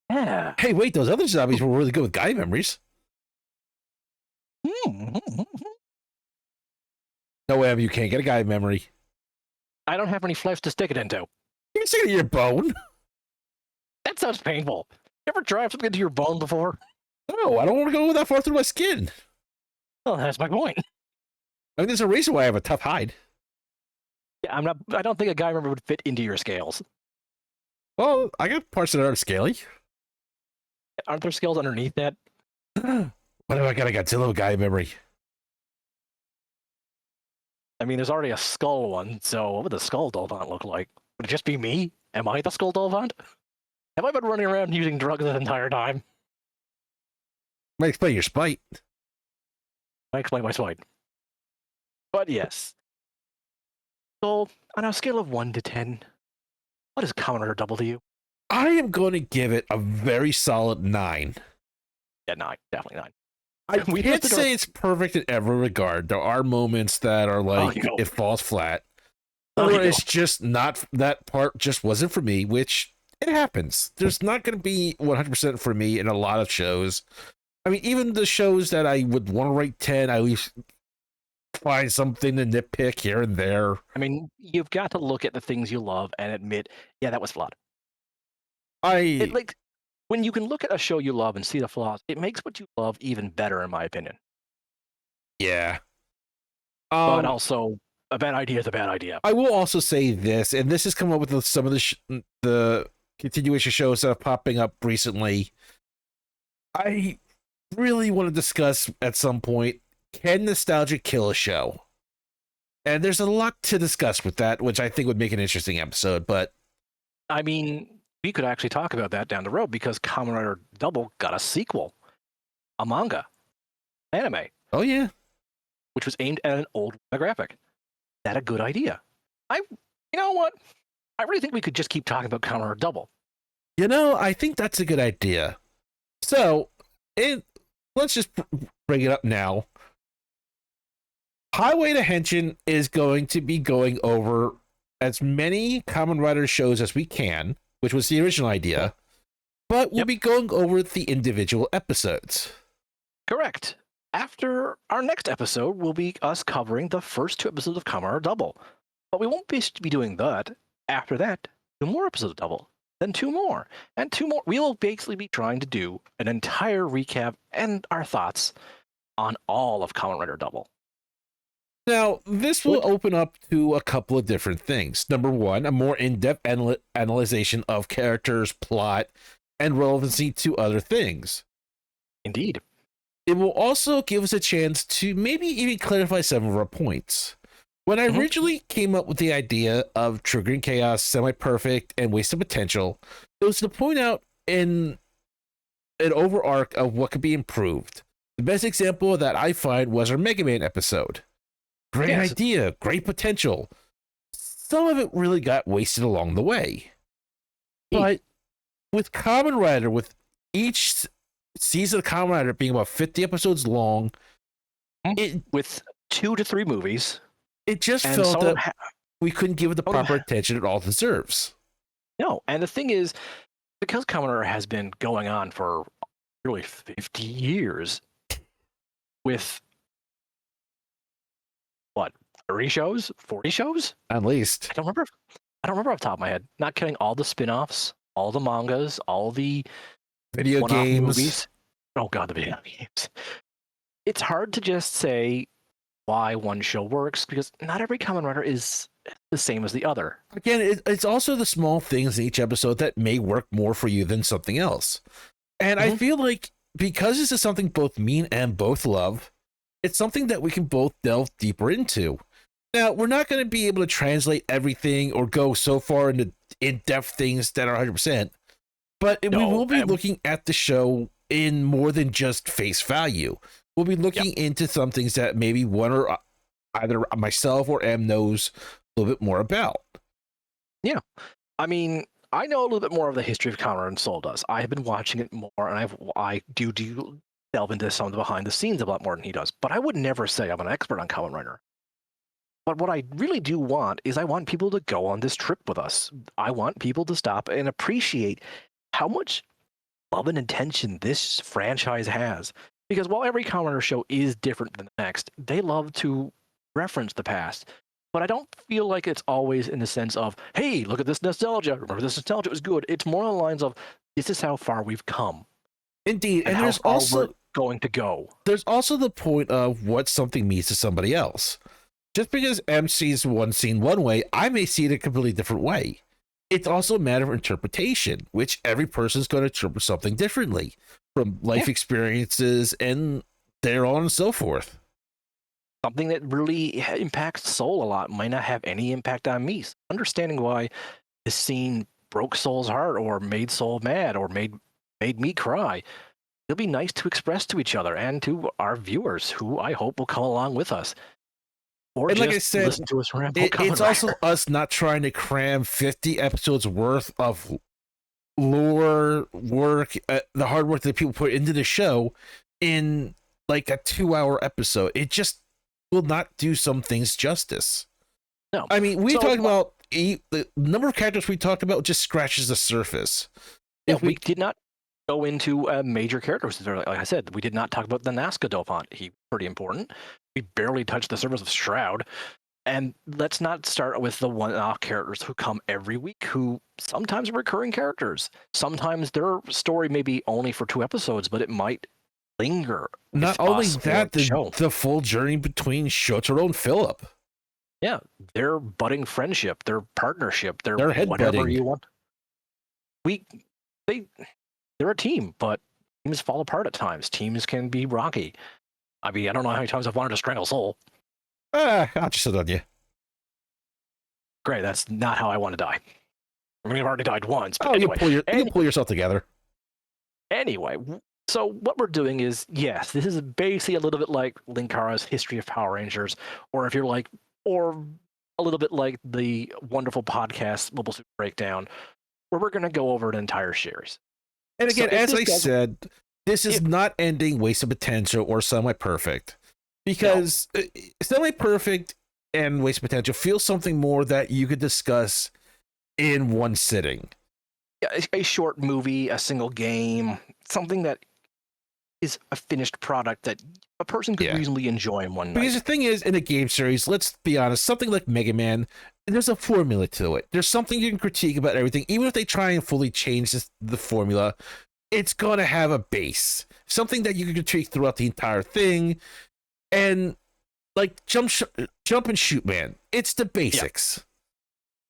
Yeah. Hey, wait, those other zombies were really good with Gaia memories. No way, you can't get a Gaia memory. I don't have any flesh to stick it into. You can stick it in your bone. That sounds painful. You ever drive something into your bone before? No, I don't want to go that far through my skin. Well, that's my point. I mean, there's a reason why I have a tough hide. Yeah, I don't think a guy member would fit into your scales. Well, I got parts that are scaly. Aren't there scales underneath that? What have I got a Godzilla guy memory? I mean, there's already a skull one, so what would the skull Dolphant look like? Would it just be me? Am I the skull Dolphant? Have I been running around using drugs the entire time? Might explain your spite. I explain my spite. But yes. So, on a scale of 1 to 10, what is Kamen Rider W? I am going to give it a very solid 9. Yeah, 9. Definitely 9. I can't say it's perfect in every regard. There are moments that are like, it falls flat. Or it's just not, that part just wasn't for me, which it happens. There's not going to be 100% for me in a lot of shows. I mean, even the shows that I would want to rate 10, I at least find something to nitpick here and there. I mean, you've got to look at the things you love and admit, yeah, that was flawed. When you can look at a show you love and see the flaws, it makes what you love even better, in my opinion. Yeah. But also, a bad idea is a bad idea. I will also say this, and this has come up with some of the continuation shows that are popping up recently. I really want to discuss at some point, can nostalgia kill a show? And there's a lot to discuss with that, which I think would make an interesting episode, but... I mean, we could actually talk about that down the road, because Kamen Rider Double got a sequel. A manga. Anime. Oh, yeah. Which was aimed at an old demographic. Is that a good idea? You know what? I really think we could just keep talking about Kamen Rider Double. You know, I think that's a good idea. So, let's just bring it up now. Highway to Henshin is going to be going over as many Kamen Rider shows as we can, which was the original idea, but we'll be going over the individual episodes. Correct. After our next episode will be us covering the first 2 episodes of Kamen Rider Double. But we won't be doing that. After that, 2 more episodes of Double. Then 2 more. And 2 more. We will basically be trying to do an entire recap and our thoughts on all of Kamen Rider Double. Now, this will open up to a couple of different things. Number 1, a more in-depth analyzation of characters, plot, and relevancy to other things. Indeed. It will also give us a chance to maybe even clarify some of our points. When I originally came up with the idea of triggering chaos, semi-perfect, and wasted potential, it was to point out in an overarch of what could be improved. The best example of that I find was our Mega Man episode. Great idea, great potential. Some of it really got wasted along the way. But with Kamen Rider, with each season of Kamen Rider being about 50 episodes long, with 2 to 3 movies, it just felt that we couldn't give it the proper attention it all deserves. No, and the thing is, because Kamen Rider has been going on for really 50 years, with 30 shows, 40 shows, at least. I don't remember off the top of my head. Not counting all the spin-offs, all the mangas, all the video games, movies. Oh god, the video games. It's hard to just say why one show works, because not every Kamen Rider is the same as the other. Again, it's also the small things in each episode that may work more for you than something else. And I feel like because this is something both me and both love, it's something that we can both delve deeper into. Now, we're not going to be able to translate everything or go so far into in-depth things that are 100%, but we will be looking at the show in more than just face value. We'll be looking into some things that maybe one or either myself or M knows a little bit more about. Yeah. I mean, I know a little bit more of the history of Kamen Rider than Soul does. I have been watching it more, and I do delve into some of the behind the scenes a lot more than he does. But I would never say I'm an expert on Kamen Rider. But what I really do want is I want people to go on this trip with us. I want people to stop and appreciate how much love and attention this franchise has. Because while every Kamen Rider show is different than the next, they love to reference the past. But I don't feel like it's always in the sense of, hey, look at this nostalgia. Remember this nostalgia was good. It's more on the lines of, this is how far we've come. Indeed, and and how far we're going to go. there's also the point of what something means to somebody else. Just because M sees one scene one way, I may see it a completely different way. It's also a matter of interpretation, which every person's going to interpret something differently from life experiences and there on and so forth. Something that really impacts Soul a lot might not have any impact on me. So understanding why this scene broke Soul's heart or made Soul mad or made me cry, it'll be nice to express to each other and to our viewers, who I hope will come along with us. Or and just like I said, listen to us ramble. It's also us not trying to cram 50 episodes worth of lore work, the hard work that people put into the show in like a 2-hour episode. It just will not do some things justice. No. I mean, we talked about the number of characters we talked about just scratches the surface. Yeah, we did not go into major characters. Like I said, we did not talk about the Nazca Dopant. He's pretty important. We barely touched the surface of Shroud. And let's not start with the one-off characters who come every week, who sometimes are recurring characters. Sometimes their story may be only for 2 episodes, but it might linger. Not only that, the full journey between Shotaro and Philip. Yeah, their budding friendship, their partnership, their whatever you want. They're a team, but teams fall apart at times. Teams can be rocky. I mean, I don't know how many times I've wanted to strangle Soul. I'll just sit on you. Great, that's not how I want to die. I mean, I've already died once. But anyway, you pull yourself together. Anyway, so what we're doing is, yes, this is basically a little bit like Linkara's History of Power Rangers, or if you're like, or a little bit like the wonderful podcast Mobile Suit Breakdown, where we're going to go over an entire series. And again, so as I said, this is not ending Wasted Potential or Semi-Perfect, because Semi-Perfect and Wasted Potential feel something more that you could discuss in one sitting. Yeah, a short movie, a single game, something that is a finished product that a person could reasonably enjoy in one night. Because the thing is, in a game series, let's be honest, something like Mega Man, there's a formula to it. There's something you can critique about everything. Even if they try and fully change the formula, it's going to have a base. Something that you can critique throughout the entire thing. And like Jump and Shoot Man, it's the basics. Yeah.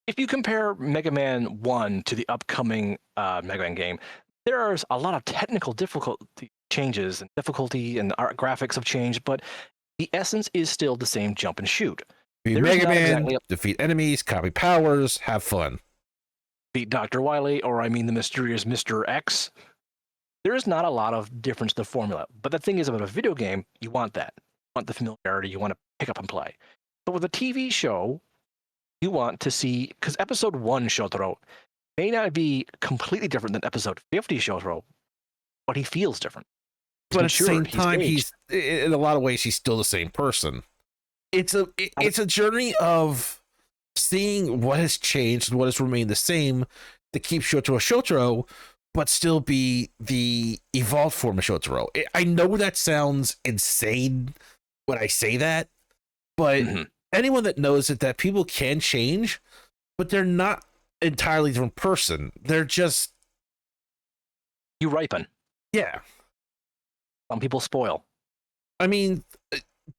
If you compare Mega Man 1 to the upcoming Mega Man game, there's a lot of technical difficulty changes and difficulty and art graphics have changed, but the essence is still the same jump and shoot. Mega Man, defeat enemies, copy powers, have fun. Beat Dr. Wily, or I mean the mysterious Mr. X. There is not a lot of difference to the formula, but the thing is about a video game, you want that. You want the familiarity, you want to pick up and play. But with a TV show, you want to see, because episode 1 Shotaro may not be completely different than episode 50 Shotaro, but he feels different. But at the same time, he's in a lot of ways he's still the same person. It's a journey of seeing what has changed and what has remained the same to keep Shotaro, but still be the evolved form of Shotaro. I know that sounds insane when I say that, but anyone that knows that people can change, but they're not entirely different person. They're just you ripen. Yeah. Some people spoil. I mean,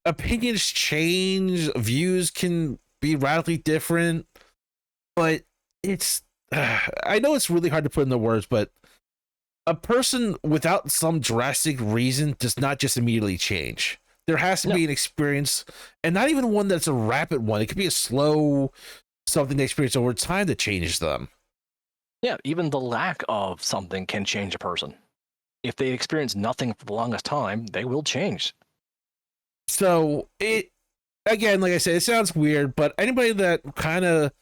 opinions change, views can be radically different, but it's I know it's really hard to put into words, but a person without some drastic reason does not just immediately change. There has to be an experience, and not even one that's a rapid one. It could be a slow something they experience over time that changes them. Yeah, even the lack of something can change a person. If they experience nothing for the longest time, they will change. So again, like I said, it sounds weird, but anybody that kind of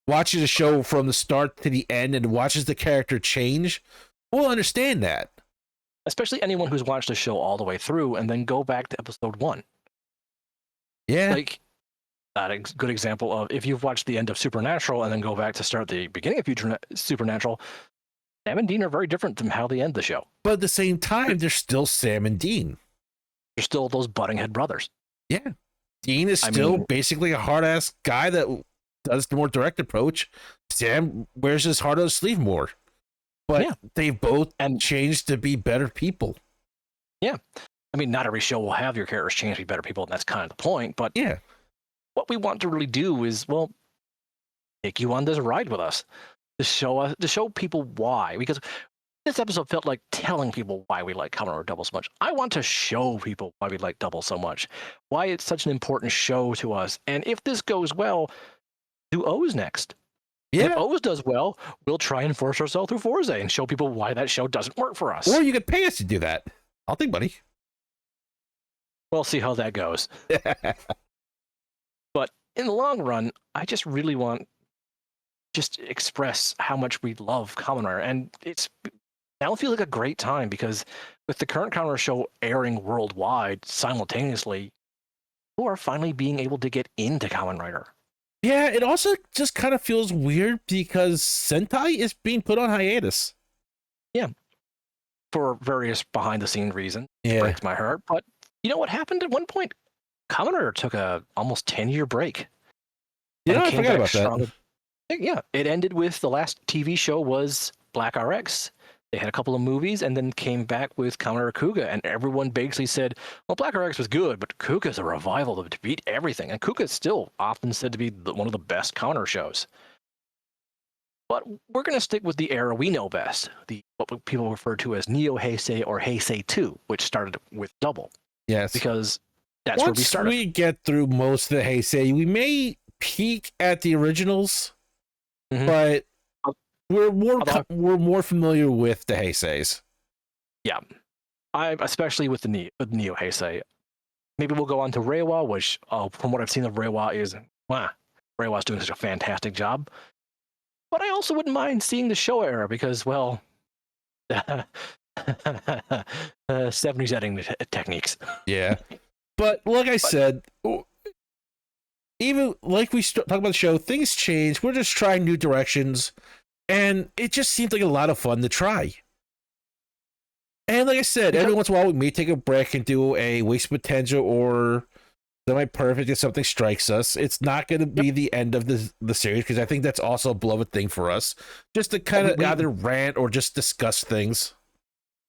watches a show from the start to the end and watches the character change will understand that. Especially anyone who's watched the show all the way through and then go back to episode 1. Yeah. Like, a good example of if you've watched the end of Supernatural and then go back to start the beginning of Supernatural, Sam and Dean are very different from how they end the show. But at the same time, they're still Sam and Dean. They're still those butting head brothers. Yeah. Dean is still basically a hard-ass guy that does the more direct approach. Sam wears his heart on his sleeve more. but Yeah. they both And changed to be better people. yeah, I mean, not every show will have your characters change to be better people, and that's kind of the point. But Yeah. what we want to really do is, well, take you on this ride with us to show people why. Because this episode felt like telling people why we like Kamen Rider Double so much. I want to show people why we like Double so much, why it's such an important show to us. And if this goes well, do O's next. And if Yeah. O's does well, we'll try and force ourselves through Forza and show people why that show doesn't work for us. Or you could pay us to do that. I'll take money. We'll see how that goes. But in the long run, I just really want just express how much we love Kamen Rider. And it's now feels like a great time because with the current Kamen Rider show airing worldwide simultaneously, people are finally being able to get into Kamen Rider. Yeah, it also just kind of feels weird because Sentai is being put on hiatus. Yeah. For various behind the scene reasons. Yeah. It breaks my heart. But you know what happened at one point? Kamen Rider took a almost 10-year break. Yeah, I came forgot back about that. Yeah, it ended with the last TV show was Black RX. They had a couple of movies and then came back with Kamen Rider Kuga, and everyone basically said, well, Black RX was good, but Kuga's a revival to beat everything. And Kuga's still often said to be one of the best Kamen Rider shows. But we're going to stick with the era we know best, what people refer to as Neo Heisei or Heisei 2, which started with Double. Yes. Because that's where we started. Once we get through most of the Heisei, we may peek at the originals, but we're more familiar with the Heiseis. Yeah, especially with the Neo Heisei. Maybe we'll go on to Reiwa, which from what I've seen of Reiwa is Reiwa's doing such a fantastic job. But I also wouldn't mind seeing the Showa era because, well, 70s editing techniques. Yeah, but like I said, even like we talk about the show, things change. We're just trying new directions, and it just seems like a lot of fun to try. And like I said, every once in a while we may take a break and do a waste potential or semi-perfect if something strikes us. It's not going to be the end of the series because I think that's also a beloved thing for us, just to kind of either rant or just discuss things.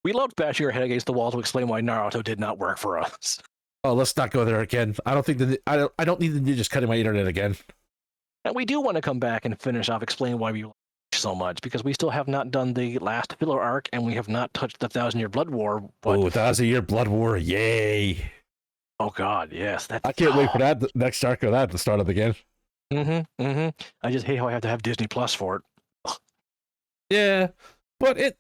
We loved bashing our head against the wall to explain why Naruto did not work for us. Oh, let's not go there again. I don't think that I don't need to just cutting my internet again. And we do want to come back and finish off explaining why we so much because we still have not done the last filler arc and we have not touched the 1,000-Year Blood War. Oh, 1,000-Year Blood War! Yay! Oh God, yes. I can't wait for that the next arc of that to start up again. I just hate how I have to have Disney Plus for it. Ugh. Yeah, but it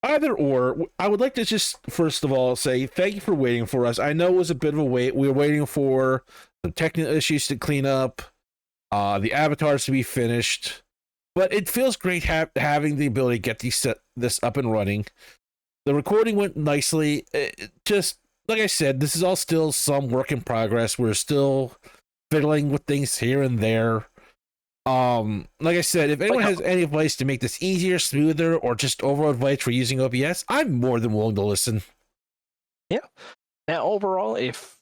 either or. I would like to just first of all say thank you for waiting for us. I know it was a bit of a wait. We were waiting for the technical issues to clean up, the avatars to be finished. But it feels great having the ability to get this up and running. The recording went nicely. Just like I said, this is all still some work in progress. We're still fiddling with things here and there. Like I said, if anyone has any advice to make this easier, smoother, or just overall advice for using OBS, I'm more than willing to listen. Yeah. Now, overall, if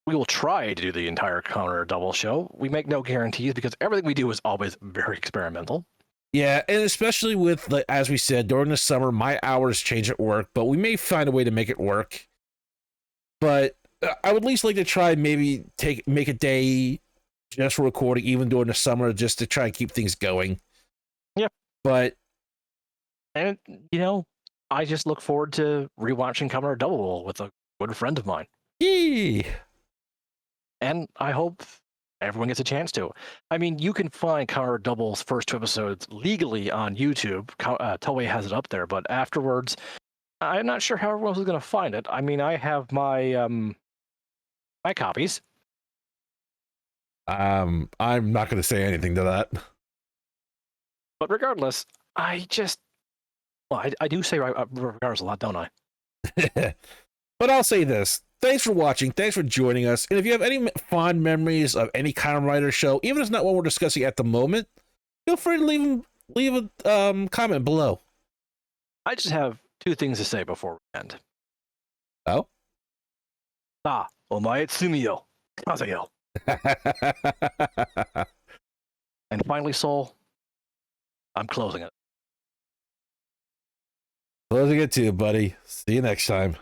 we will try to do the entire Kamen Rider Double show, we make no guarantees because everything we do is always very experimental. Yeah, and especially with, like, as we said, during the summer, my hours change at work, but we may find a way to make it work. But I would at least like to try maybe make a day just for recording, even during the summer, just to try and keep things going. Yeah. But, and you know, I just look forward to rewatching Kamen Rider Double with a good friend of mine. Yee! And I hope everyone gets a chance to. I mean, you can find Kamen Rider Double's first 2 episodes legally on YouTube. Toei has it up there, but afterwards, I'm not sure how everyone else is going to find it. I mean, I have my my copies. I'm not going to say anything to that. But regardless, I do say regardless a lot, don't I? But I'll say this. Thanks for watching. Thanks for joining us. And if you have any fond memories of any Kamen Rider show, even if it's not one we're discussing at the moment, feel free to leave a comment below. I just have 2 things to say before we end. Oh? Omae tsumiyo, kazeyo. And finally, Soul, I'm closing it. Closing it too, buddy. See you next time.